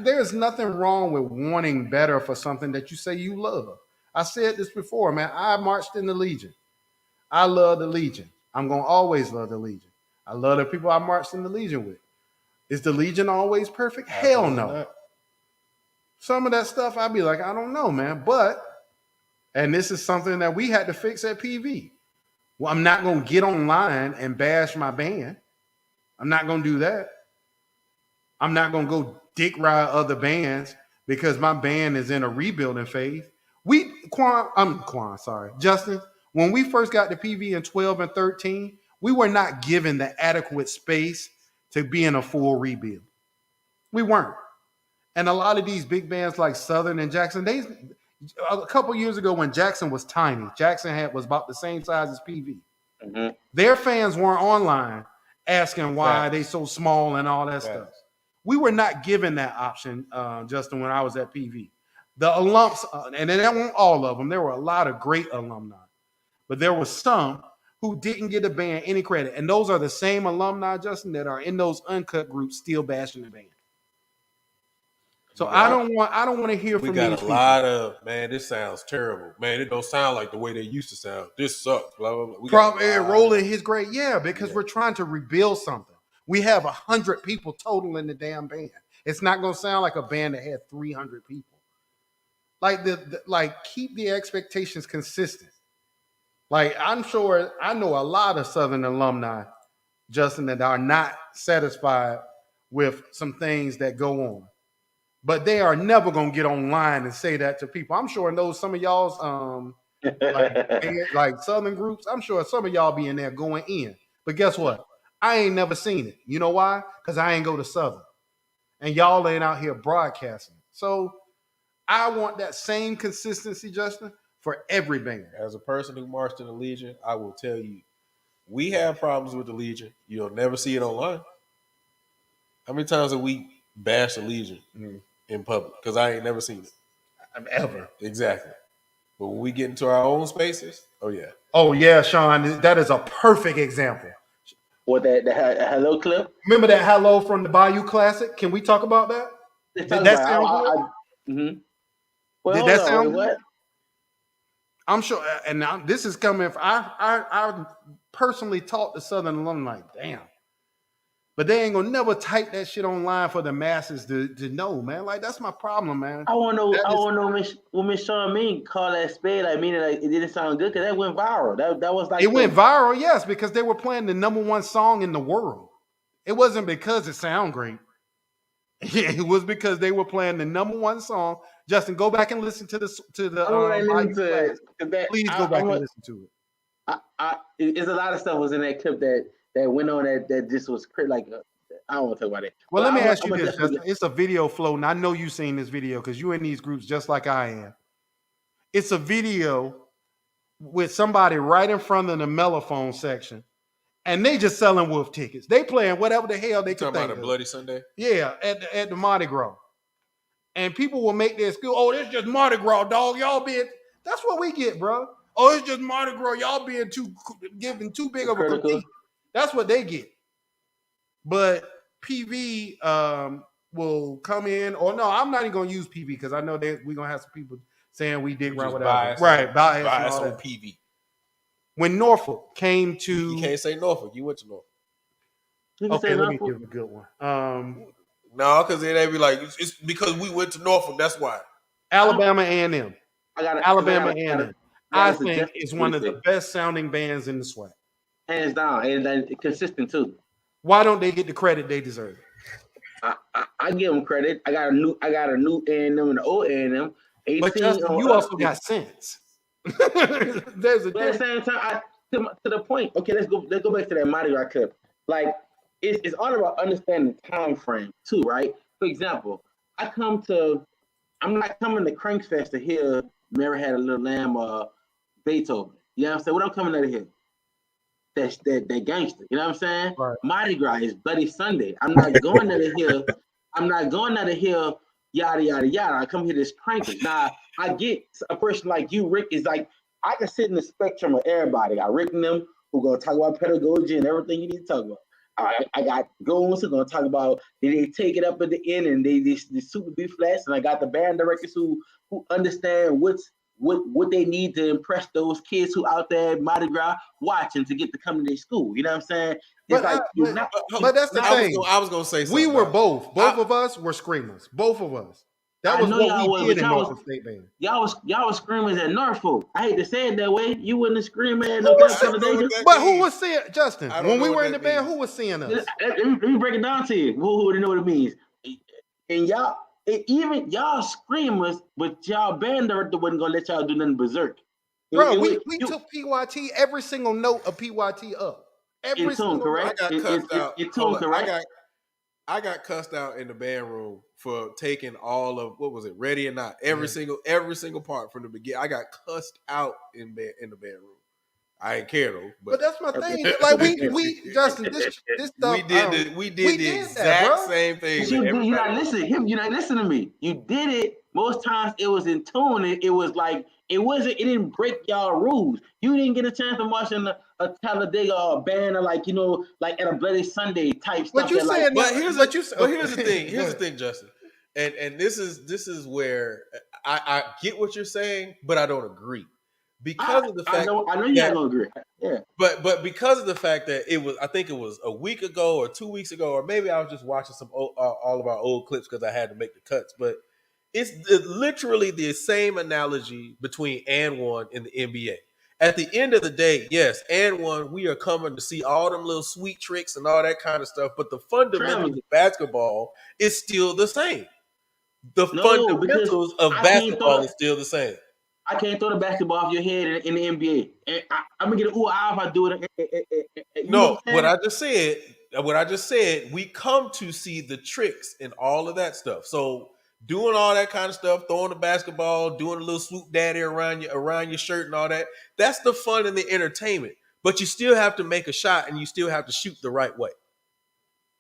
there's nothing wrong with wanting better for something that you say you love. I said this before, man. I marched in the Legion. I love the Legion. I'm gonna always love the Legion. I love the people I marched in the Legion with. Is the Legion always perfect? Hell Absolutely no. not. Some of that stuff I'd be like, I don't know, man. But, and this is something that we had to fix at PV. Well, I'm not going to get online and bash my band. I'm not going to do that. I'm not going to go dick ride other bands because my band is in a rebuilding phase. Justin, when we first got to PV in 12 and 13, we were not given the adequate space to be in a full rebuild. We weren't. And a lot of these big bands like Southern and Jackson, a couple years ago when Jackson was tiny, Jackson was about the same size as PV. Mhm. Their fans weren't online asking why they so small and all that stuff. We were not given that option, Justin, when I was at PV. The alums, and then that weren't all of them. There were a lot of great alumni, but there were some who didn't get a band any credit. And those are the same alumni, Justin, that are in those uncut groups still bashing the band. So I don't want to hear We from got these a people. lot of, man, this sounds terrible. Man, it don't sound like the way they used to sound. This sucks. Blah, blah, blah. We got a lot. Rolling his grade, because we're trying to rebuild something. We have 100 people total in the damn band. It's not going to sound like a band that had 300 people. Like keep the expectations consistent. Like I'm sure I know a lot of Southern alumni, Justin, that are not satisfied with some things that go on. But they are never gonna get online and say that to people. I'm sure those some of y'all's like Southern groups. I'm sure some of y'all be in there going in. But guess what? I ain't never seen it. You know why? Because I ain't go to Southern, and y'all ain't out here broadcasting. So I want that same consistency, Justin, for every band. As a person who marched in the Legion, I will tell you, we have problems with the Legion. You'll never see it online. How many times have we bashed the Legion in public? Because I ain't never seen it. Ever. Exactly. But when we get into our own spaces, oh yeah. Oh yeah, Sean, that is a perfect example. What the hello clip? Remember that hello from the Bayou Classic? Can we talk about that? Did that sound good? Mm-hmm. Well, Did that sound good? What? I'm sure, and now this is coming. I personally talked to Southern alumni. Damn, but they ain't gonna never type that shit online for the masses to know, man. Like that's my problem, man. I want to know when Miss Charmaine called that spade. Like meaning like it didn't sound good because that went viral. That was like it went viral, yes, because they were playing the #1 song in the world. It wasn't because it sounded great. It was because they were playing the number one song. Justin, go back and listen to the. I'm gonna listen to Volume it. 'Cause that, Please go back and listen to it. There's a lot of stuff was in that clip that went on that just was like I don't want to talk about it. Well, But let me I'm- ask you I'm this, definitely- Justin. It's a video flow, and I know you've seen this video because you're in these groups just like I am. It's a video with somebody right in front of the mellophone section, and they just selling Wolf tickets. They playing whatever the hell they You can talking think about a of. Bloody Sunday? Yeah, at the Mardi Gras. And people will make their excuse, oh, it's just Mardi Gras, dog. Y'all being, that's what we get, bro. Oh, it's just Mardi Gras. Y'all being giving too big of a Critical. critique. That's what they get. But PV will come in, or no, I'm not even going to use PV because I know we're going to have some people saying we did right, Just whatever. bias, Right, bias and bias all on that. PV. When Norfolk came to, You can't say Norfolk. You went to Norfolk. You can okay, say let me Norfolk. give a good one. No, because they be like, it's because we went to Norfolk. That's why. Alabama A&M. I got Alabama A&M. I think it's is one of the best sounding bands in the SWAC. hands down, and then consistent too. Why don't they get the credit they deserve? I give them credit. I got a new A&M and the old A&M. 18 But Justin, you also got sense. There's a But at the difference. same time, to the point. Okay, let's go back to that Mardi Gras clip. Like it's all about understanding time frame too, right? For example, I'm not coming to Crankfest to hear Mary Had a Little Lamb or Beethoven. You know what I'm saying? What I'm coming to hear? That gangster. You know what I'm saying? Right. Mardi Gras is Bloody Sunday. I'm not going there to hear. I'm not going there to hear yada yada yada. I come here to cranking. Now I get a person like you, Rick, is like I can sit in the spectrum of everybody. I Rick and them who gonna talk about pedagogy and everything you need to talk about. I got goons who gonna talk about they take it up at the end and they super B flats, and I got the band directors who understand what they need to impress those kids who out there at Mardi Gras watching to get to come to their school. You know what I'm saying? It's But that's the thing. I was gonna say something. We were both of us were screamers. Both of us. That I was know what y'all we was, did but in y'all Norfolk State Band. y'all was screamers at Norfolk. I hate to say it that way. You wouldn't have screamed at Who no was kind of know what Talladega. that But who means. was seeing Justin? I don't When know we what were in the that band, means. who was seeing us? Let me break it down to you. Who didn't know what it means? And y'all, even y'all screamers, but y'all band director wasn't gonna let y'all do nothing berserk. Bro, we took PYT every single note of PYT up. Every in tune, single correct? I got cussed out. In Hold tune, on. correct? I got cussed out in the band room for taking all of what was it, Ready or Not, every single part from the beginning. I got cussed out in the band room. I ain't care though, But that's my thing. Like we Justin, this stuff. we did the that, exact bro. same thing. But that you're everybody not else listening. You're not listening to me. You did it. Most times it was in tune. It was like it didn't break y'all rules. You didn't get a chance to watch a Talladega or a band or like at a Bloody Sunday type stuff. But you said But here's the thing. Here's Go the thing, Justin. And this is where I get what you're saying, but I don't agree. Because of the fact I know you're not gonna agree. Yeah. But because of the fact that I think it was a week ago or 2 weeks ago, or maybe I was just watching some all of our old clips because I had to make the cuts. But it's literally the same analogy between and one in the NBA. At the end of the day, yes, and one, we are coming to see all them little sweet tricks and all that kind of stuff. But the fundamentals of basketball is still the same. The fundamentals of basketball is still the same. I can't throw the basketball off your head in the NBA. And I'm gonna get an ooh if I do it. No, what I just said, we come to see the tricks and all of that stuff. So doing all that kind of stuff, throwing the basketball, doing a little swoop daddy around your shirt and all that, that's the fun and the entertainment. But you still have to make a shot and you still have to shoot the right way.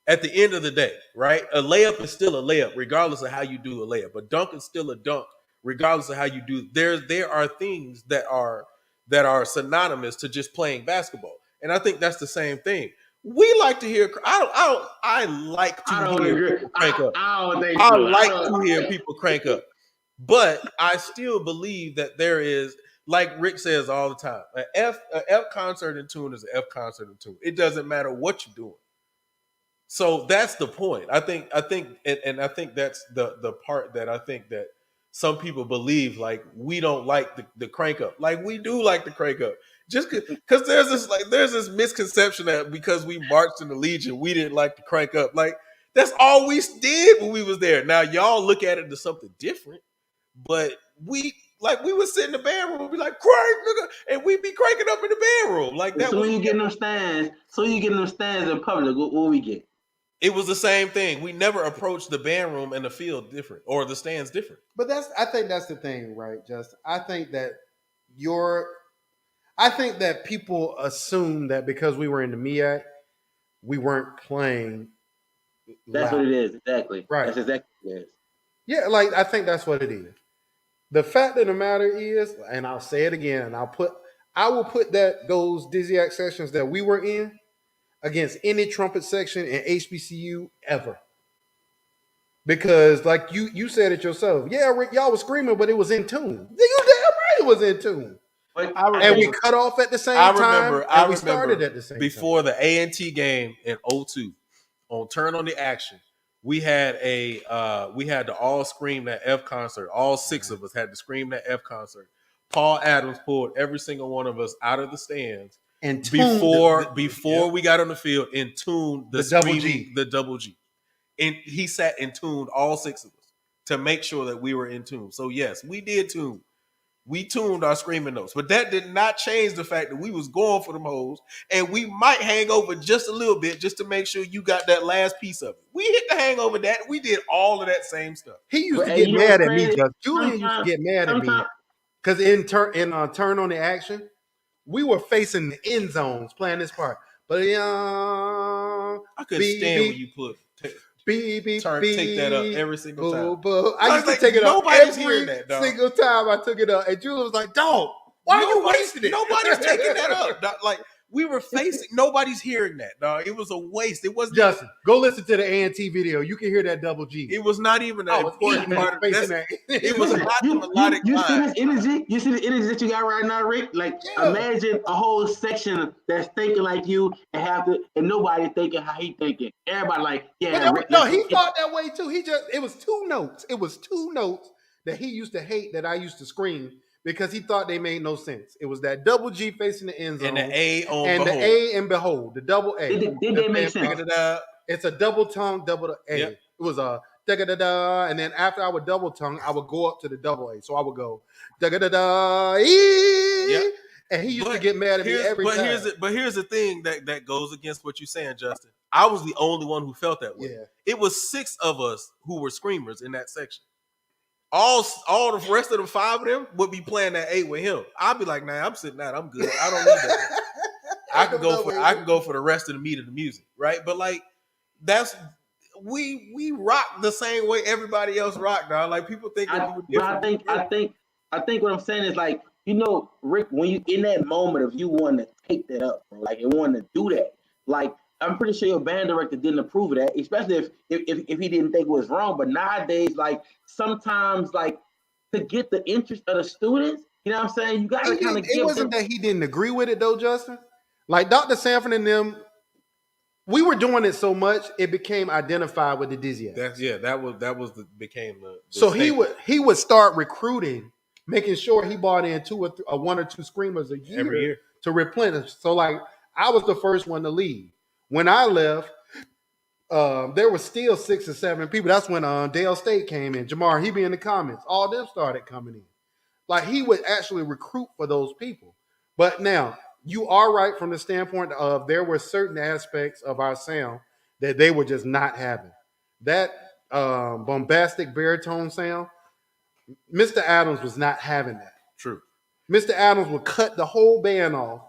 At the end of the day, right? A layup is still a layup, regardless of how you do a layup. A dunk is still a dunk, regardless of how you do. There are things that are synonymous to just playing basketball, and I think that's the same thing. We like to hear. I like to hear people crank up. I like to hear people crank up, but I still believe that there is, like Rick says all the time, an F concert in tune is an F concert in tune. It doesn't matter what you're doing. So that's the point. I think, and I think that's the part that I think that some people believe, like we don't like the crank up. Like we do like the crank up. Just because there's this misconception that because we marched in the Legion, we didn't like the crank up. Like That's all we did when we was there. Now y'all look at it as something different, but we would sit in the band room, be like, crank, nigga, and we'd be cranking up in the band room. Like that So was when you get in them stands, in public, what we get? it was the same thing. We never approached the band room and the field different or the stands different. But I think that's the thing, right, Justin? I think that people assume that because we were in the MEAC, we weren't playing. That's loud. what it is, exactly. Right. That's exactly what it is. Yeah, like I think that's what it is. The fact of the matter is, and I'll say it again, I will put those Dizzy sessions that we were in against any trumpet section in HBCU ever. Because like you said it yourself. Yeah, Rick, y'all was screaming, but it was in tune. You damn right it was in tune. And we cut off at the same time. And we started at the same before time. the A&T game in 02 on Turn on the Action. We had to all scream that F concert. All 6 of us had to scream that F concert. Paul Adams pulled every single one of us out of the stands And before we got on the field and tuned the double G. And he sat and tuned all 6 of us to make sure that we were in tune. So yes, we did tune. We tuned our screaming notes, but that did not change the fact that we was going for them hoes, and we might hang over just a little bit just to make sure you got that last piece of it. We hit the hangover that. We did all of that same stuff. He used to get mad at me, Justin. Julian used to get mad at me because in Turn on the Action, we were facing the end zones playing this part. But I couldn't stand when you put take that up every single time. I used to take it up every single time I took it up. And Julian was like, dog, why are you wasting it? Nobody's taking that up. Dog. Like, we were facing, nobody's hearing that, dog. It was a waste. It wasn't. Justin, go listen to the A&T video. You can hear that double G. It was not even an important part of that. It was not the melodic You see line. this energy? You see the energy that you got right now, Rick? Like, imagine a whole section that's thinking like you and nobody thinking how he thinking. Everybody like, yeah. Rick, no, he thought that way too. It was 2 notes. It was 2 notes that he used to hate that I used to scream because he thought they made no sense. It was that double G facing the end zone and the A on and Behold. the A and Behold, the double A. Did they make sense? It's a double tongue, double A. Yep. It was a da-da-da-da, and then after I would double tongue, I would go up to the double A. So I would go da-da-da-da, yep. And he used to get mad at me every time. But here's the thing that goes against what you're saying, Justin. I was the only one who felt that way. Yeah. It was 6 of us who were screamers in that section. All the rest of the 5 of them would be playing that 8 with him. I'd be like, nah, I'm sitting out. I'm good. I don't need that. I can go for the rest of the meat of the music, right? But like, we rock the same way everybody else rock, dog. Like, people think we were different. I think what I'm saying is like, Rick, when you in that moment of you wanting to take that up, bro, like you wanting to do that, like I'm pretty sure your band director didn't approve of that, especially if he didn't think it was wrong. But nowadays, like sometimes, like to get the interest of the students, you know what I'm saying? You got to kind of give. It wasn't that he didn't agree with it though, Justin. Like Dr. Sanford and them, we were doing it so much it became identified with the Dizzy. So he would start recruiting, making sure he bought in 1 or 2 screamers a year every year to replenish. So like I was the first one to leave. When I left, there was still 6 or 7 people. That's when Dale State came in. Jamar, he be in the comments. All them started coming in. Like he would actually recruit for those people. But now you are right from the standpoint of there were certain aspects of our sound that they were just not having. That bombastic baritone sound, Mr. Adams was not having that. True. Mr. Adams would cut the whole band off,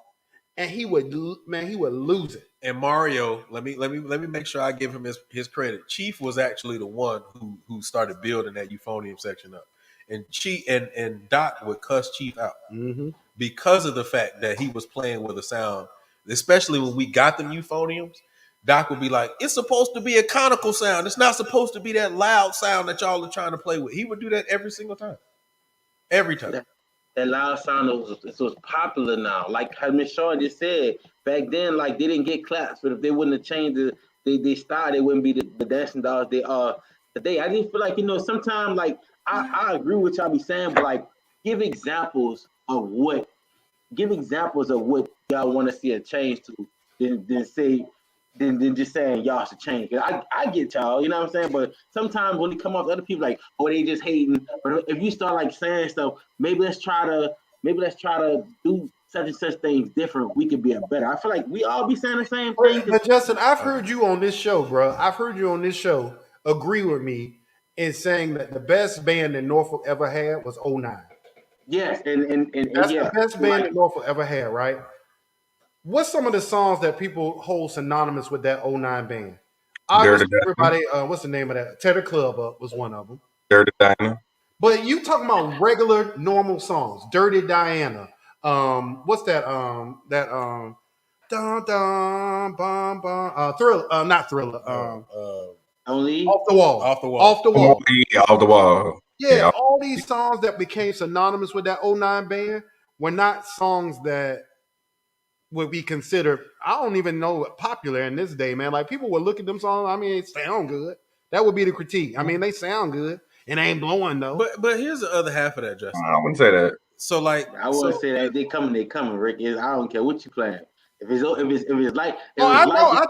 and he would lose it. And Mario, let me make sure I give him his credit. Chief was actually the one who started building that euphonium section up, and and Doc would cuss Chief out because of the fact that he was playing with a sound, especially when we got them euphoniums. Doc would be like, "It's supposed to be a conical sound. It's not supposed to be that loud sound that y'all are trying to play with." He would do that every single time, every time. That loud sound was popular now. Like how Miss Shaw just said, back then, like they didn't get claps, but if they wouldn't have changed they style, they wouldn't be the dancing dolls they are today. I just feel like, sometimes like I agree with y'all be saying, but like give examples of what y'all want to see a change to, then say than just saying y'all should change. I get y'all, you know what I'm saying? But sometimes when it come off the other people like, oh, they just hating. But if you start like saying stuff, maybe let's try to do such and such things different. We could be a better. I feel like we all be saying the same thing. But Justin, I've heard you on this show, bro. I've heard you on this show agree with me in saying that the best band that Norfolk ever had was 09. Yes, and That's yeah, the best band like, that Norfolk ever had, right? What's some of the songs that people hold synonymous with that 09 band? Obviously, Dirty everybody, what's the name of that? Tear the Club Up was one of them. Dirty Diana. But you talking about regular, normal songs. Dirty Diana. What's that? Dun dun bum bum. Thriller. Not Thriller. only Off the Wall. Off the Wall. Off the Wall. Yeah, off the wall. Yeah, all these songs that became synonymous with that 09 band were not songs that would be considered, I don't even know what popular in this day, man. Like people would look at them songs, I mean, they sound good. That would be the critique. I mean, they sound good. It ain't blowing though. But here's the other half of that, Justin. I wouldn't say that. So like, I wouldn't say that they coming, Rick. I don't care what you playing. If it's like, I know.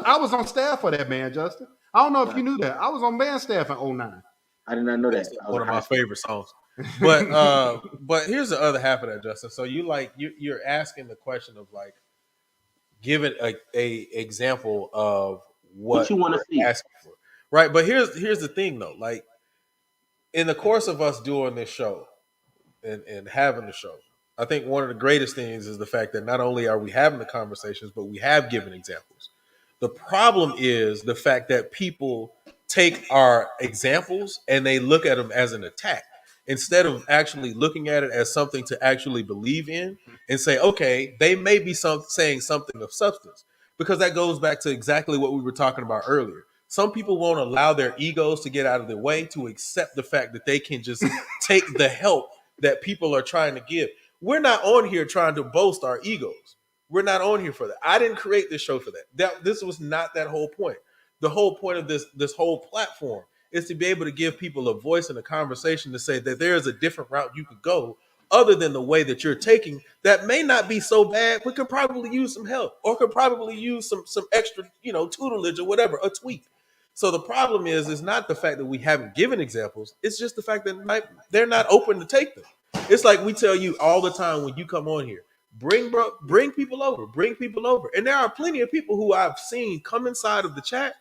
I was on staff for that band, Justin. I don't know if you knew that. I was on band staff in 09. I did not know that. one of my favorite songs. But here's the other half of that, Justin. So you're asking the question of like, give it a example of what you want to see, asking for, right? But here's the thing though, like in the course of us doing this show and having the show, I think one of the greatest things is the fact that not only are we having the conversations, but we have given examples. The problem is the fact that people take our examples and they look at them as an attack instead of actually looking at it as something to actually believe in and say, okay, they may be saying something of substance, because that goes back to exactly what we were talking about earlier. Some people won't allow their egos to get out of their way to accept the fact that they can just take the help that people are trying to give. We're not on here trying to boast our egos. We're not on here for that. I didn't create this show for that. This was not that whole point. The whole point of this whole platform is to be able to give people a voice in a conversation to say that there is a different route you could go other than the way that you're taking that may not be so bad, but could probably use some help or could probably use some extra, tutelage or whatever, a tweak. So the problem is not the fact that we haven't given examples. It's just the fact that they're not open to take them. It's like we tell you all the time when you come on here, bring people over. And there are plenty of people who I've seen come inside of the chat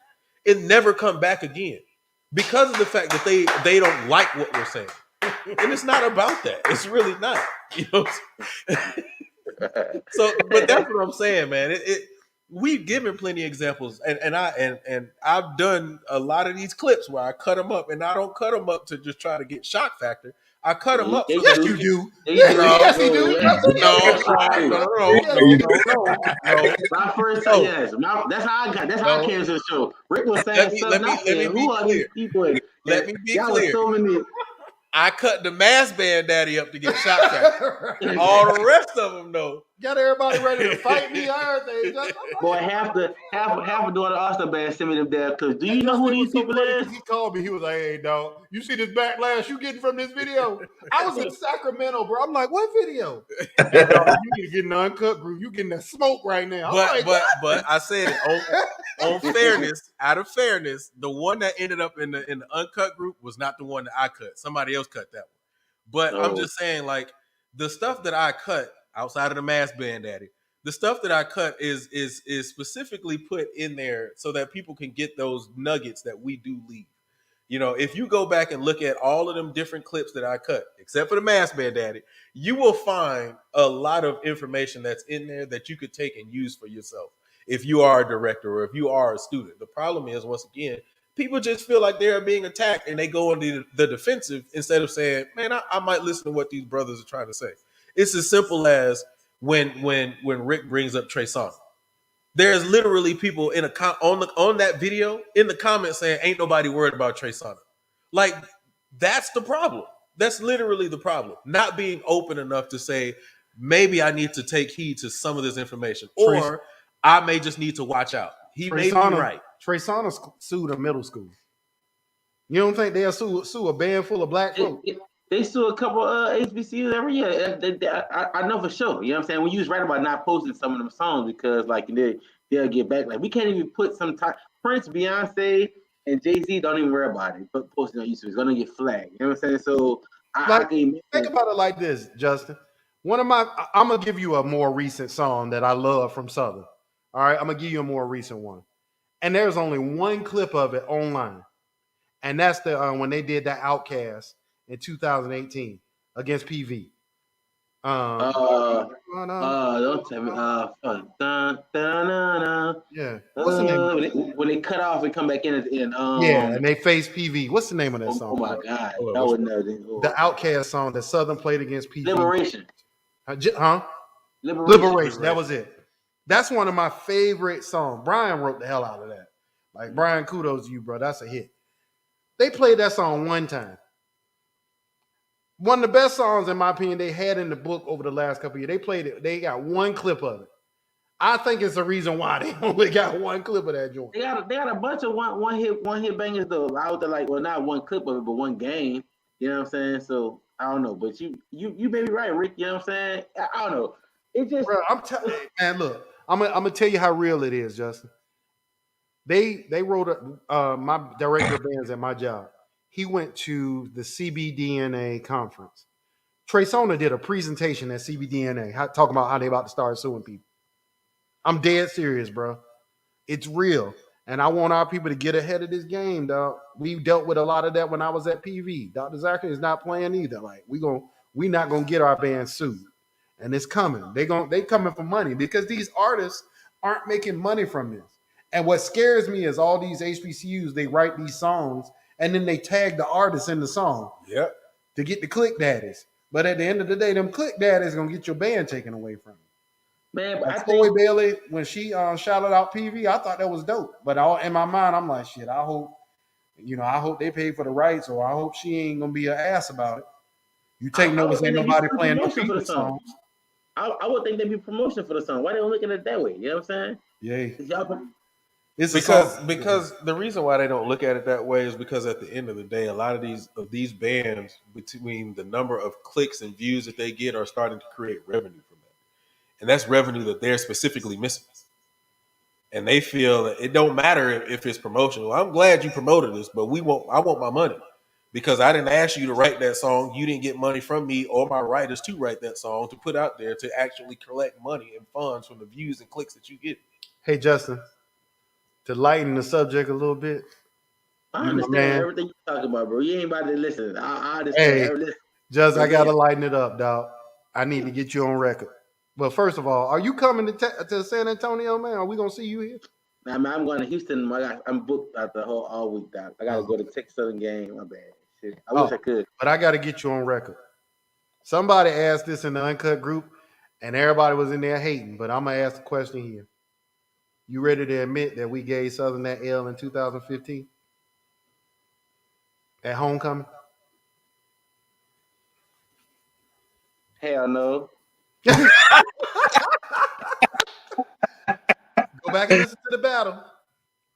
and never come back again because of the fact that they don't like what we're saying. And it's not about that. It's really not. So, but that's what I'm saying, man. We've given plenty of examples, and I've done a lot of these clips where I cut them up, and I don't cut them up to just try to get shock factor. I cut them up. Yes, you do. Yes, you do. No. My first time, yes. That's how I got. That's how I came to the show. Rick was saying something. Who are these people? Let me be clear. So many. I cut the mass band daddy up to get shot factor. All the rest of them, though. Got everybody ready to fight me. Boy, half of doing the All-Star band send me them there. Cause do you know who these people is? He called me. He was like, "Hey, dog, you see this backlash you getting from this video?" I was in Sacramento, bro. I'm like, "What video?" Hey, dog, you need to get in the uncut group. You getting that smoke right now. But I said it on fairness. Out of fairness, the one that ended up in the uncut group was not the one that I cut. Somebody else cut that one. But I'm just saying, like, the stuff that I cut outside of the mass band daddy, the stuff that I cut is specifically put in there so that people can get those nuggets that we do leave. If you go back and look at all of them different clips that I cut, except for the mass band daddy, you will find a lot of information that's in there that you could take and use for yourself if you are a director or if you are a student. The problem is, once again, people just feel like they're being attacked and they go on the defensive instead of saying, man, I might listen to what these brothers are trying to say. It's as simple as when Rick brings up Trey Songz. There's literally people on that video in the comments saying, ain't nobody worried about Trey Songz. Like, that's the problem. That's literally the problem. Not being open enough to say, maybe I need to take heed to some of this information. Or I may just need to watch out. He may be right. Trey Songz sued a middle school. You don't think they'll sue a band full of black folk? They sue a couple HBCUs every year. I know for sure. You know what I'm saying? When you was right about not posting some of them songs because like they'll get back. Like we can't even put some time. Prince, Beyonce, and Jay-Z don't even worry about it. But posting on YouTube is gonna get flagged. You know what I'm saying? So I Like, can think about it like this, Justin. I'm gonna give you a more recent song that I love from Southern. All right, I'm gonna give you a more recent one, and there's only one clip of it online, and that's the when they did that Outcast in 2018 against PV. don't tell me. Yeah, what's the name? When they cut off and come back in at the end. Yeah, and they face PV. What's the name of that song? Oh my God, Hold on, that what's would never. the Outcast song that Southern played against PV. Liberation. Liberation. That was it. That's one of my favorite songs. Brian wrote the hell out of that. Like, Brian, kudos to you, bro. That's a hit. They played that song one time. One of the best songs, in my opinion, they had in the book over the last couple of years. They played it. They got one clip of it. I think it's the reason why they only got one clip of that joint. They got a bunch of one hit bangers though out there, like, well, not one clip of it, but one game. You know what I'm saying? So I don't know, but you may be right, Rick. You know what I'm saying? I don't know. It just, bro, I'm telling you, man. Look, I'm gonna tell you how real it is, Justin. They wrote my director of bands at my job. He went to the CBDNA conference. Trey Songz did a presentation at CBDNA talking about how they about to start suing people. I'm dead serious, bro. It's real. And I want our people to get ahead of this game, dog. We dealt with a lot of that when I was at PV. Dr. Zachary is not playing either. Like, we not gonna get our band sued. And it's coming. They coming for money because these artists aren't making money from this. And what scares me is all these HBCUs, they write these songs and then they tag the artists in the song. Yep. To get the click daddies. But at the end of the day, them click daddies gonna get your band taken away from you. Man, but like Chloe Bailey, when she shouted out PV, I thought that was dope. But in my mind, I'm like, shit, I hope they pay for the rights, or I hope she ain't gonna be an ass about it. You take notice, ain't nobody playing no FIFA songs. I would think they'd be promotion for the song. Why they don't look at it that way? You know what I'm saying? Yeah. It's because the reason why they don't look at it that way is because at the end of the day, a lot of these bands, between the number of clicks and views that they get, are starting to create revenue from that, and that's revenue that they're specifically missing. And they feel that it don't matter if it's promotional. I'm glad you promoted this, but I want my money because I didn't ask you to write that song. You didn't get money from me or my writers to write that song to put out there to actually collect money and funds from the views and clicks that you get. Hey, Justin. To lighten the subject a little bit. I understand everything you're talking about, bro. You ain't about to listen. I understand. Hey, Just I gotta lighten it up, dog. I need to get you on record. But first of all, are you coming to San Antonio, man? Are we gonna see you here? Nah, man, I'm going to Houston. I'm booked out the whole all week, dog. I gotta go to Texas Southern game. My bad. Shit. I wish I could. But I gotta get you on record. Somebody asked this in the Uncut group, and everybody was in there hating. But I'm gonna ask the question here. You ready to admit that we gave Southern that L in 2015? At homecoming? Hell no. Go back and listen to the battle.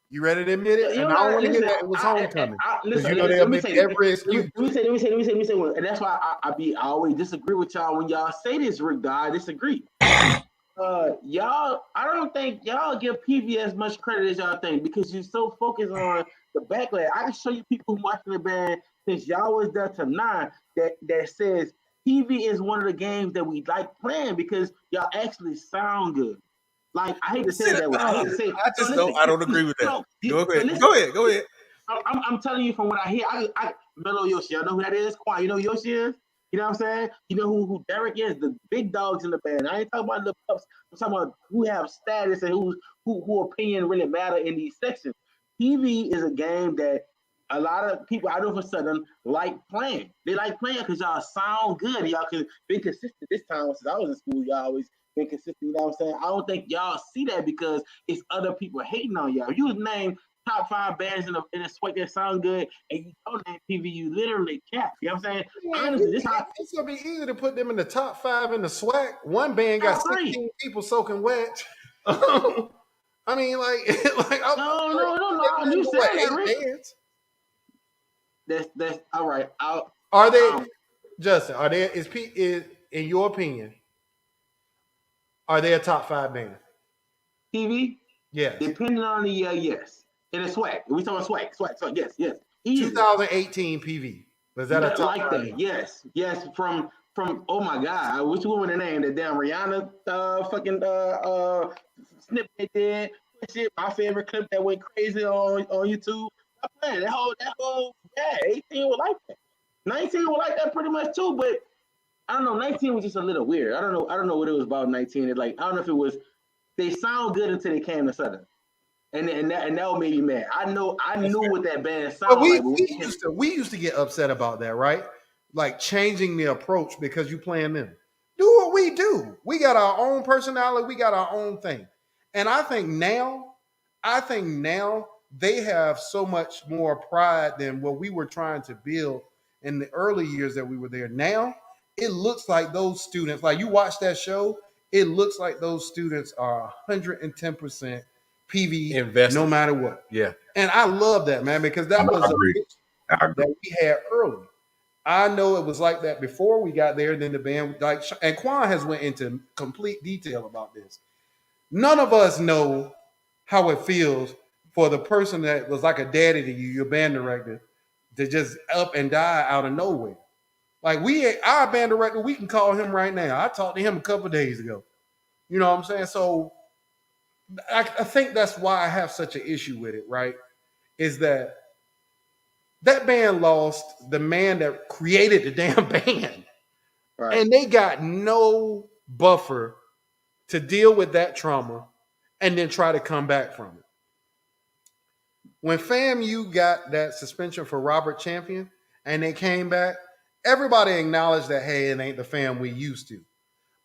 You ready to admit it? And I don't want to hear that it was homecoming. Because you know they'll make every excuse. Let me say one. And that's why I always disagree with y'all when y'all say this, Rick. I disagree. Y'all, I don't think y'all give PV as much credit as y'all think because you're so focused on the backlash. I can show you people who watching the band since y'all was there to 9 that says PV is one of the games that we like playing because y'all actually sound good. Like, I hate to say it that way. I don't agree with that. Go ahead. I'm telling you from what I hear. I Mellow Yoshi. Y'all know who that is? Quan, you know who Yoshi is? You know what I'm saying? You know who Derek is? The big dogs in the band. I ain't talking about the pups. I'm talking about who have status and who opinion really matter in these sections. PV is a game that a lot of people I know for Southern like playing. They like playing because y'all sound good. Y'all can be consistent this time. Since I was in school, y'all always been consistent. You know what I'm saying? I don't think y'all see that because it's other people hating on y'all. You was named top 5 bands in a SWAC that sound good, and you don't name PV, you literally cap. You know what I'm saying? Honestly, it's gonna be easy to put them in the top 5 in the SWAC. One band got 16 people soaking wet. I mean, no. You said that, Rick. That's all right. Are they? Justin, are there is in your opinion, are they a top 5 band? TV, Yes. depending on the year, yes. And it's swag. We talking swag. Yes. Easy. 2018 PV. Was that a top Like 5 that? band? Yes. From oh my god, which woman the name? The damn Rihanna snippet they did. Shit, my favorite clip that went crazy on YouTube. I'm playing that whole 18 was like that. 19 was like that pretty much too, but I don't know. 19 was just a little weird. I don't know what it was about 19. It like I don't know if it was they sound good until they came to Southern. And that what made me mad. I knew what that band But sounded like. we used to get upset about that, right? Like changing the approach because you playing them. Do what we do. We got our own personality. We got our own thing. And I think now they have so much more pride than what we were trying to build in the early years that we were there. Now it looks like those students, like you watch that show, it looks like those students are 110% PV Invested. no matter what. Yeah. And I love that, man, because that was I agree. that we had early. I know it was like that before we got there. Then the band, like, and Quan has went into complete detail about this. None of us know how it feels for the person that was like a daddy to you, your band director, to just up and die out of nowhere. Like our band director, we can call him right now. I talked to him a couple days ago. You know what I'm saying? So I think that's why I have such an issue with it, right? Is that band lost the man that created the damn band. Right. And they got no buffer to deal with that trauma and then try to come back from it. When FAMU got that suspension for Robert Champion and they came back, everybody acknowledged that, hey, it ain't the FAM we used to.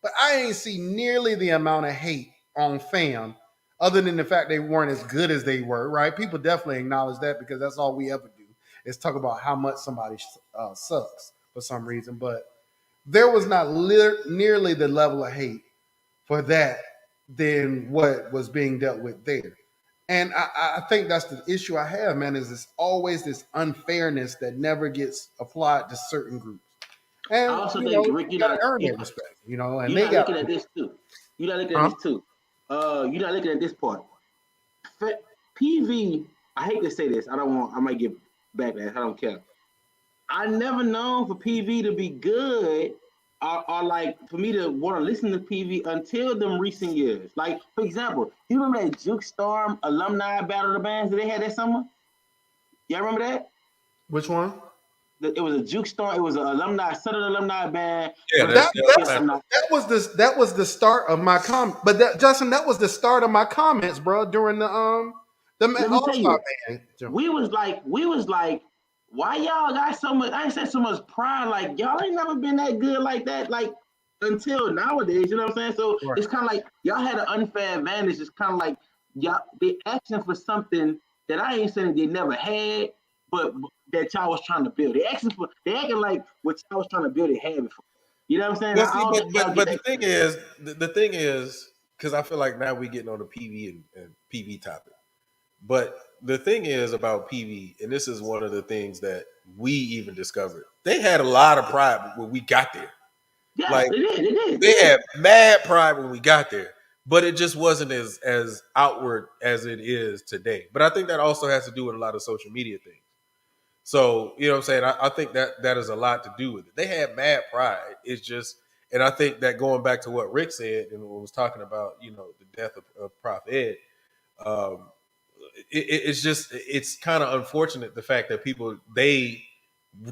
But I ain't see nearly the amount of hate on FAM other than the fact they weren't as good as they were, right? People definitely acknowledge that because that's all we ever do is talk about how much somebody sucks for some reason. But there was not nearly the level of hate for that than what was being dealt with there. And I think that's the issue I have, man, is it's always this unfairness that never gets applied to certain groups. And I also think, Rick, you gotta earn their respect, and you're they not got looking at this too. You're not looking at this too. You're not looking at this part. PV, I hate to say this. I might get backlash. I don't care. I never known for PV to be good or like for me to want to listen to PV until them recent years. Like, for example, you remember that Juke Storm alumni battle of the bands that they had that summer? Y'all remember that? Which one? It was a Juke Storm. It was an alumni, Southern alumni band. Yeah, that was the start of my comment. But Justin, that was the start of my comments, bro. During the All-Star band. We was like, why y'all got so much? I ain't said so much pride. Like y'all ain't never been that good like that. Like until nowadays, you know what I'm saying? So It's kind of like y'all had an unfair advantage. It's kind of like y'all they asking for something that I ain't saying they never had, but that y'all was trying to build. They acting like what y'all was trying to build. They had before. You know what I'm saying? But the thing is, because I feel like now we getting on the PV and PV topic. But the thing is about PV, and this is one of the things that we even discovered. They had a lot of pride when we got there. Yeah, like they did. They had mad pride when we got there, but it just wasn't as outward as it is today. But I think that also has to do with a lot of social media things. So, you know what I'm saying? I think that has a lot to do with it. They had mad pride. It's just, and I think that going back to what Rick said and was talking about, the death of Prof. Ed, it's kind of unfortunate the fact that they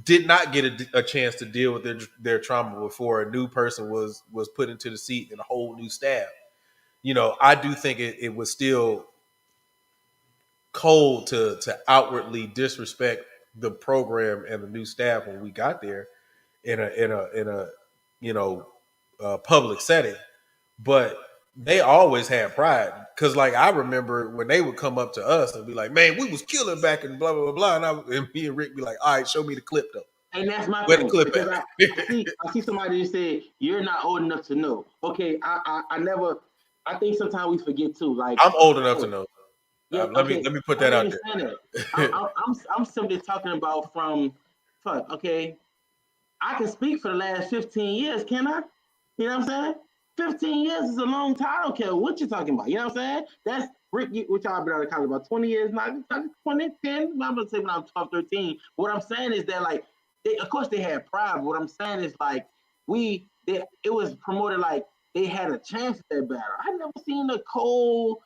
did not get a chance to deal with their trauma before a new person was put into the seat and a whole new staff. I do think it was still cold to outwardly disrespect the program and the new staff when we got there in a public setting, but they always had pride. Because like I remember when they would come up to us and be like, "Man, we was killing back and blah blah blah," and me and Rick be like, "All right, show me the clip though." And that's my Where thing. the clip Because at? I see somebody that said you're not old enough to know. Okay, I think sometimes we forget too. Like I'm old enough to know. Yeah, let me put that out there. I'm simply talking about from fuck. Okay, I can speak for the last 15 years, can I? You know what I'm saying? 15 years is a long time. I don't care what you're talking about. You know what I'm saying? That's Rick, which I've been out of college about 20 years now. 20, 10, I'm gonna say when I was 12, 13. What I'm saying is that like of course they had pride, but what I'm saying is like it was promoted like they had a chance at that battle. I never seen a cold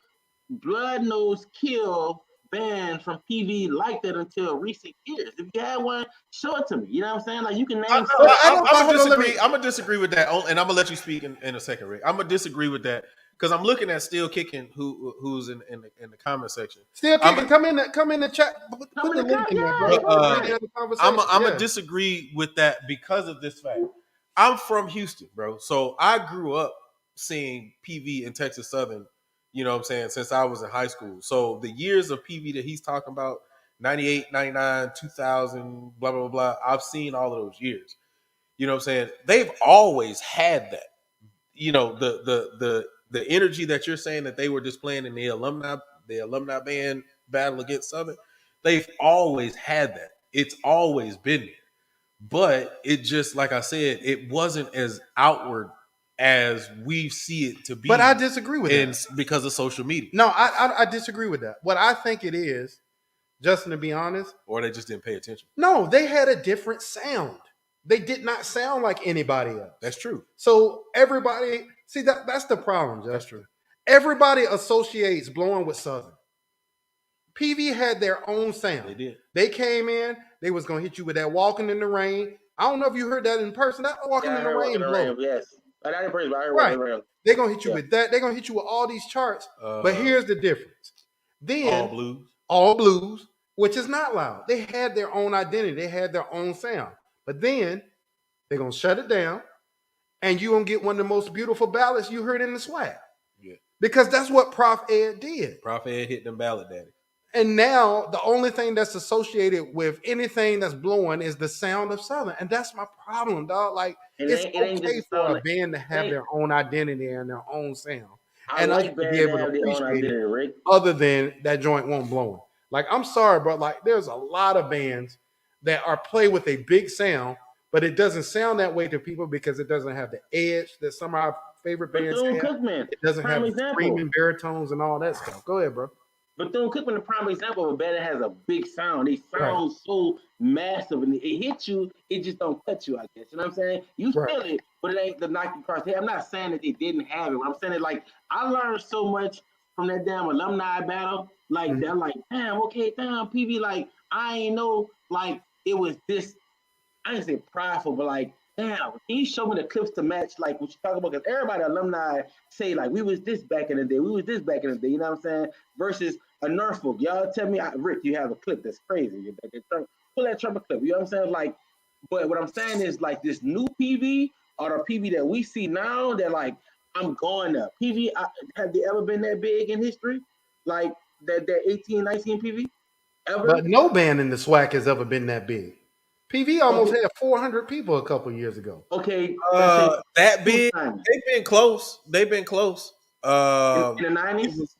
blood nose kill band from PV like that until recent years. If you had one, show it to me. You know what I'm saying? Like you can name I'm gonna disagree with that, and I'm gonna let you speak in a second, Rick. I'm gonna disagree with that because I'm looking at Still Kicking, who's in the comment section. Still Kicking, come in the chat. Put the link in there, bro. I'm gonna disagree with that because of this fact. I'm from Houston, bro, so I grew up seeing PV and Texas Southern. You know what I'm saying? Since I was in high school, so the years of PV that he's talking about. 98, 99, 2000, blah, blah, blah. I've seen all of those years. You know what I'm saying? They've always had that. You know, the energy that you're saying that they were displaying in the alumni band battle against Southern, they've always had that. It's always been there. But it just, like I said, it wasn't as outward as we see it to be. But I disagree with that. Because of social media. No, I disagree with that. What I think it is, Justin, to be honest. Or they just didn't pay attention. No, they had a different sound. They did not sound like anybody else. That's true. So everybody, see, that's the problem, Justin. That's true. Everybody associates blowing with Southern. PV had their own sound. They did. They came in, they was going to hit you with that Walking in the Rain. I don't know if you heard that in person. That Walking in the Rain blow. Yes. Right. They're going to hit you with that. They're going to hit you with all these charts. But here's the difference. Then all blues, which is not loud. They had their own identity. They had their own sound. But then they're going to shut it down, and you're going to get one of the most beautiful ballads you heard in the swag. Yeah. Because that's what Prof Ed did. Prof Ed hit them ballad daddy. And now the only thing that's associated with anything that's blowing is the sound of Southern. And that's my problem, dog. Like, it's okay for a band to have their own identity and their own sound. And us to be able to appreciate it other than that joint won't blowing. Like, I'm sorry, bro. Like, there's a lot of bands that are play with a big sound, but it doesn't sound that way to people because it doesn't have the edge that some of our favorite bands have. It doesn't have the screaming baritones and all that stuff. Go ahead, bro. Bethune-Cookman, the prime example of a band that has a big sound. They sound so massive, and it hits you. It just don't touch you, I guess. You know what I'm saying? You feel it, but it ain't the knock you across the head. I'm not saying that they didn't have it. But I'm saying that, like, I learned so much from that damn alumni battle. Like, they're like, damn, PV, like, I ain't know, like, it was this, I didn't say prideful, but like, damn, can you show me the clips to match like what you talking about? Because everybody alumni say like we was this back in the day, you know what I'm saying? Versus a Norfolk. Y'all tell me, Rick, you have a clip that's crazy. Pull that trumpet clip. You know what I'm saying? Like, but what I'm saying is like this new PV or the PV that we see now, that like I'm going up. PV, have they ever been that big in history? Like that 18, 19 PV? Ever? But no band in the SWAC has ever been that big. PV almost had 400 people a couple years ago. Okay. That big? They've been close. They've been close. In the 90s?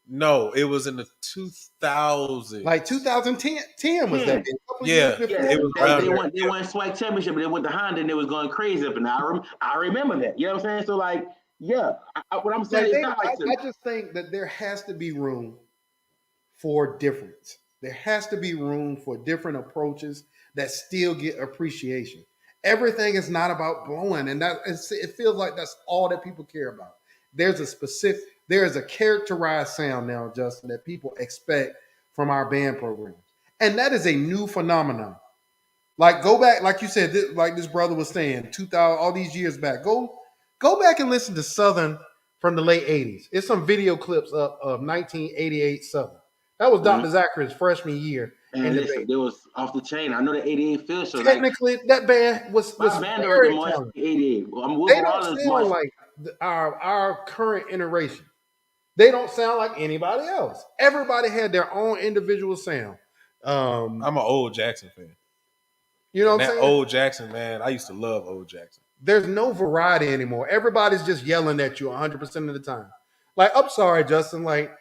No, it was in the 2000s. Like 2010 was that big. Yeah. It was they won SWAC championship, but they went to Honda and it was going crazy up. And I remember that. You know what I'm saying? So like, yeah. What I'm saying is not like I just think that there has to be room for difference. There has to be room for different approaches that still get appreciation. Everything is not about blowing, and it feels like that's all that people care about. There is a characterized sound now, Justin, that people expect from our band programs, and that is a new phenomenon. Like, go back, like you said, like this brother was saying, 2000, all these years back. Go back and listen to Southern from the late 80s. It's some video clips of 1988 Southern. That was Dr. Zachary's freshman year. And listen, there was off the chain. I know the 88 field show. Technically, that band was very talented. 88. They don't sound like our current iteration. They don't sound like anybody else. Everybody had their own individual sound. I'm an old Jackson fan. You know what I'm saying? Old Jackson, man. I used to love old Jackson. There's no variety anymore. Everybody's just yelling at you 100% of the time. Like, I'm sorry, Justin. Like,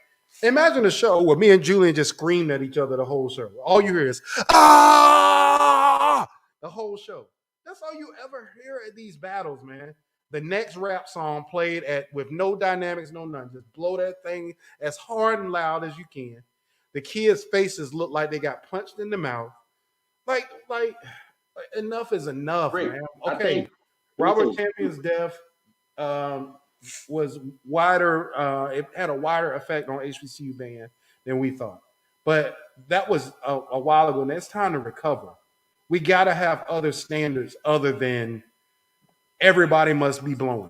imagine a show where me and Julian just screamed at each other the whole show. All you hear is, ah! The whole show. That's all you ever hear at these battles, man. The next rap song played at with no dynamics, no none. Just blow that thing as hard and loud as you can. The kids' faces look like they got punched in the mouth. Like enough is enough, Rick, man. I Okay, think let me Robert tell you, Champion's death um, was wider. It had a wider effect on HBCU band than we thought. But that was a while ago, and it's time to recover. We got to have other standards other than everybody must be blowing.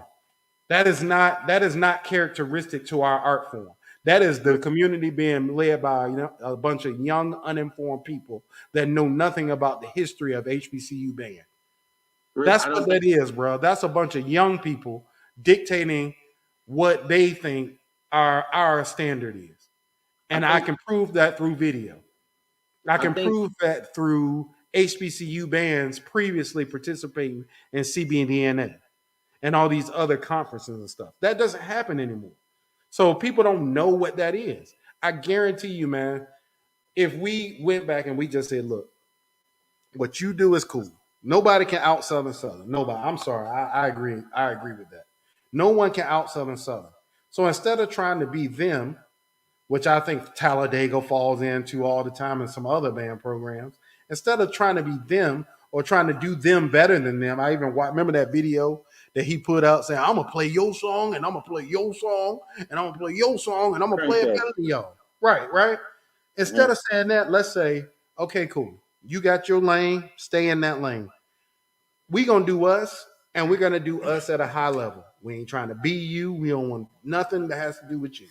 That is not characteristic to our art form. That is the community being led by a bunch of young, uninformed people that know nothing about the history of HBCU band. Rick, That's I what don't that think is, bro. That's a bunch of young people dictating what they think our standard is. I And I think can prove that through video. I I can think prove that through HBCU bands previously participating in CBNDNA and all these other conferences and stuff. That doesn't happen anymore. So people don't know what that is. I guarantee you, man, if we went back and we just said, look, what you do is cool. Nobody can out Southern Southern. Nobody. I'm sorry. I agree. I agree with that. No one can out Southern Southern. So instead of trying to be them, which I think Talladega falls into all the time and some other band programs, instead of trying to be them or trying to do them better than them, I even remember that video that he put out saying, I'm gonna play your song and I'm gonna play your song and I'm gonna play your song and I'm gonna play it Crankback. better than y'all. Right. Instead Mhm. of saying that, let's say, okay, cool. You got your lane, stay in that lane. We gonna do us, and we're gonna do us at a high level. We ain't trying to be you. We don't want nothing that has to do with you.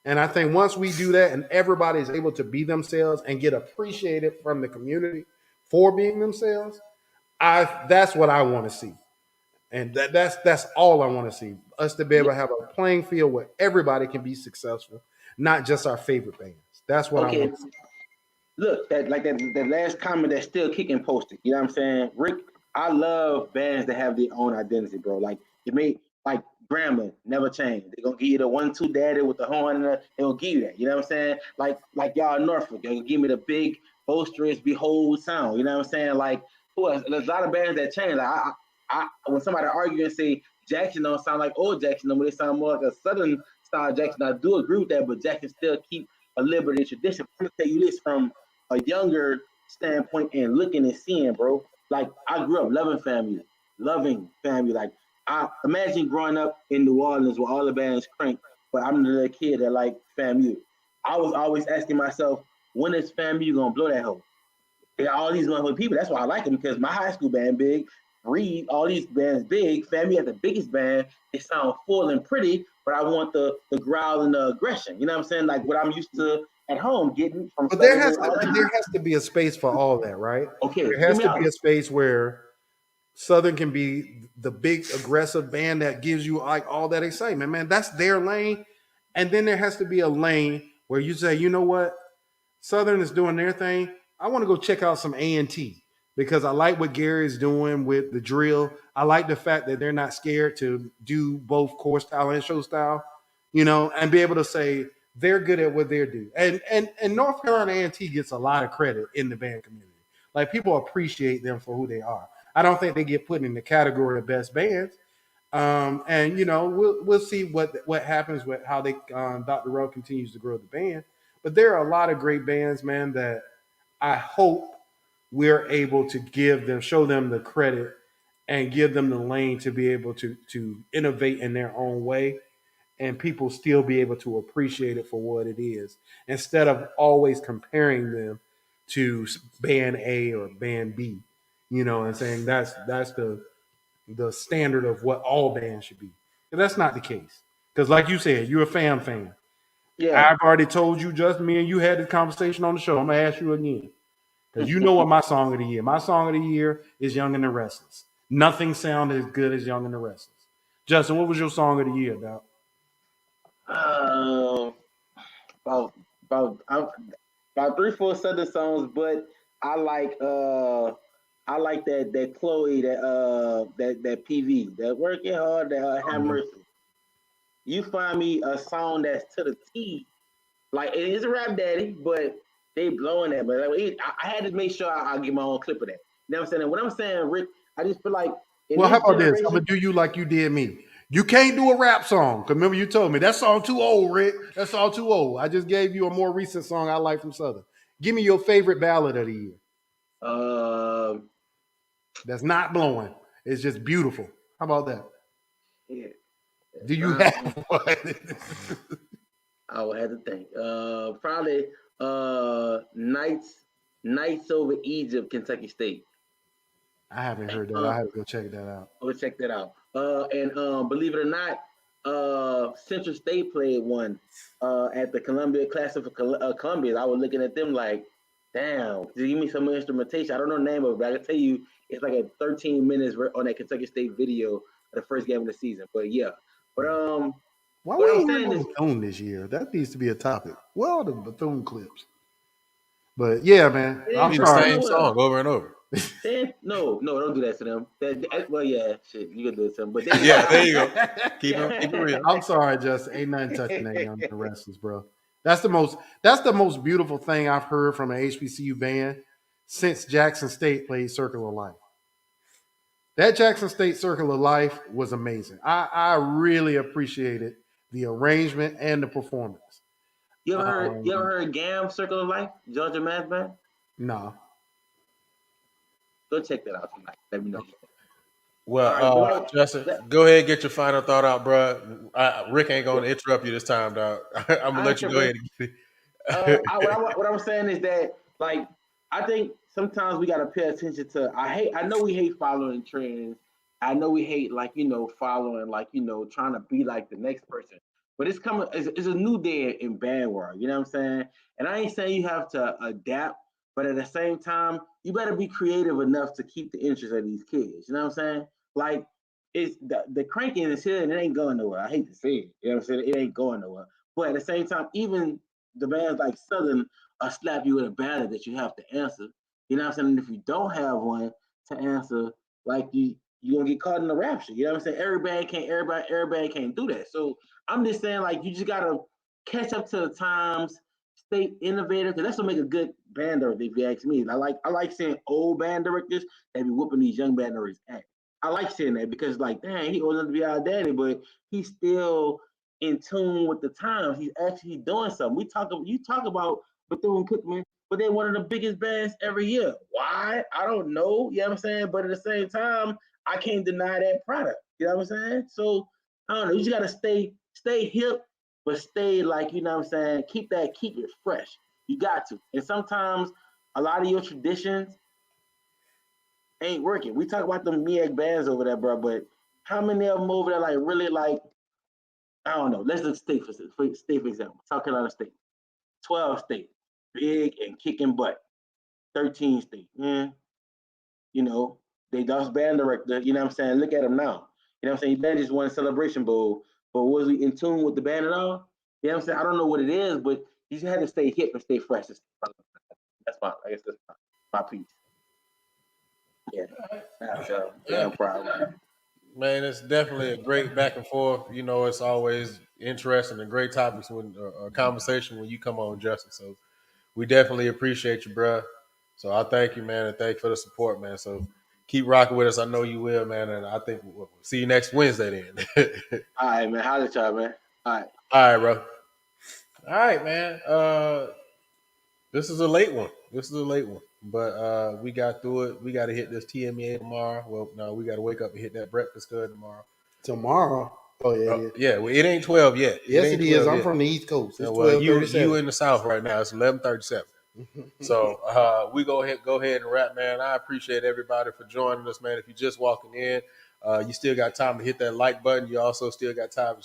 And I think once we do that and everybody is able to be themselves and get appreciated from the community for being themselves, that's what I want to see. And that's all I want to see. Us to be able to have a playing field where everybody can be successful, not just our favorite bands. That's what I Okay, want to see. look, that last comment that's still kicking posted. You know what I'm saying? Rick, I love bands that have their own identity, bro. Like it made like Grambling never change. They're gonna give you the 1-2 daddy with the horn and they gonna give you that. You know what I'm saying? Like y'all in Norfolk, they'll give me the big boisterous behold sound. You know what I'm saying? Like who else? There's a lot of bands that change. Like I when somebody argue and say Jackson don't sound like old Jackson, no, but they sound more like a southern style Jackson. I do agree with that, but Jackson still keep a liberty tradition. I'm gonna tell you this from a younger standpoint and looking and seeing, bro. Like I grew up loving family. Like I imagine growing up in New Orleans where all the bands crank, but I'm the little kid that like FAMU. I was always asking myself, when is FAMU gonna blow that hoe? They got all these one people. That's why I like them because my high school band big, Reed, all these bands big. FAMU had the biggest band. They sound full and pretty, but I want the growl and the aggression. You know what I'm saying? Like what I'm used to at home getting from But there Southern has and to all but that. there has to be a space for all that, right? Okay, There hear has me to out. be a space where Southern can be the big aggressive band that gives you like all that excitement, man. That's their lane. And then there has to be a lane where you say, you know what? Southern is doing their thing. I want to go check out some A&T because I like what Gary's doing with the drill. I like the fact that they're not scared to do both core style and show style, and be able to say they're good at what they do. And North Carolina A&T gets a lot of credit in the band community. Like people appreciate them for who they are. I don't think they get put in the category of best bands. And we'll see what happens with how they Dr. Rowe continues to grow the band. But there are a lot of great bands, man, that I hope we're able to show them the credit and give them the lane to be able to innovate in their own way and people still be able to appreciate it for what it is instead of always comparing them to band A or band B, and saying that's the standard of what all bands should be. And that's not the case. Because like you said, you're a fan. Yeah. I've already told you, just me and you had this conversation on the show. I'm gonna ask you again. Because you know what my song of the year. My song of the year is Young and the Restless. Nothing sounded as good as Young and the Restless. Justin, what was your song of the year, Doc? Um, about about 3-4 Southern songs, but I like I like that Chloe that PV that working hard that have mercy. You find me a song that's to the T, like it is a rap daddy, but they blowing that. But like, I had to make sure I get my own clip of that. You know what I'm saying? And what I'm saying, Rick, I just feel like in Well, how this about this? I'm generation, gonna do you like you did me. You can't do a rap song. Cause remember you told me that song too old, Rick. That song too old. I just gave you a more recent song I like from Southern. Give me your favorite ballad of the year. That's not blowing. It's just beautiful. How about that? yeah, Do you not, have one? I would have to think. Probably Knights over Egypt, Kentucky State. I haven't heard that. Uh, I have to go check that out. Go check that out. And believe it or not, Central State played one at the Columbia Classic for Columbia. I was looking at them like, damn, give me some instrumentation. I don't know the name of it, but I can tell you it's like a 13 minutes on that Kentucky State video of the first game of the season. But yeah, but Why we what I'm ain't hear saying no is, Bethune this year? That needs to be a topic. Well, the Bethune clips. But yeah, man. it I'm ain't Be the sorry. same song over and over. no, don't do that to them. Well, yeah, shit, you can do it to them, but Yeah, there you go. Keep it real. I'm sorry, Justin. Ain't nothing touching that young wrestlers, bro. That's the most beautiful thing I've heard from an HBCU band since Jackson State played Circle of Life. That Jackson State Circle of Life was amazing. I really appreciated the arrangement and the performance. You ever heard GAM Circle of Life, Georgia Math Band? No. Go check that out tonight. Let me know. Well, All right, Justin, go ahead and get your final thought out, bro. Rick ain't going to interrupt you this time, dog. I'm going to let you go ahead and get it. what I was saying is that, like, I think sometimes we got to pay attention to. I know we hate following trends. I know we hate, like, following, like, trying to be like the next person. But it's coming. It's a new day in band world. You know what I'm saying? And I ain't saying you have to adapt, but at the same time, you better be creative enough to keep the interest of these kids. You know what I'm saying? Like, it's the cranking is here and it ain't going nowhere. I hate to say it. You know what I'm saying? It ain't going nowhere. But at the same time, even the bands like Southern slap you with a ballot that you have to answer. You know what I'm saying? And if you don't have one to answer, like you gonna get caught in the rapture. You know what I'm saying? Everybody can't do that. So I'm just saying, like, you just gotta catch up to the times, stay innovative, because that's what make a good band director, if you ask me. I like seeing old band directors that be whooping these young band directors ass. I like seeing that because, like, dang, he old enough to be our daddy, but he's still in tune with the times. He's actually doing something. You talk about Bethune-Cookman, but they're one of the biggest bands every year. Why? I don't know. You know what I'm saying? But at the same time, I can't deny that product. You know what I'm saying? So I don't know. You just gotta stay hip, but stay, like, you know what I'm saying, keep it fresh. You got to. And sometimes a lot of your traditions ain't working. We talk about them MEAC bands over there, bro, but how many of them over there, like, really, like, I don't know. Let's just state for example. South Carolina State, 12 state, big and kicking butt. 13 state, you know, they lost band director. You know what I'm saying? Look at them now. You know what I'm saying? Band just won Celebration Bowl, but was he in tune with the band at all? You know what I'm saying? I don't know what it is, but you just had to stay hip and stay fresh. That's I guess that's my piece. Yeah, Yeah. no problem. Man, it's definitely a great back and forth. You know, it's always interesting and great topics when a conversation when you come on, Justin. So we definitely appreciate you, bro. So I thank you, man, and thank you for the support, man. So keep rocking with us. I know you will, man, and I think we'll see you next Wednesday then. All right, man. Holla at y'all, man. All right. All right, bro. All right, man. This is a late one. But we got through it. We got to hit this TMA tomorrow. Well, no, we got to wake up and hit that breakfast good tomorrow. Tomorrow. Oh yeah, it is. Yeah, well, it ain't 12 yet. Yes, ain't it is. 12 I'm yet. from the East Coast. It's Well, 12:37. you in the South right now. It's 11:37. So we go ahead and wrap, man. I appreciate everybody for joining us, man. If you're just walking in, you still got time to hit that like button. You also still got time to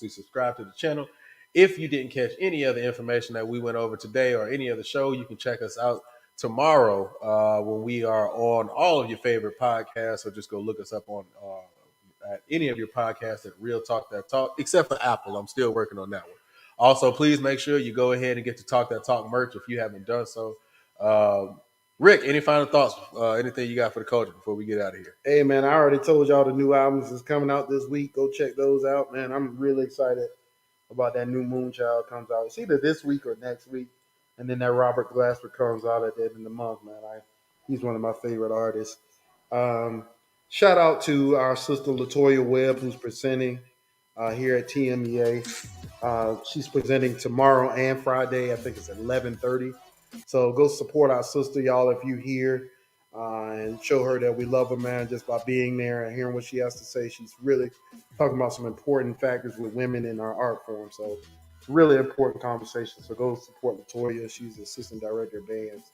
subscribe to the channel. If you didn't catch any other information that we went over today or any other show, you can check us out tomorrow when we are on all of your favorite podcasts, or just go look us up on at any of your podcasts at Real Talk That Talk, except for Apple. I'm still working on that one. Also, please make sure you go ahead and get to Talk That Talk merch if you haven't done so. Rick, any final thoughts? Anything you got for the culture before we get out of here? Hey man, I already told y'all the new albums is coming out this week. Go check those out, man. I'm really excited about that new Moonchild comes out. It's either this week or next week. And then that Robert Glasper comes out at the end of the month, man. He's one of my favorite artists. shout out to our sister Latoya Webb, who's presenting here at TMEA. She's presenting tomorrow and Friday. I think it's at 11:30. So go support our sister, y'all, if you here, and show her that we love her, man, just by being there and hearing what she has to say. She's really talking about some important factors with women in our art form. So really important conversation. So go support Latoya. She's the assistant director of bands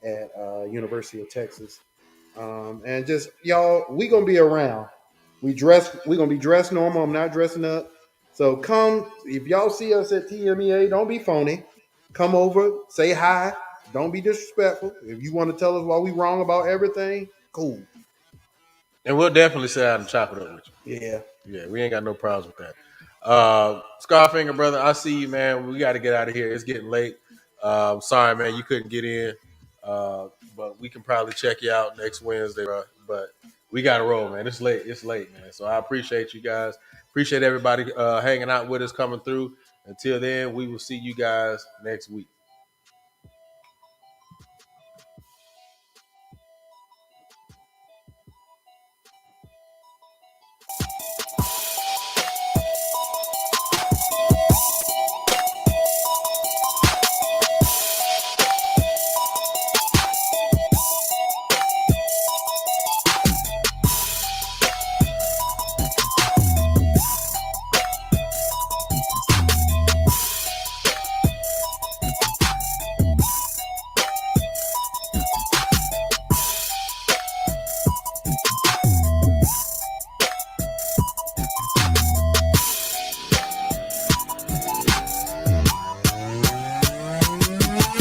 at University of Texas. And just y'all, we gonna be around. We're gonna be dressed normal. I'm not dressing up. So come, if y'all see us at TMEA, don't be phony. Come over, say hi. Don't be disrespectful. If you want to tell us why we wrong about everything, cool. And we'll definitely sit out and chop it up with you. Yeah. Yeah, we ain't got no problems with that. Scarfinger, brother, I see you, man. We got to get out of here. It's getting late. Sorry, man, you couldn't get in. But we can probably check you out next Wednesday, bro. But we got to roll, man. It's late. It's late, man. So I appreciate you guys. Appreciate everybody hanging out with us, coming through. Until then, we will see you guys next week.